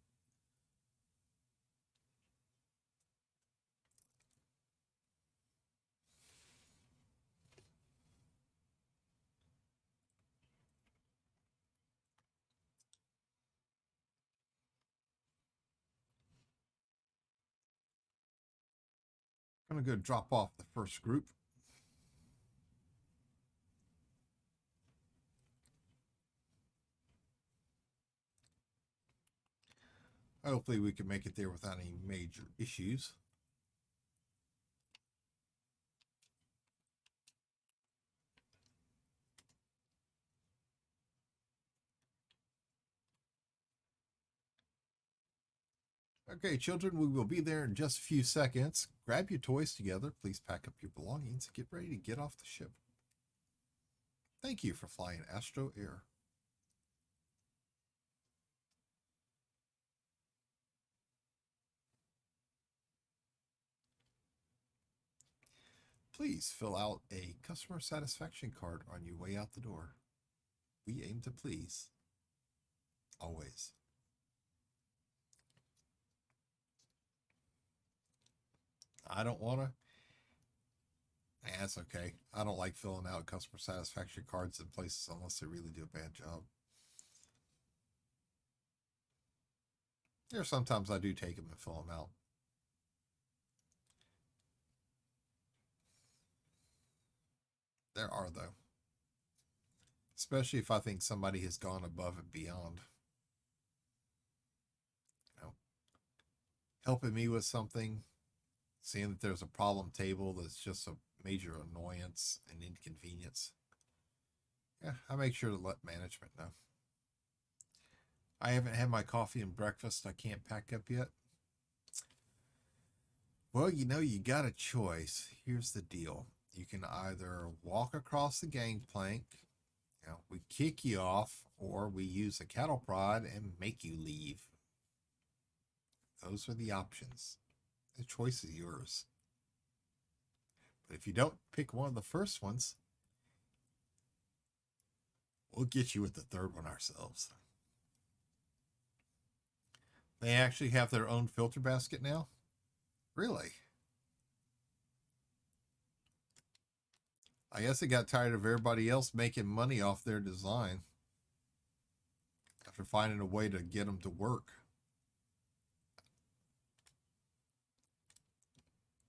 I'm going to go drop off the first group. Hopefully we can make it there without any major issues. Okay, children, we will be there in just a few seconds. Grab your toys together. Please pack up your belongings and get ready to get off the ship. Thank you for flying Astro Air. Please fill out a customer satisfaction card on your way out the door. We aim to please. Always. I don't want to. That's okay. I don't like filling out customer satisfaction cards in places unless they really do a bad job. There are sometimes I do take them and fill them out. There are, though. Especially if I think somebody has gone above and beyond. You know, helping me with something, seeing that there's a problem table that's just a major annoyance and inconvenience. Yeah, I make sure to let management know. I haven't had my coffee and breakfast. I can't pack up yet. Well, you got a choice. Here's the deal. You can either walk across the gangplank, we kick you off, or we use a cattle prod and make you leave. Those are the options. The choice is yours. But if you don't pick one of the first ones, we'll get you with the third one ourselves. They actually have their own filter basket now? Really? I guess they got tired of everybody else making money off their design after finding a way to get them to work.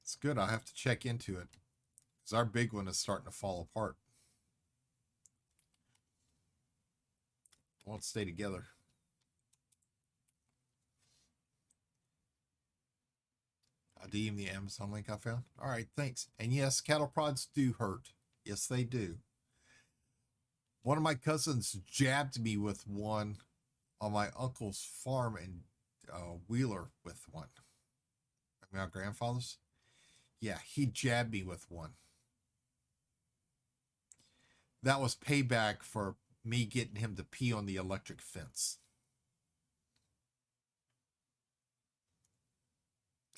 It's good. I have to check into it because our big one is starting to fall apart. Won't stay together. I DM the Amazon link I found. All right, thanks. And yes, cattle prods do hurt. Yes, they do. One of my cousins jabbed me with one on my uncle's farm in Wheeler with one. My grandfather's. Yeah, he jabbed me with one. That was payback for me getting him to pee on the electric fence.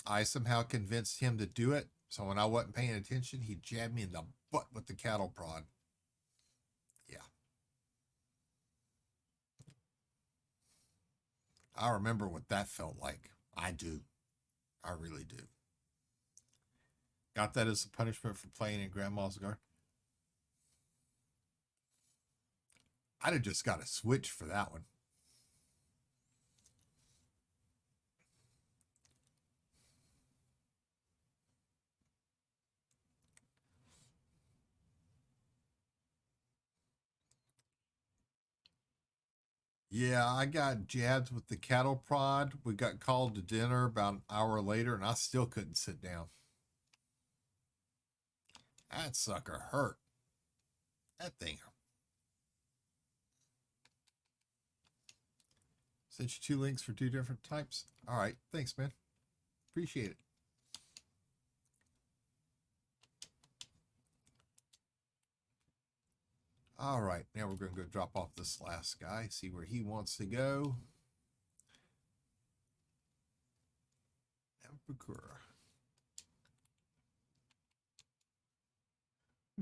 I somehow convinced him to do it, so when I wasn't paying attention, he jabbed me in the butt with the cattle prod. Yeah. I remember what that felt like. I do. I really do. Got that as a punishment for playing in Grandma's garden. I'd have just got a switch for that one. Yeah, I got jabbed with the cattle prod. We got called to dinner about an hour later, and I still couldn't sit down. That sucker hurt. That thing. Sent you two links for two different types. All right. Thanks, man. Appreciate it. All right. Now we're going to go drop off this last guy, see where he wants to go. Bakura.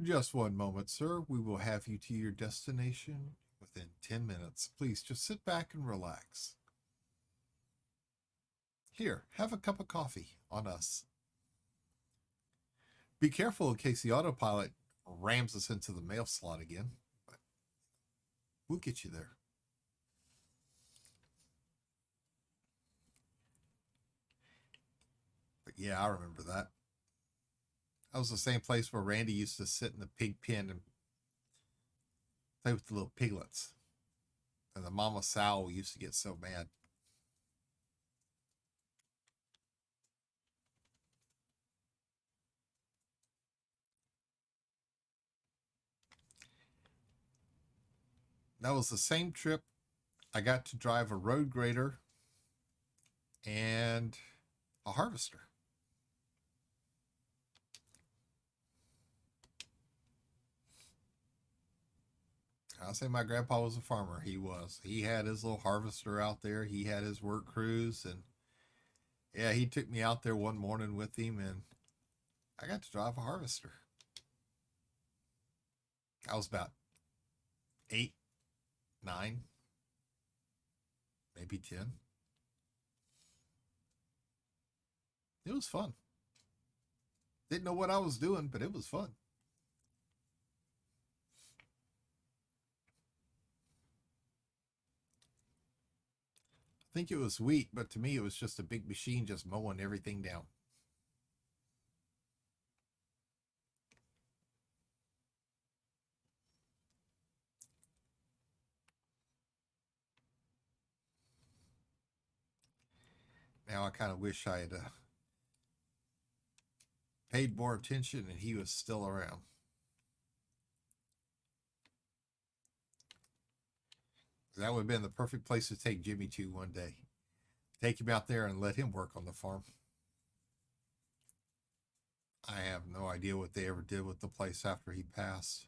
Just one moment, sir. We will have you to your destination within 10 minutes. Please just sit back and relax. Here, have a cup of coffee on us. Be careful in case the autopilot rams us into the mail slot again. But we'll get you there. But yeah, I remember that. That was the same place where Randy used to sit in the pig pen and play with the little piglets. And the mama sow used to get so mad. That was the same trip. I got to drive a road grader and a harvester. I'll say my grandpa was a farmer. He was. He had his little harvester out there. He had his work crews. And yeah, he took me out there one morning with him and I got to drive a harvester. I was about 8, 9, maybe 10. It was fun. Didn't know what I was doing, but it was fun. I think it was wheat, but to me it was just a big machine just mowing everything down. Now I kind of wish I had paid more attention and he was still around. That would have been the perfect place to take Jimmy to one day. Take him out there and let him work on the farm. I have no idea what they ever did with the place after he passed.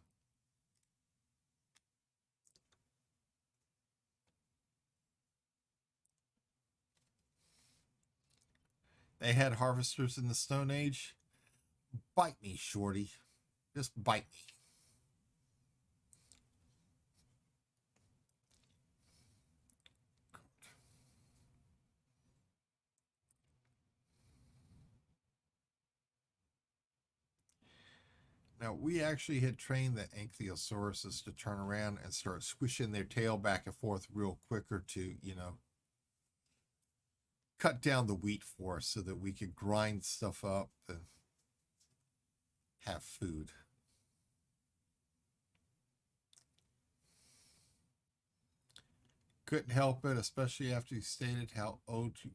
They had harvesters in the Stone Age. Bite me, Shorty. Just bite me. Now, we actually had trained the ankylosaurus to turn around and start squishing their tail back and forth real quicker to, cut down the wheat for us so that we could grind stuff up and have food. Couldn't help it, especially after you stated how old you.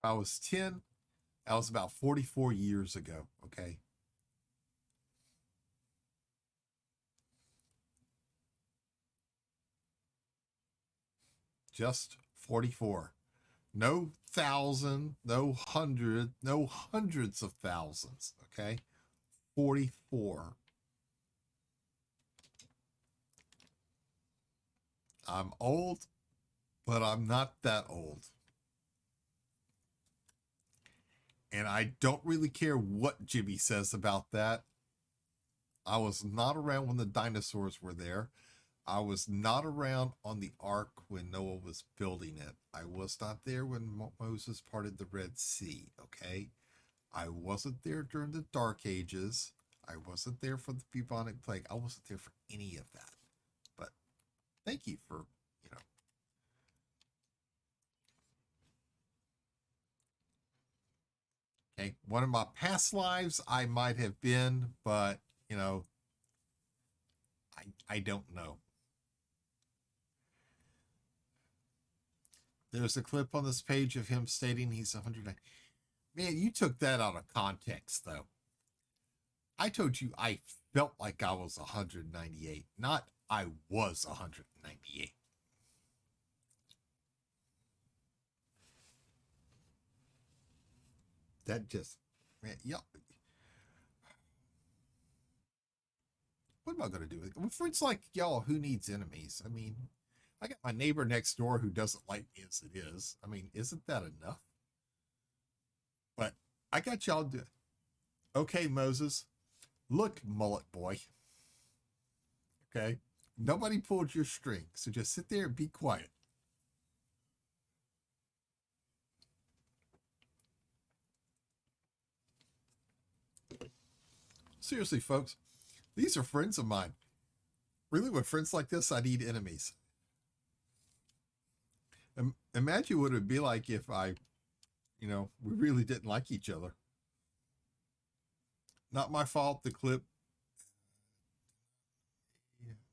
I was 10. That was about 44 years ago. Okay. Just 44. No thousand, no hundred, no hundreds of thousands. Okay. 44. I'm old, but I'm not that old. And I don't really care what Jimmy says about that. I was not around when the dinosaurs were there. I was not around on the ark when Noah was building it. I was not there when Moses parted the Red Sea, okay? I wasn't there during the Dark Ages. I wasn't there for the bubonic plague. I wasn't there for any of that. But Thank you for, you know, okay. One of my past lives I might have been, but, you know, I don't know. There's a clip on this page of him stating he's 100. Man, you took that out of context, though. I told you I felt like I was 198, not I was 198. That just, man, yeah. What am I going to do? With friends like y'all, who needs enemies? I mean, I got my neighbor next door who doesn't like me as it is. I mean, isn't that enough? But I got y'all. Okay, Moses. Look, mullet boy. Okay. Nobody pulled your string, so just sit there and be quiet. Seriously, folks, these are friends of mine. Really, with friends like this, I need enemies. Imagine what it would be like if we really didn't like each other. Not my fault, the clip.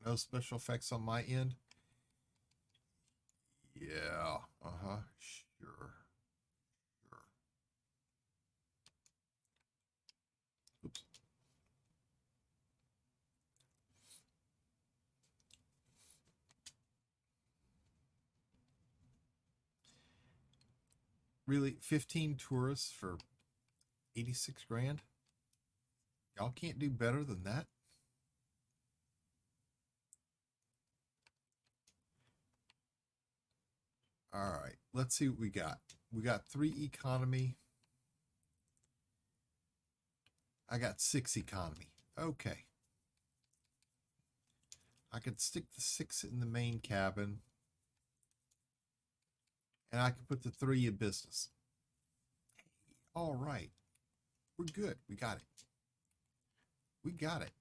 No special effects on my end. Yeah, sure. Sure. Oops. Really, 15 tourists for 86 grand? Y'all can't do better than that? All right, let's see what we got. We got 3 economy. I got 6 economy. Okay. I could stick the 6 in the main cabin. And I can put the 3 in business. All right. We're good. We got it. We got it.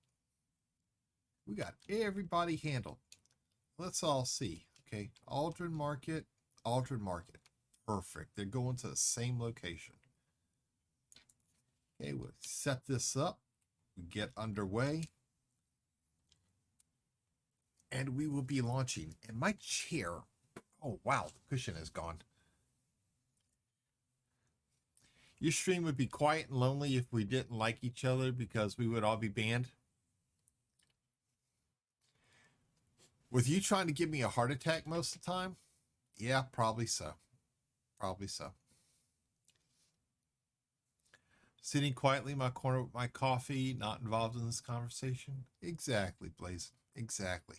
We got everybody handled. Let's all see. Okay. Aldrin Market. Aldrin Market. Perfect. They're going to the same location. Okay. We'll set this up. We get underway. And we will be launching. And my chair. Oh, wow. The cushion is gone. Your stream would be quiet and lonely if we didn't like each other because we would all be banned. With you trying to give me a heart attack most of the time? Yeah, probably so. Probably so. Sitting quietly in my corner with my coffee, not involved in this conversation? Exactly, Blaze. Exactly.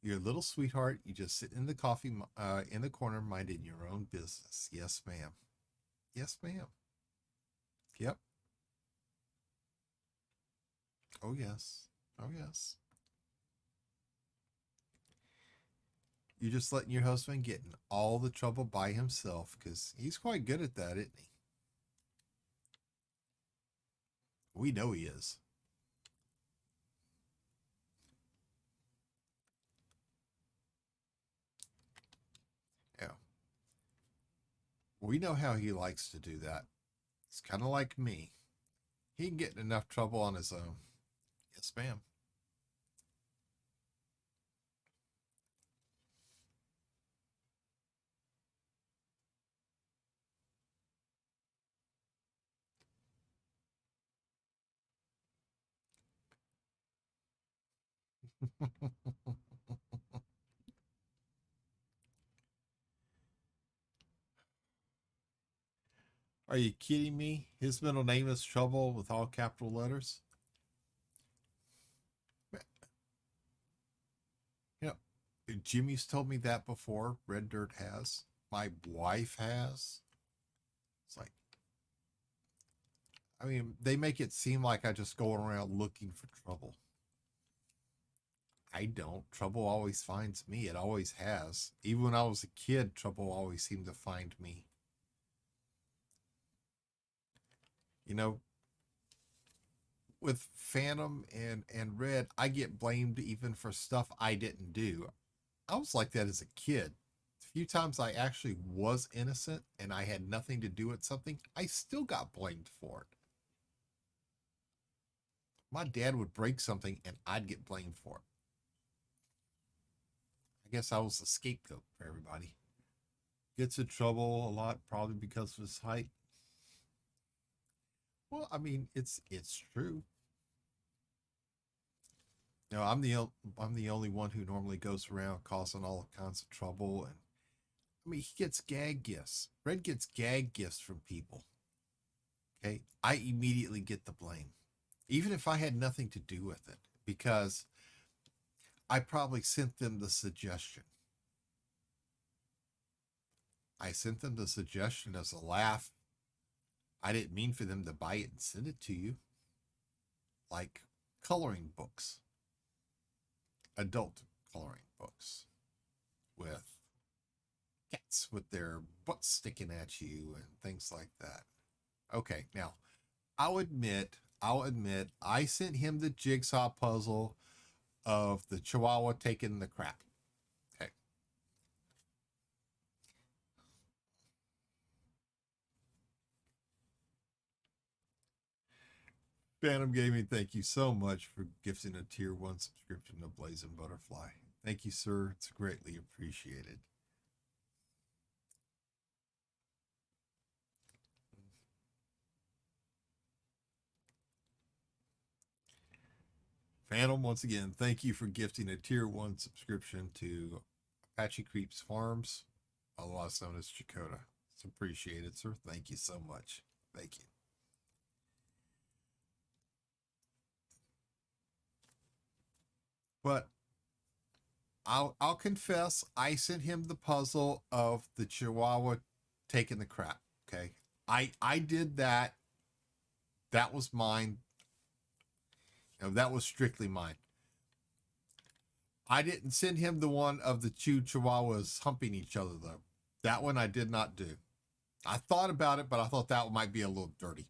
You're a little sweetheart. You just sit in the coffee in the corner, minding your own business. Yes, ma'am. Yes, ma'am. Yep. Oh, yes. Oh, yes. You're just letting your husband get in all the trouble by himself because he's quite good at that, isn't he? We know he is. Yeah. We know how he likes to do that. It's kind of like me. He can get in enough trouble on his own. Yes, ma'am. Are you kidding me? His middle name is Trouble with all capital letters. You know, Jimmy's told me that before. Red Dirt has. My wife has. It's like, I mean, they make it seem like I just go around looking for trouble. I don't. Trouble always finds me. It always has. Even when I was a kid, trouble always seemed to find me. You know, with Phantom and Red, I get blamed even for stuff I didn't do. I was like that as a kid. A few times I actually was innocent and I had nothing to do with something, I still got blamed for it. My dad would break something and I'd get blamed for it. I guess I was the scapegoat for everybody. Gets in trouble a lot, probably because of his height. Well, I mean, it's true. You know, I'm the only one who normally goes around causing all kinds of trouble, and I mean, he gets gag gifts. Red gets gag gifts from people. Okay, I immediately get the blame, even if I had nothing to do with it, because I probably sent them the suggestion. I sent them the suggestion as a laugh. I didn't mean for them to buy it and send it to you. Like coloring books, adult coloring books with cats with their butts sticking at you and things like that. Okay, now I'll admit, I sent him the jigsaw puzzle of the Chihuahua taking the crap. Okay. Phantom Gaming, thank you so much for gifting a tier 1 subscription to Blazing Butterfly. Thank you, sir. It's greatly appreciated. Phantom, once again, thank you for gifting a tier 1 subscription to Apache Creeps Farms, otherwise known as Chakota. It's appreciated, sir. Thank you so much. Thank you. But I'll confess, I sent him the puzzle of the Chihuahua taking the crap. Okay. I did that. That was mine. You know, that was strictly mine. I didn't send him the one of the two Chihuahuas humping each other though. That one I did not do. I thought about it, but I thought that might be a little dirty.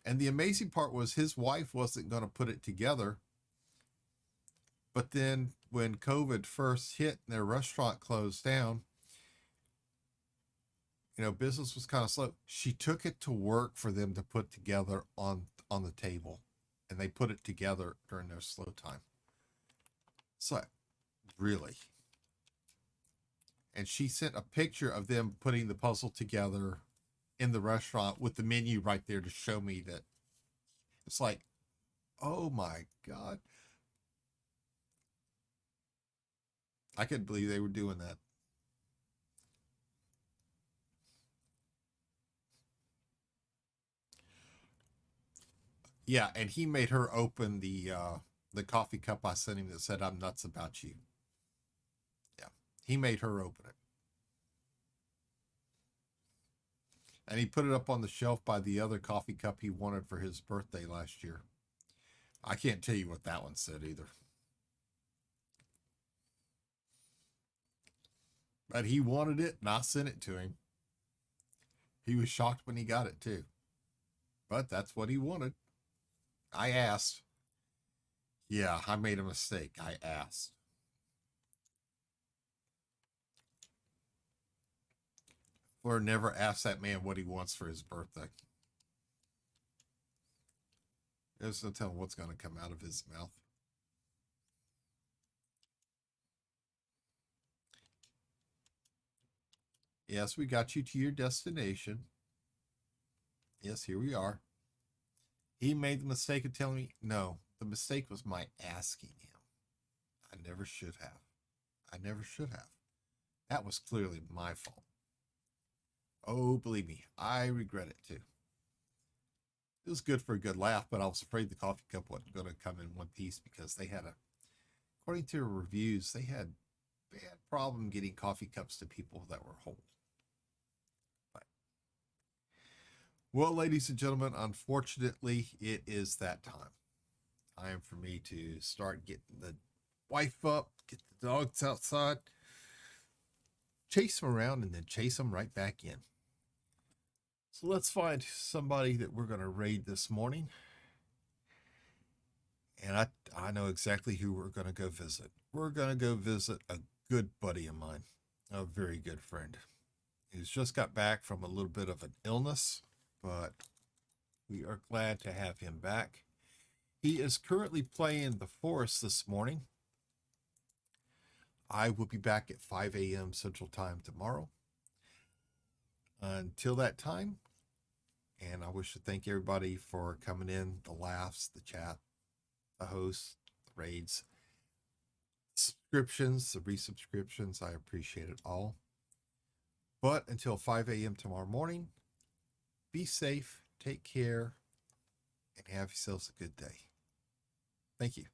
And the amazing part was his wife wasn't going to put it together. But then when COVID first hit and their restaurant closed down, you know, business was kind of slow. She took it to work for them to put together on the table, and they put it together during their slow time. So, really. And she sent a picture of them putting the puzzle together in the restaurant with the menu right there to show me that it's like, oh my God. I couldn't believe they were doing that. Yeah, and he made her open the coffee cup I sent him that said I'm nuts about you. Yeah. He made her open it. And he put it up on the shelf by the other coffee cup he wanted for his birthday last year. I can't tell you what that one said either. But he wanted it and I sent it to him. He was shocked when he got it too. But that's what he wanted. I asked. Yeah, I made a mistake. I asked. Or never ask that man what he wants for his birthday. There's no telling what's going to come out of his mouth. Yes, we got you to your destination. Yes, here we are. He made the mistake of telling me, no, the mistake was my asking him. I never should have. I never should have. That was clearly my fault. Oh, believe me, I regret it too. It was good for a good laugh, but I was afraid the coffee cup wasn't going to come in one piece because they had according to reviews, they had bad problem getting coffee cups to people that were whole. But, well, ladies and gentlemen, unfortunately, it is that time. Time for me to start getting the wife up, get the dogs outside, chase them around, and then chase them right back in. So let's find somebody that we're going to raid this morning. And I know exactly who we're going to go visit. We're going to go visit a good buddy of mine, a very good friend. He's just got back from a little bit of an illness, but we are glad to have him back. He is currently playing the Forest this morning. I will be back at 5 a.m. Central Time tomorrow. Until that time, and I wish to thank everybody for coming in, the laughs, the chat, the hosts, the raids, subscriptions, the resubscriptions. I appreciate it all. But until 5 a.m. tomorrow morning, be safe, take care, and have yourselves a good day. Thank you.